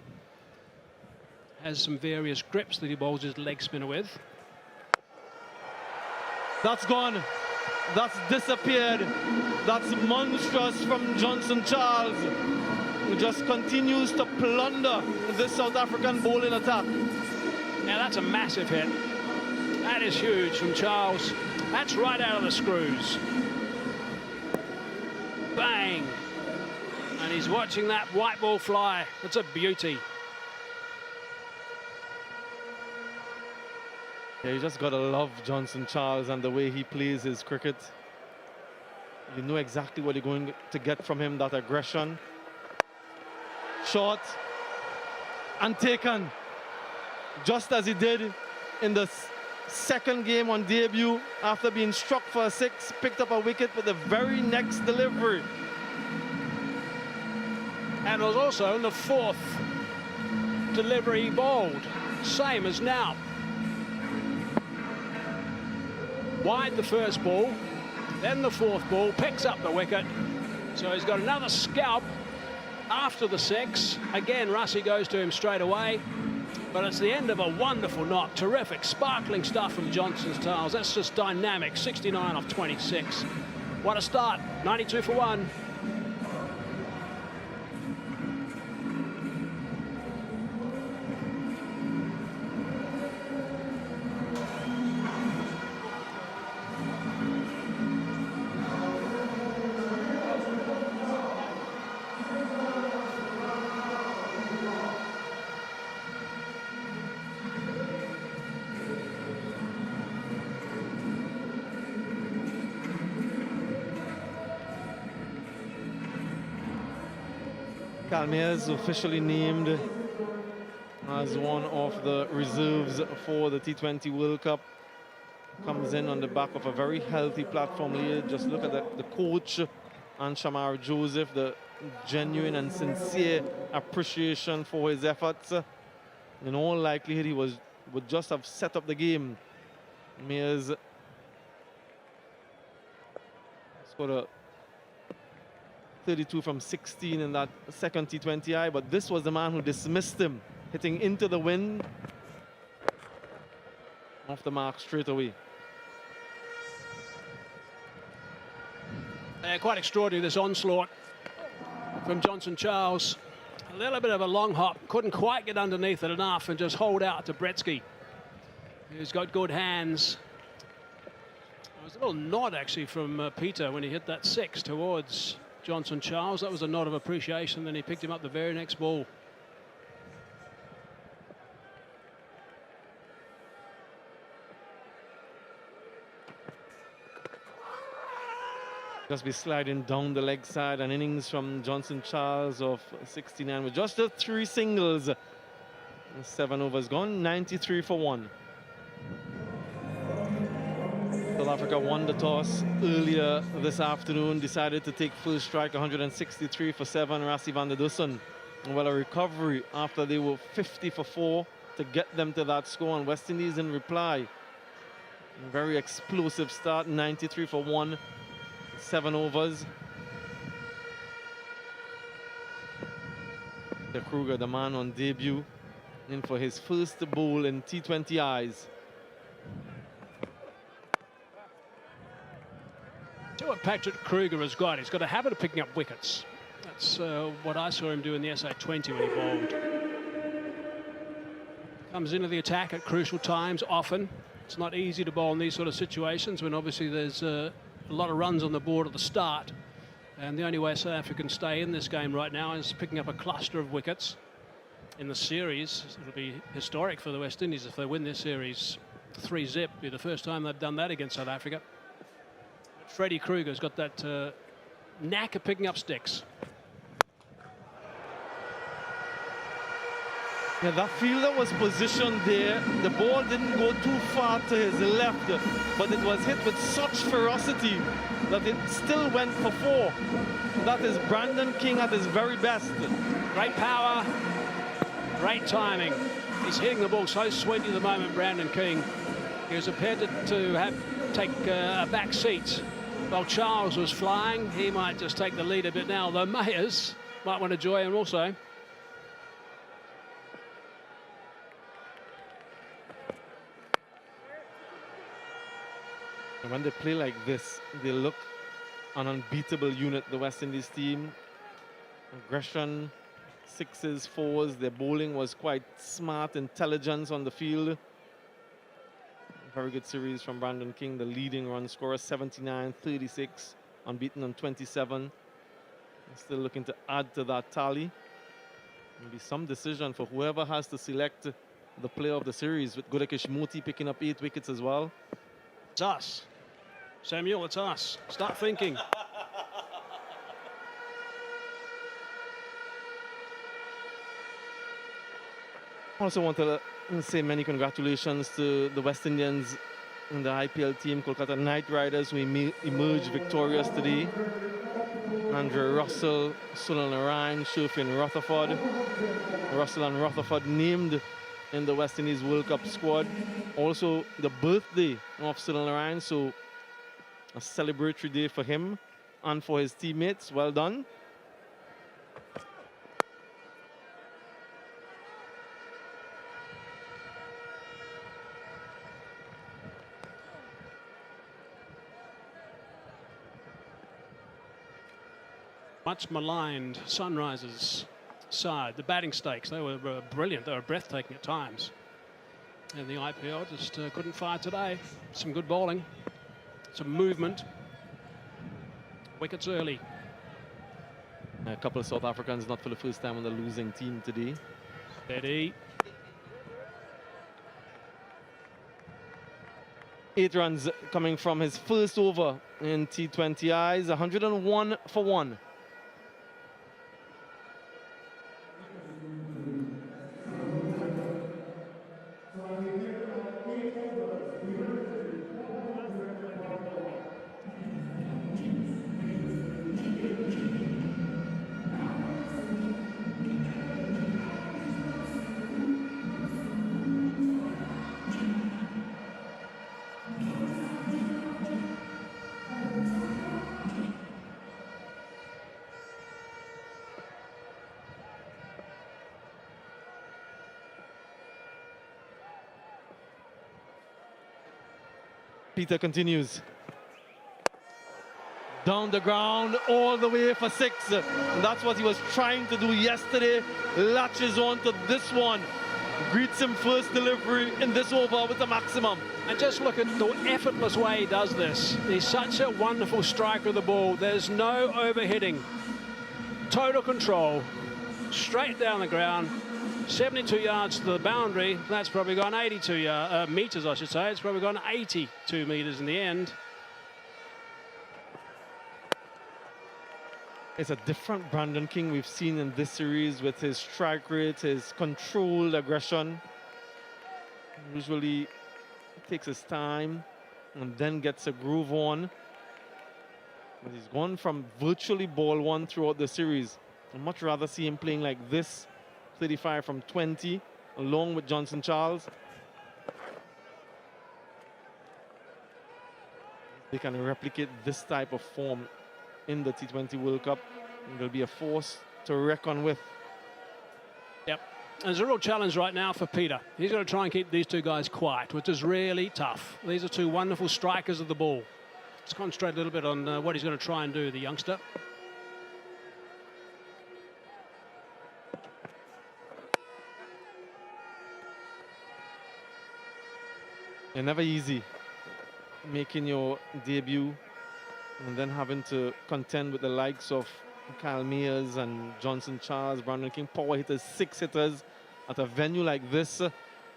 Has some various grips that he bowls his leg spinner with. That's gone. That's disappeared. That's monstrous from Johnson Charles, who just continues to plunder this South African bowling attack. Now that's a massive hit. That is huge from Charles. That's right out of the screws. Bang. And he's watching that white ball fly. It's a beauty. Yeah, you just gotta love Johnson Charles and the way he plays his cricket. You know exactly what you're going to get from him, that aggression. Short and taken. Just as he did in the second game on debut, after being struck for a 6, picked up a wicket with the very next delivery. And was also in the 4th delivery he bowled, same as now. Wide the first ball, then the 4th ball, picks up the wicket. So he's got another scalp after the 6. Again, Russie goes to him straight away. But it's the end of a wonderful knock. Terrific, sparkling stuff from Johnson's Charles. That's just dynamic. 69 off 26. What a start. 92 for 1. Kalmez officially named as one of the reserves for the T20 World Cup. Comes in on the back of a very healthy platform lead. Just look at the coach and Shamar Joseph, the genuine and sincere appreciation for his efforts. In all likelihood, he would just have set up the game. Mears scored a 32 from 16 in that second T20I, but this was the man who dismissed him, hitting into the wind. Off the mark straight away. Quite extraordinary, this onslaught from Johnson Charles. A little bit of a long hop, couldn't quite get underneath it enough and just hold out to Bretsky, who's got good hands. was a little nod actually from Peter when he hit that 6 towards Johnson Charles. That was a nod of appreciation. Then he picked him up the very next ball. Just be sliding down the leg side. An innings from Johnson Charles of 69 with just the 3 singles. 7 overs gone, 93 for 1. South Africa won the toss earlier this afternoon, decided to take full strike, 163 for 7. Rassie van der Dussen. Well, a recovery after they were 50 for 4 to get them to that score. And West Indies in reply. Very explosive start, 93 for 1. 7 overs. De Kruger, the man on debut, in for his first bowl in T20Is. See what Patrick Kruger has got. He's got a habit of picking up wickets. That's what I saw him do in the SA20 when he bowled. Comes into the attack at crucial times often. It's not easy to bowl in these sort of situations when obviously there's a lot of runs on the board at the start. And the only way South Africa can stay in this game right now is picking up a cluster of wickets. In the series, it'll be historic for the West Indies if they win this series 3-zip. Be the first time they've done that against South Africa. Freddie Kruger's got that knack of picking up sticks. Yeah, that fielder was positioned there. The ball didn't go too far to his left, but it was hit with such ferocity that it still went for 4. That is Brandon King at his very best. Great power, great timing. He's hitting the ball so sweaty at the moment, Brandon King. He was prepared to take a back seat. While Charles was flying, he might just take the lead a bit now, though Mayers might want to join him also. And when they play like this, they look an unbeatable unit, the West Indies team. Aggression, 6s, 4s. Their bowling was quite smart, intelligence on the field. Very good series from Brandon King, the leading run scorer, 79, 36, unbeaten on 27. Still looking to add to that tally. Maybe some decision for whoever has to select the player of the series, with Gudakesh Moti picking up 8 wickets as well. It's us. Samuel, it's us. Start thinking. Also want to say many congratulations to the West Indians in the IPL team, Kolkata Knight Riders, who emerged victorious today. Andrew Russell, Sunil Narayan, Shurfin Rutherford. Russell and Rutherford named in the West Indies World Cup squad. Also the birthday of Sunil Narayan, so a celebratory day for him and for his teammates. Well done. Much maligned Sunrisers side. The batting stakes, they were brilliant. They were breathtaking at times. And the IPL just couldn't fire today. Some good bowling, some movement. Wickets early. A couple of South Africans not for the first time on the losing team today. Steady. 8 runs coming from his first over in T20Is, 101 for 1. Peter continues. Down the ground, all the way for 6. And that's what he was trying to do yesterday. Latches on to this one. greets him first delivery in this over with the maximum. And just look at the effortless way he does this. He's such a wonderful striker of the ball. There's no overhitting. Total control. Straight down the ground. 72 yards to the boundary. That's probably gone 82 meters, I should say. It's probably gone 82 meters in the end. It's a different Brandon King we've seen in this series with his strike rate, his controlled aggression. Usually takes his time and then gets a groove on. But he's gone from virtually ball one throughout the series. I'd much rather see him playing like this, 35 from 20, along with Johnson Charles. They can replicate this type of form in the T20 World Cup. It'll be a force to reckon with. Yep. And there's a real challenge right now for Peter. He's got to try and keep these two guys quiet, which is really tough. These are two wonderful strikers of the ball. Let's concentrate a little bit on what he's going to try and do, the youngster. They're never easy making your debut and then having to contend with the likes of Kyle Mears and Johnson Charles, Brandon King, power hitters, 6 hitters at a venue like this.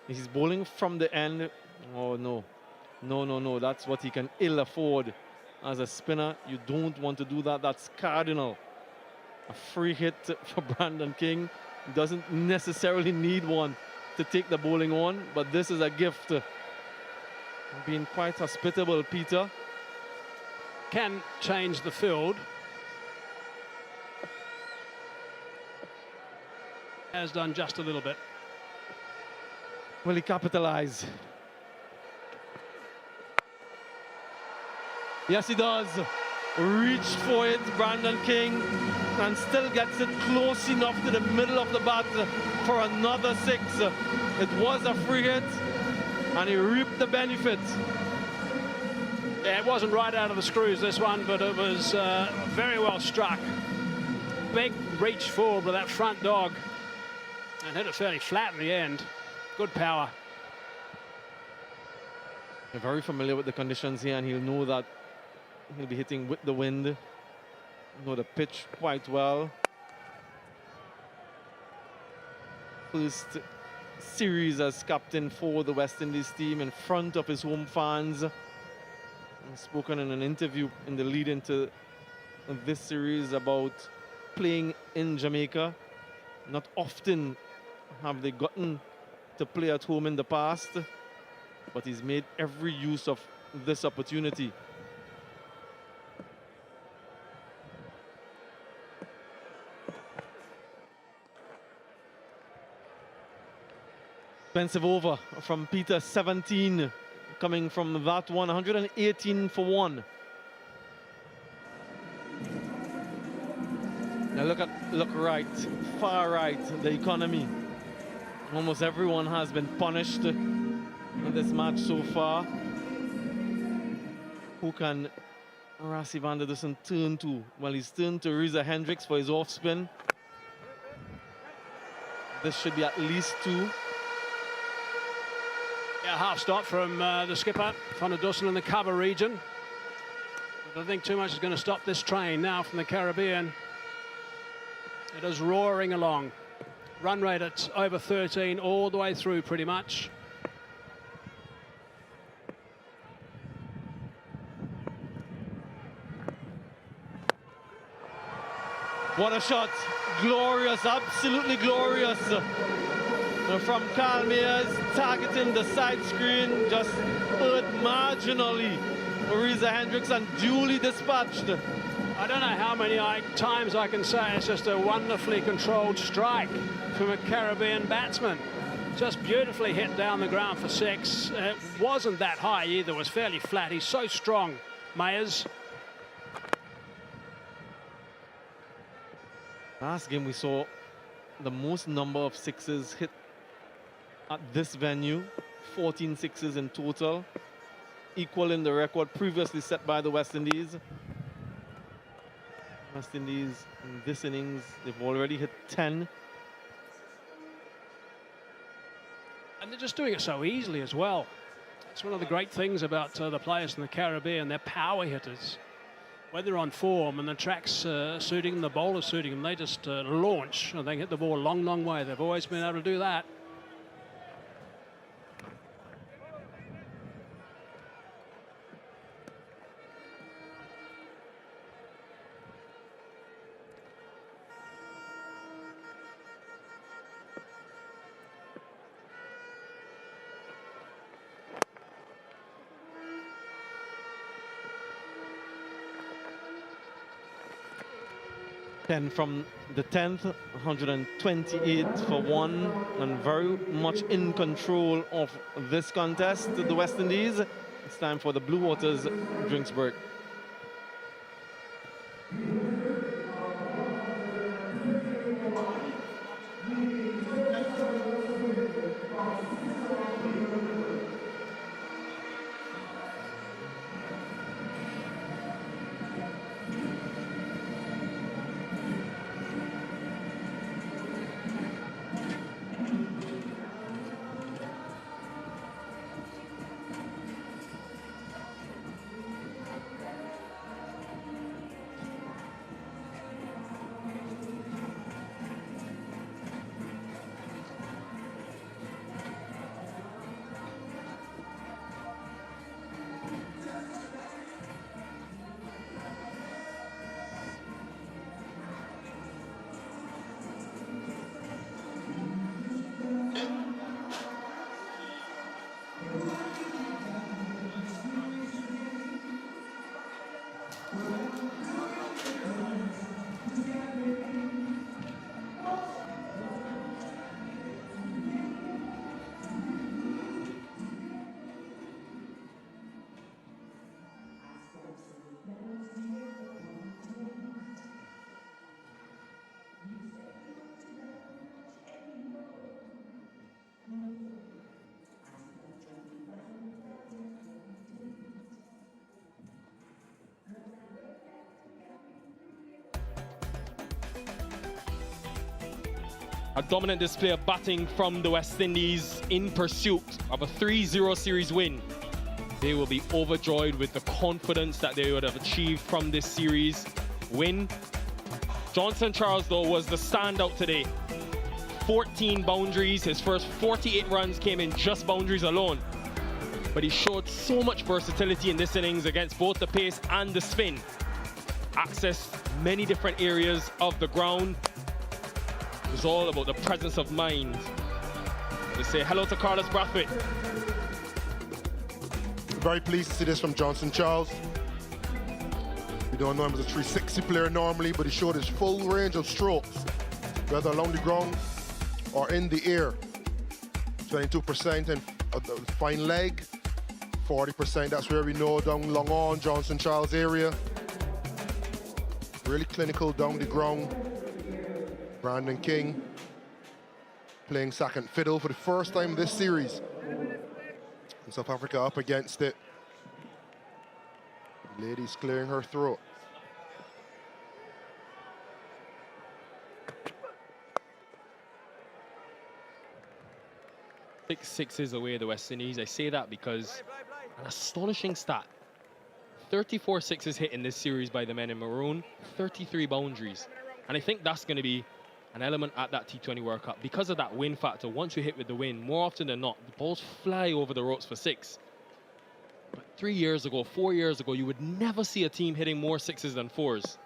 He's bowling from the end. Oh, no. No. That's what he can ill afford. As a spinner, you don't want to do that. That's cardinal. A free hit for Brandon King. He doesn't necessarily need one to take the bowling on, but this is a gift. Being quite hospitable, Peter. Can change the field. Has done just a little bit. Will he capitalize? Yes, he does. Reached for it, Brandon King, and still gets it close enough to the middle of the bat for another 6. It was a free hit, and he reaped the benefits. Yeah, it wasn't right out of the screws, this one, but it was very well struck. Big reach forward with that front dog and hit it fairly flat in the end. Good power. They're very familiar with the conditions here, and he'll know that he'll be hitting with the wind. Know the pitch quite well. First series as captain for the West Indies team in front of his home fans. Spoken in an interview in the lead into this series about playing in Jamaica. Not often have they gotten to play at home in the past, but he's made every use of this opportunity. Expensive over from Peter, 17 coming from that one, 118 for 1. Now look right, far right, the economy. Almost everyone has been punished in this match so far. Who can Rassie van der Dussen turn to? Well, he's turned to Reza Hendricks for his off spin. This should be at least 2. Yeah, half stop from the skipper, van der Dussen in the cover region. I don't think too much is going to stop this train now from the Caribbean. It is roaring along. Run rate at over 13 all the way through pretty much. What a shot. Glorious, absolutely glorious. From Kyle Mears, targeting the side screen, just hurt marginally. Reza Hendricks and duly dispatched. I don't know how many times I can say it's just a wonderfully controlled strike from a Caribbean batsman. Just beautifully hit down the ground for 6. It wasn't that high either, it was fairly flat. He's so strong, Mayers. Last game we saw the most number of 6s hit at this venue, 14 6s in total, equaling the record previously set by the West Indies. West Indies in this innings, they've already hit 10. just doing it so easily as well. It's one of the great things about the players in the Caribbean. They're power hitters. When they're on form and the track's suiting them, the bowler's suiting them, they just launch and they hit the ball a long, long way. They've always been able to do that. From the 10th, 128 for 1, and very much in control of this contest, the West Indies. It's time for the Blue Waters drinks break. A dominant display of batting from the West Indies in pursuit of a 3-0 series win. They will be overjoyed with the confidence that they would have achieved from this series win. Johnson Charles, though, was the standout today. 14 boundaries. His first 48 runs came in just boundaries alone. But he showed so much versatility in this innings against both the pace and the spin. Accessed many different areas of the ground. It was all about the presence of mind. Let's say hello to Carlos Brathwaite. Very pleased to see this from Johnson Charles. We don't know him as a 360 player normally, but he showed his full range of strokes, whether along the ground or in the air. 22% and a fine leg, 40%, that's where we know down long on Johnson Charles area. Really clinical down the ground. Brandon King playing second fiddle for the first time this series. And South Africa up against it. The lady's clearing her throat. Six sixes away the West Indies. I say that because an astonishing stat. 34 sixes hit in this series by the men in maroon, 33 boundaries. And I think that's going to be an element at that T20 World Cup. Because of that win factor, once you hit with the win, more often than not, the balls fly over the ropes for six. But 3 years ago, 4 years ago, you would never see a team hitting more sixes than fours.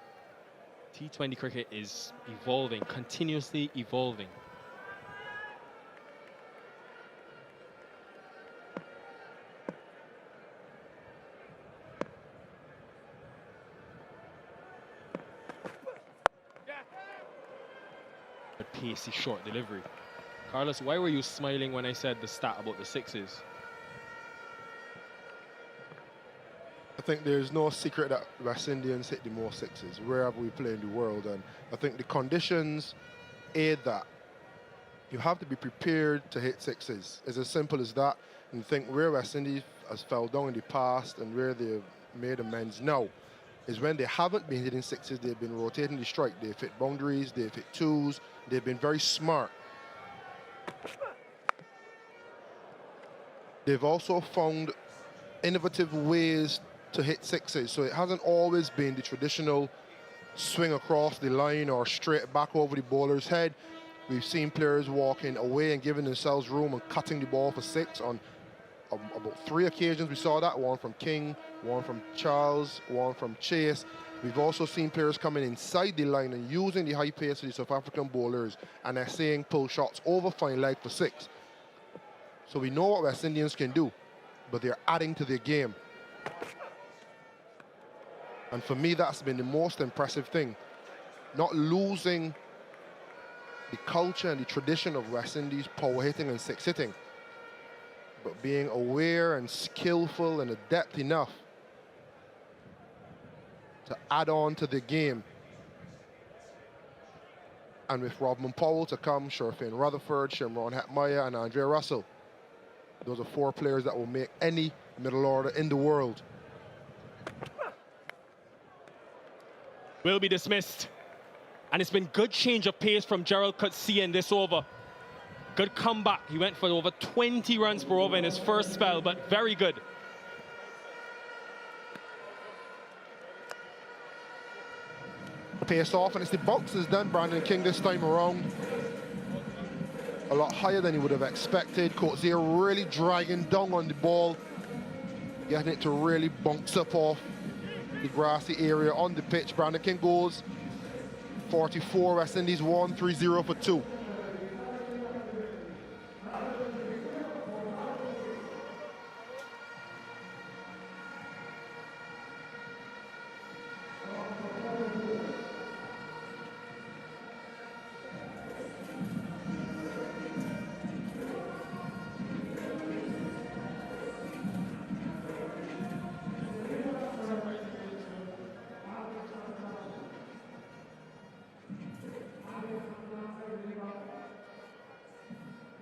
T20 cricket is evolving, continuously evolving. Pacey short delivery. Carlos, why were you smiling when I said the stat about the sixes? I think there's no secret that West Indians hit the more sixes wherever we play in the world, and I think the conditions aid that. You have to be prepared to hit sixes. It's as simple as that. And I think where West Indies has fell down in the past and where they've made amends now is when they haven't been hitting sixes, they've been rotating the strike. They've hit boundaries, they've hit twos, they've been very smart. they've also found innovative ways to hit sixes. So it hasn't always been the traditional swing across the line or straight back over the bowler's head. We've seen players walking away and giving themselves room and cutting the ball for six. On about 3 occasions we saw that, one from King, one from Charles, one from Chase. We've also seen players coming inside the line and using the high pace of the South African bowlers and they're saying pull shots over fine leg for six. So we know what West Indians can do, but they're adding to their game. And for me, that's been the most impressive thing. Not losing the culture and the tradition of West Indies power hitting and six hitting, but being aware and skillful and adept enough to add on to the game. And with Rodman Powell to come, Sherfane Rutherford, Shimron Hetmyer, and Andre Russell. Those are 4 players that will make any middle order in the world. Will be dismissed. And it's been good change of pace from Gerald Coetzee in this over. Good comeback. He went for over 20 runs per over in his first spell, but very good. Pace off, and it's the boxes done. Brandon King this time around. A lot higher than he would have expected. Coetzee really dragging down on the ball, getting it to really bounce up off the grassy area on the pitch. Brandon King goes 44, West Indies 1, 3-0 for 2.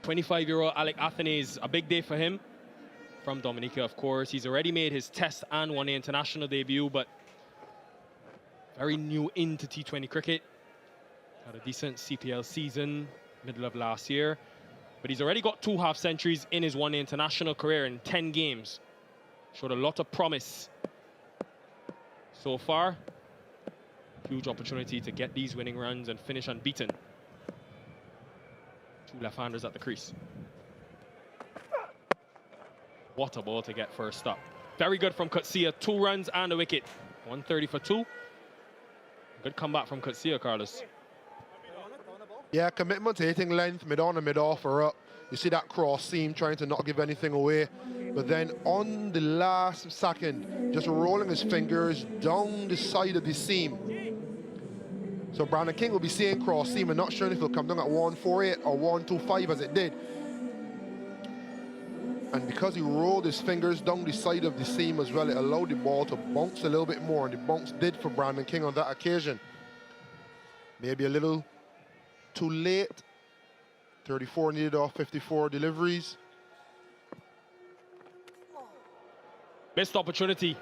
$25 Alec Athanaze, a big day for him. From Dominica, of course. He's already made his Test and one-day international debut, but very new into T20 cricket. Had a decent CPL season, middle of last year. But he's already got 2 half-centuries in his one-day international career in 10 games. Showed a lot of promise so far. Huge opportunity to get these winning runs and finish unbeaten. 2 left-handers at the crease. What a ball to get first up. Very good from Coetzee. 2 runs and a wicket. 130 for 2. Good comeback from Coetzee, Carlos. Yeah, commitment to hitting length, mid-on and mid-off are up. You see that cross seam trying to not give anything away. But then on the last second, just rolling his fingers down the side of the seam. So Brandon King will be seeing cross seam and not sure if it'll come down at 148 or 125 as it did. And because he rolled his fingers down the side of the seam as well, it allowed the ball to bounce a little bit more, and the bounce did for Brandon King on that occasion. Maybe a little too late. 34 needed off 54 deliveries. Missed opportunity.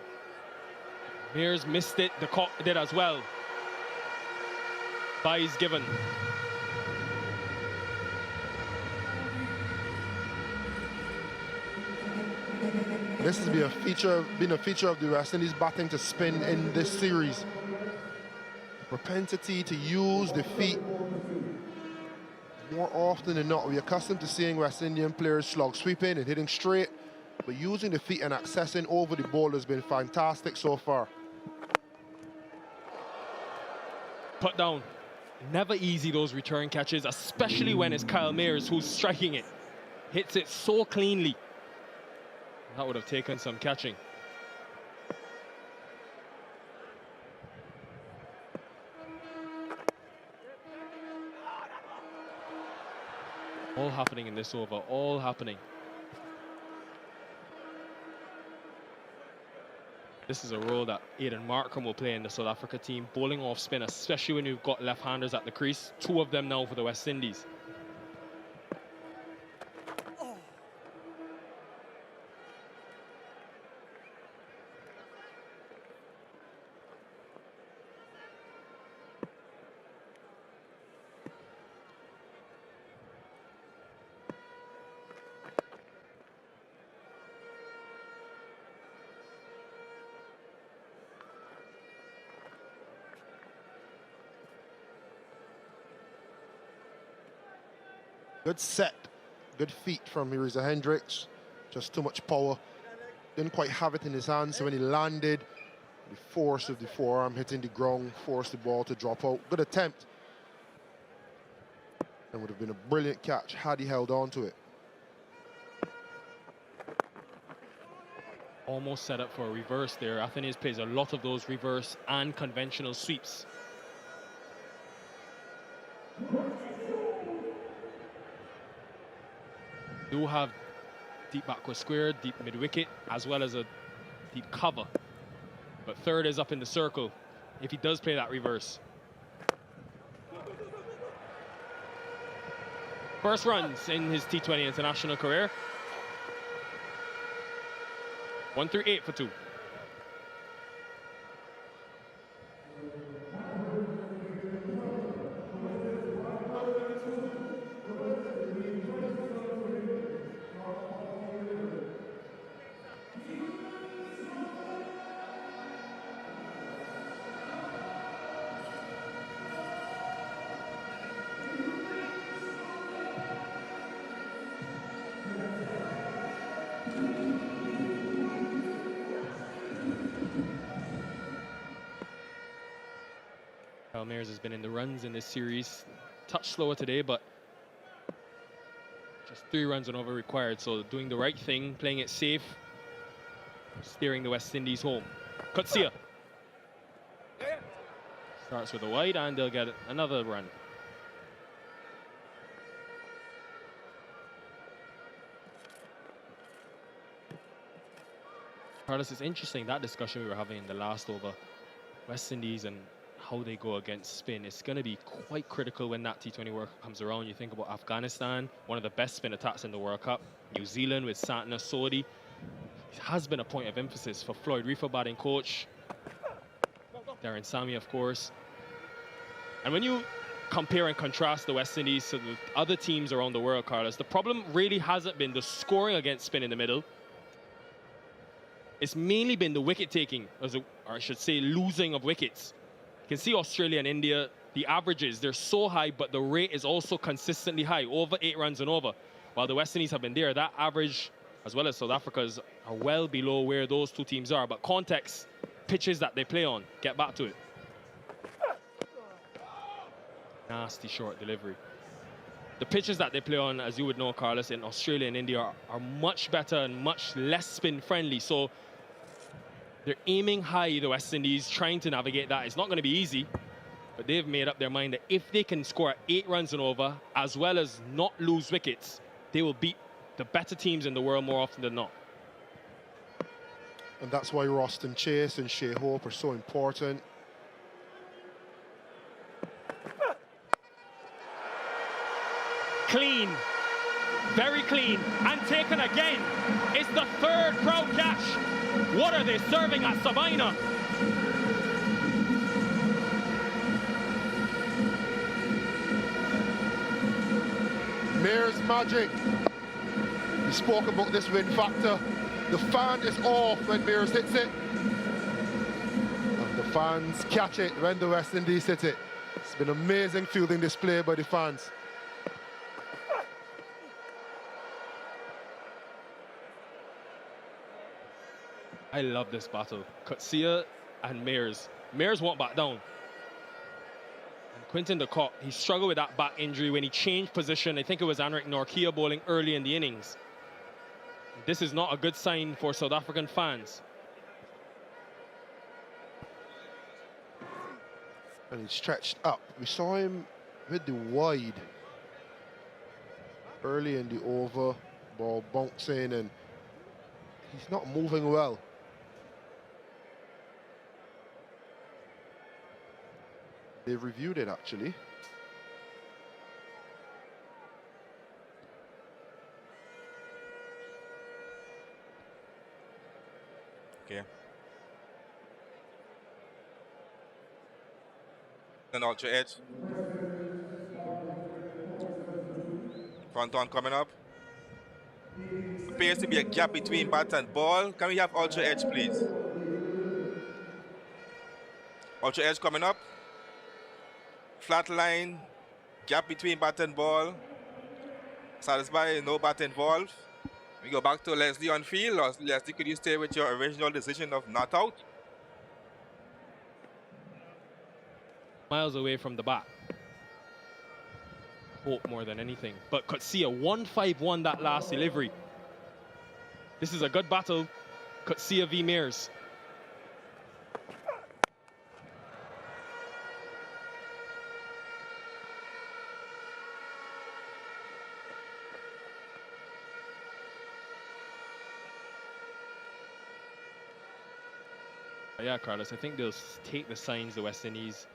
Mears missed it. The cock did as well. Byes given. This has been a feature of the West Indies batting to spin in this series. Propensity to use the feet more often than not. We're accustomed to seeing West Indian players slog sweeping and hitting straight, but using the feet and accessing over the ball has been fantastic so far. Put down. Never easy, those return catches, especially when it's Kyle Mears who's striking it. Hits it so cleanly. That would have taken some catching. All happening in this over, all happening. This is a role that Aidan Markham will play in the South Africa team, bowling off spin, especially when you've got left-handers at the crease. 2 of them now for the West Indies. Good set, good feet from Mirza Hendricks. Just too much power. Didn't quite have it in his hands, so when he landed, the force of the forearm hitting the ground forced the ball to drop out. Good attempt. And would have been a brilliant catch had he held on to it. Almost set up for a reverse there. Atheniz plays a lot of those reverse and conventional sweeps. Do have deep backward square, deep mid wicket, as well as a deep cover. But third is up in the circle if he does play that reverse. First runs in his T20 international career. 1 through 8 for 2. Mears has been in the runs in this series. Touch slower today, but just 3 runs and over required. So doing the right thing, playing it safe, steering the West Indies home. Kutsia starts with a wide, and they'll get another run. Carlos, it's interesting, that discussion we were having in the last over. West Indies and how they go against spin. It's going to be quite critical when that T20 World Cup comes around. You think about Afghanistan, one of the best spin attacks in the World Cup. New Zealand with Santner Sodhi. It has been a point of emphasis for Floyd Reefer, batting coach. Darren Sammy, of course. And when you compare and contrast the West Indies to the other teams around the world, Carlos, the problem really hasn't been the scoring against spin in the middle. It's mainly been the wicket taking, or I should say losing of wickets. You can see Australia and India, the averages, they're so high, but the rate is also consistently high, over 8 runs and over. While the West Indies have been there, that average, as well as South Africa's, are well below where those two teams are. But context, pitches that they play on, get back to it. Nasty short delivery. The pitches that they play on, as you would know, Carlos, in Australia and India are much better and much less spin friendly. So they're aiming high, the West Indies, trying to navigate that. It's not going to be easy, but they've made up their mind that if they can score 8 runs and over, as well as not lose wickets, they will beat the better teams in the world more often than not. And that's why Roston Chase and Shea Hope are so important. Clean, very clean, and taken again. It's the 3rd crowd catch. What are they serving at Sabina? Mears magic. We spoke about this win factor. The fan is off when Mears hits it. And the fans catch it when the West Indies hit it. It's been amazing fielding display by the fans. I love this battle. Kutsia and Mears. Mears won't back down. And Quinton de Kock, he struggled with that back injury when he changed position. I think it was Anrik Norkia bowling early in the innings. This is not a good sign for South African fans. And he stretched up. We saw him with the wide early in the over, ball bouncing, and he's not moving well. They've reviewed it, actually. Okay. An ultra edge. Front on coming up. Appears to be a gap between bat and ball. Can we have ultra edge, please? Ultra edge coming up. Flat line, gap between bat and ball. Satisfied, no bat involved. We go back to Leslie on field, or Leslie, could you stay with your original decision of not out? Miles away from the bat. Hope more than anything. But could see a 1-5-1 that last delivery. This is a good battle. Could see a V Mears. Yeah, Carlos, I think they'll take the signs, the West Indies.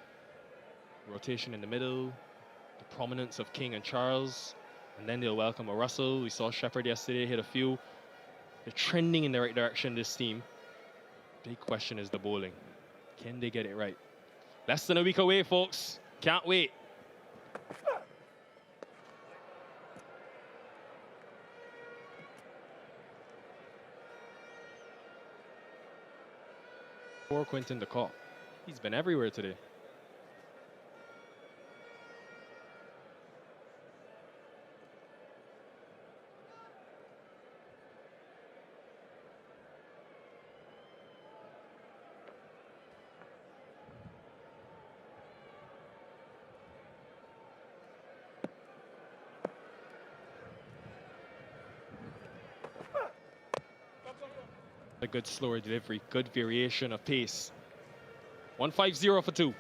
Rotation in the middle, the prominence of King and Charles, and then they'll welcome a Russell. We saw Shepherd yesterday hit a few. They're trending in the right direction, this team. Big question is the bowling. Can they get it right? Less than a week away, folks. Can't wait. Poor Quinton de Kock. He's been everywhere today. A good slower delivery, good variation of pace. 150 for 2.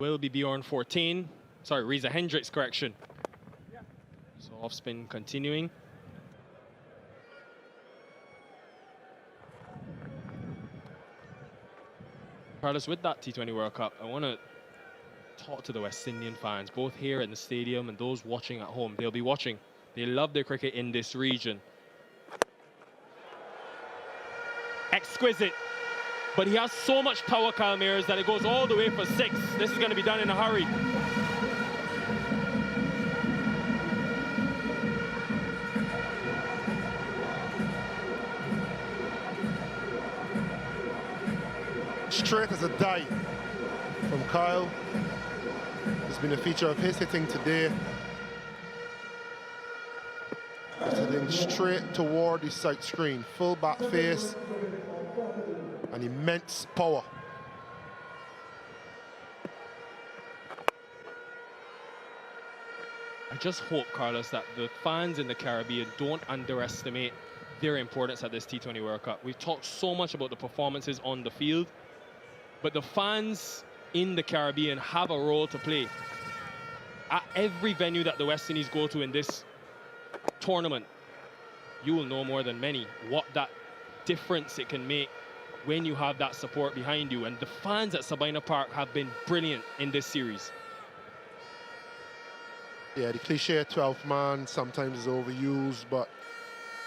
Will be Bjorn 14. Sorry, Reza Hendricks, correction. So off spin continuing. Carlos, with that T20 World Cup, I want to talk to the West Indian fans, both here in the stadium and those watching at home. They'll be watching. They love their cricket in this region. Exquisite. But he has so much power, Kyle Mears, that it goes all the way for 6. This is going to be done in a hurry. Straight as a die from Kyle. It's been a feature of his hitting today. He's hitting straight toward the sight screen. Full bat face. And immense power. I just hope, Carlos, that the fans in the Caribbean don't underestimate their importance at this T20 World Cup. We've talked so much about the performances on the field, but the fans in the Caribbean have a role to play. At every venue that the West Indies go to in this tournament, you will know more than many what that difference it can make when you have that support behind you. And the fans at Sabina Park have been brilliant in this series. Yeah, the cliche 12th man sometimes is overused, but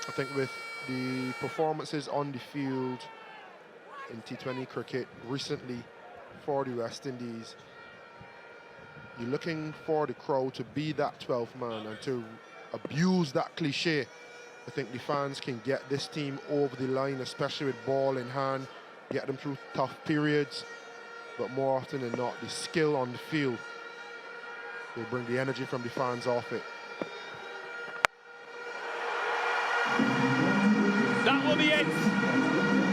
I think with the performances on the field in T20 cricket recently for the West Indies, you're looking for the crowd to be that 12th man and to abuse that cliche. I think the fans can get this team over the line, especially with ball in hand, get them through tough periods. But more often than not, the skill on the field will bring the energy from the fans off it. That will be it.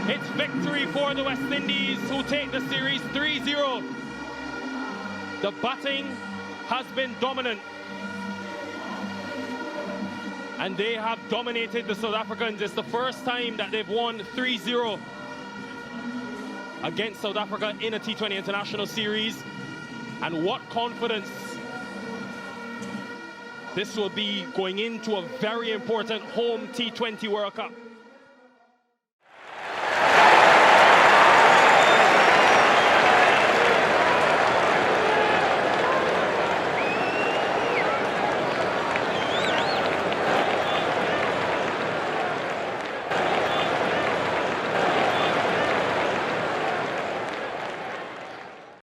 It's victory for the West Indies, who take the series 3-0. The batting has been dominant. And they have dominated the South Africans. It's the first time that they've won 3-0 against South Africa in a T20 International Series. And what confidence this will be going into a very important home T20 World Cup.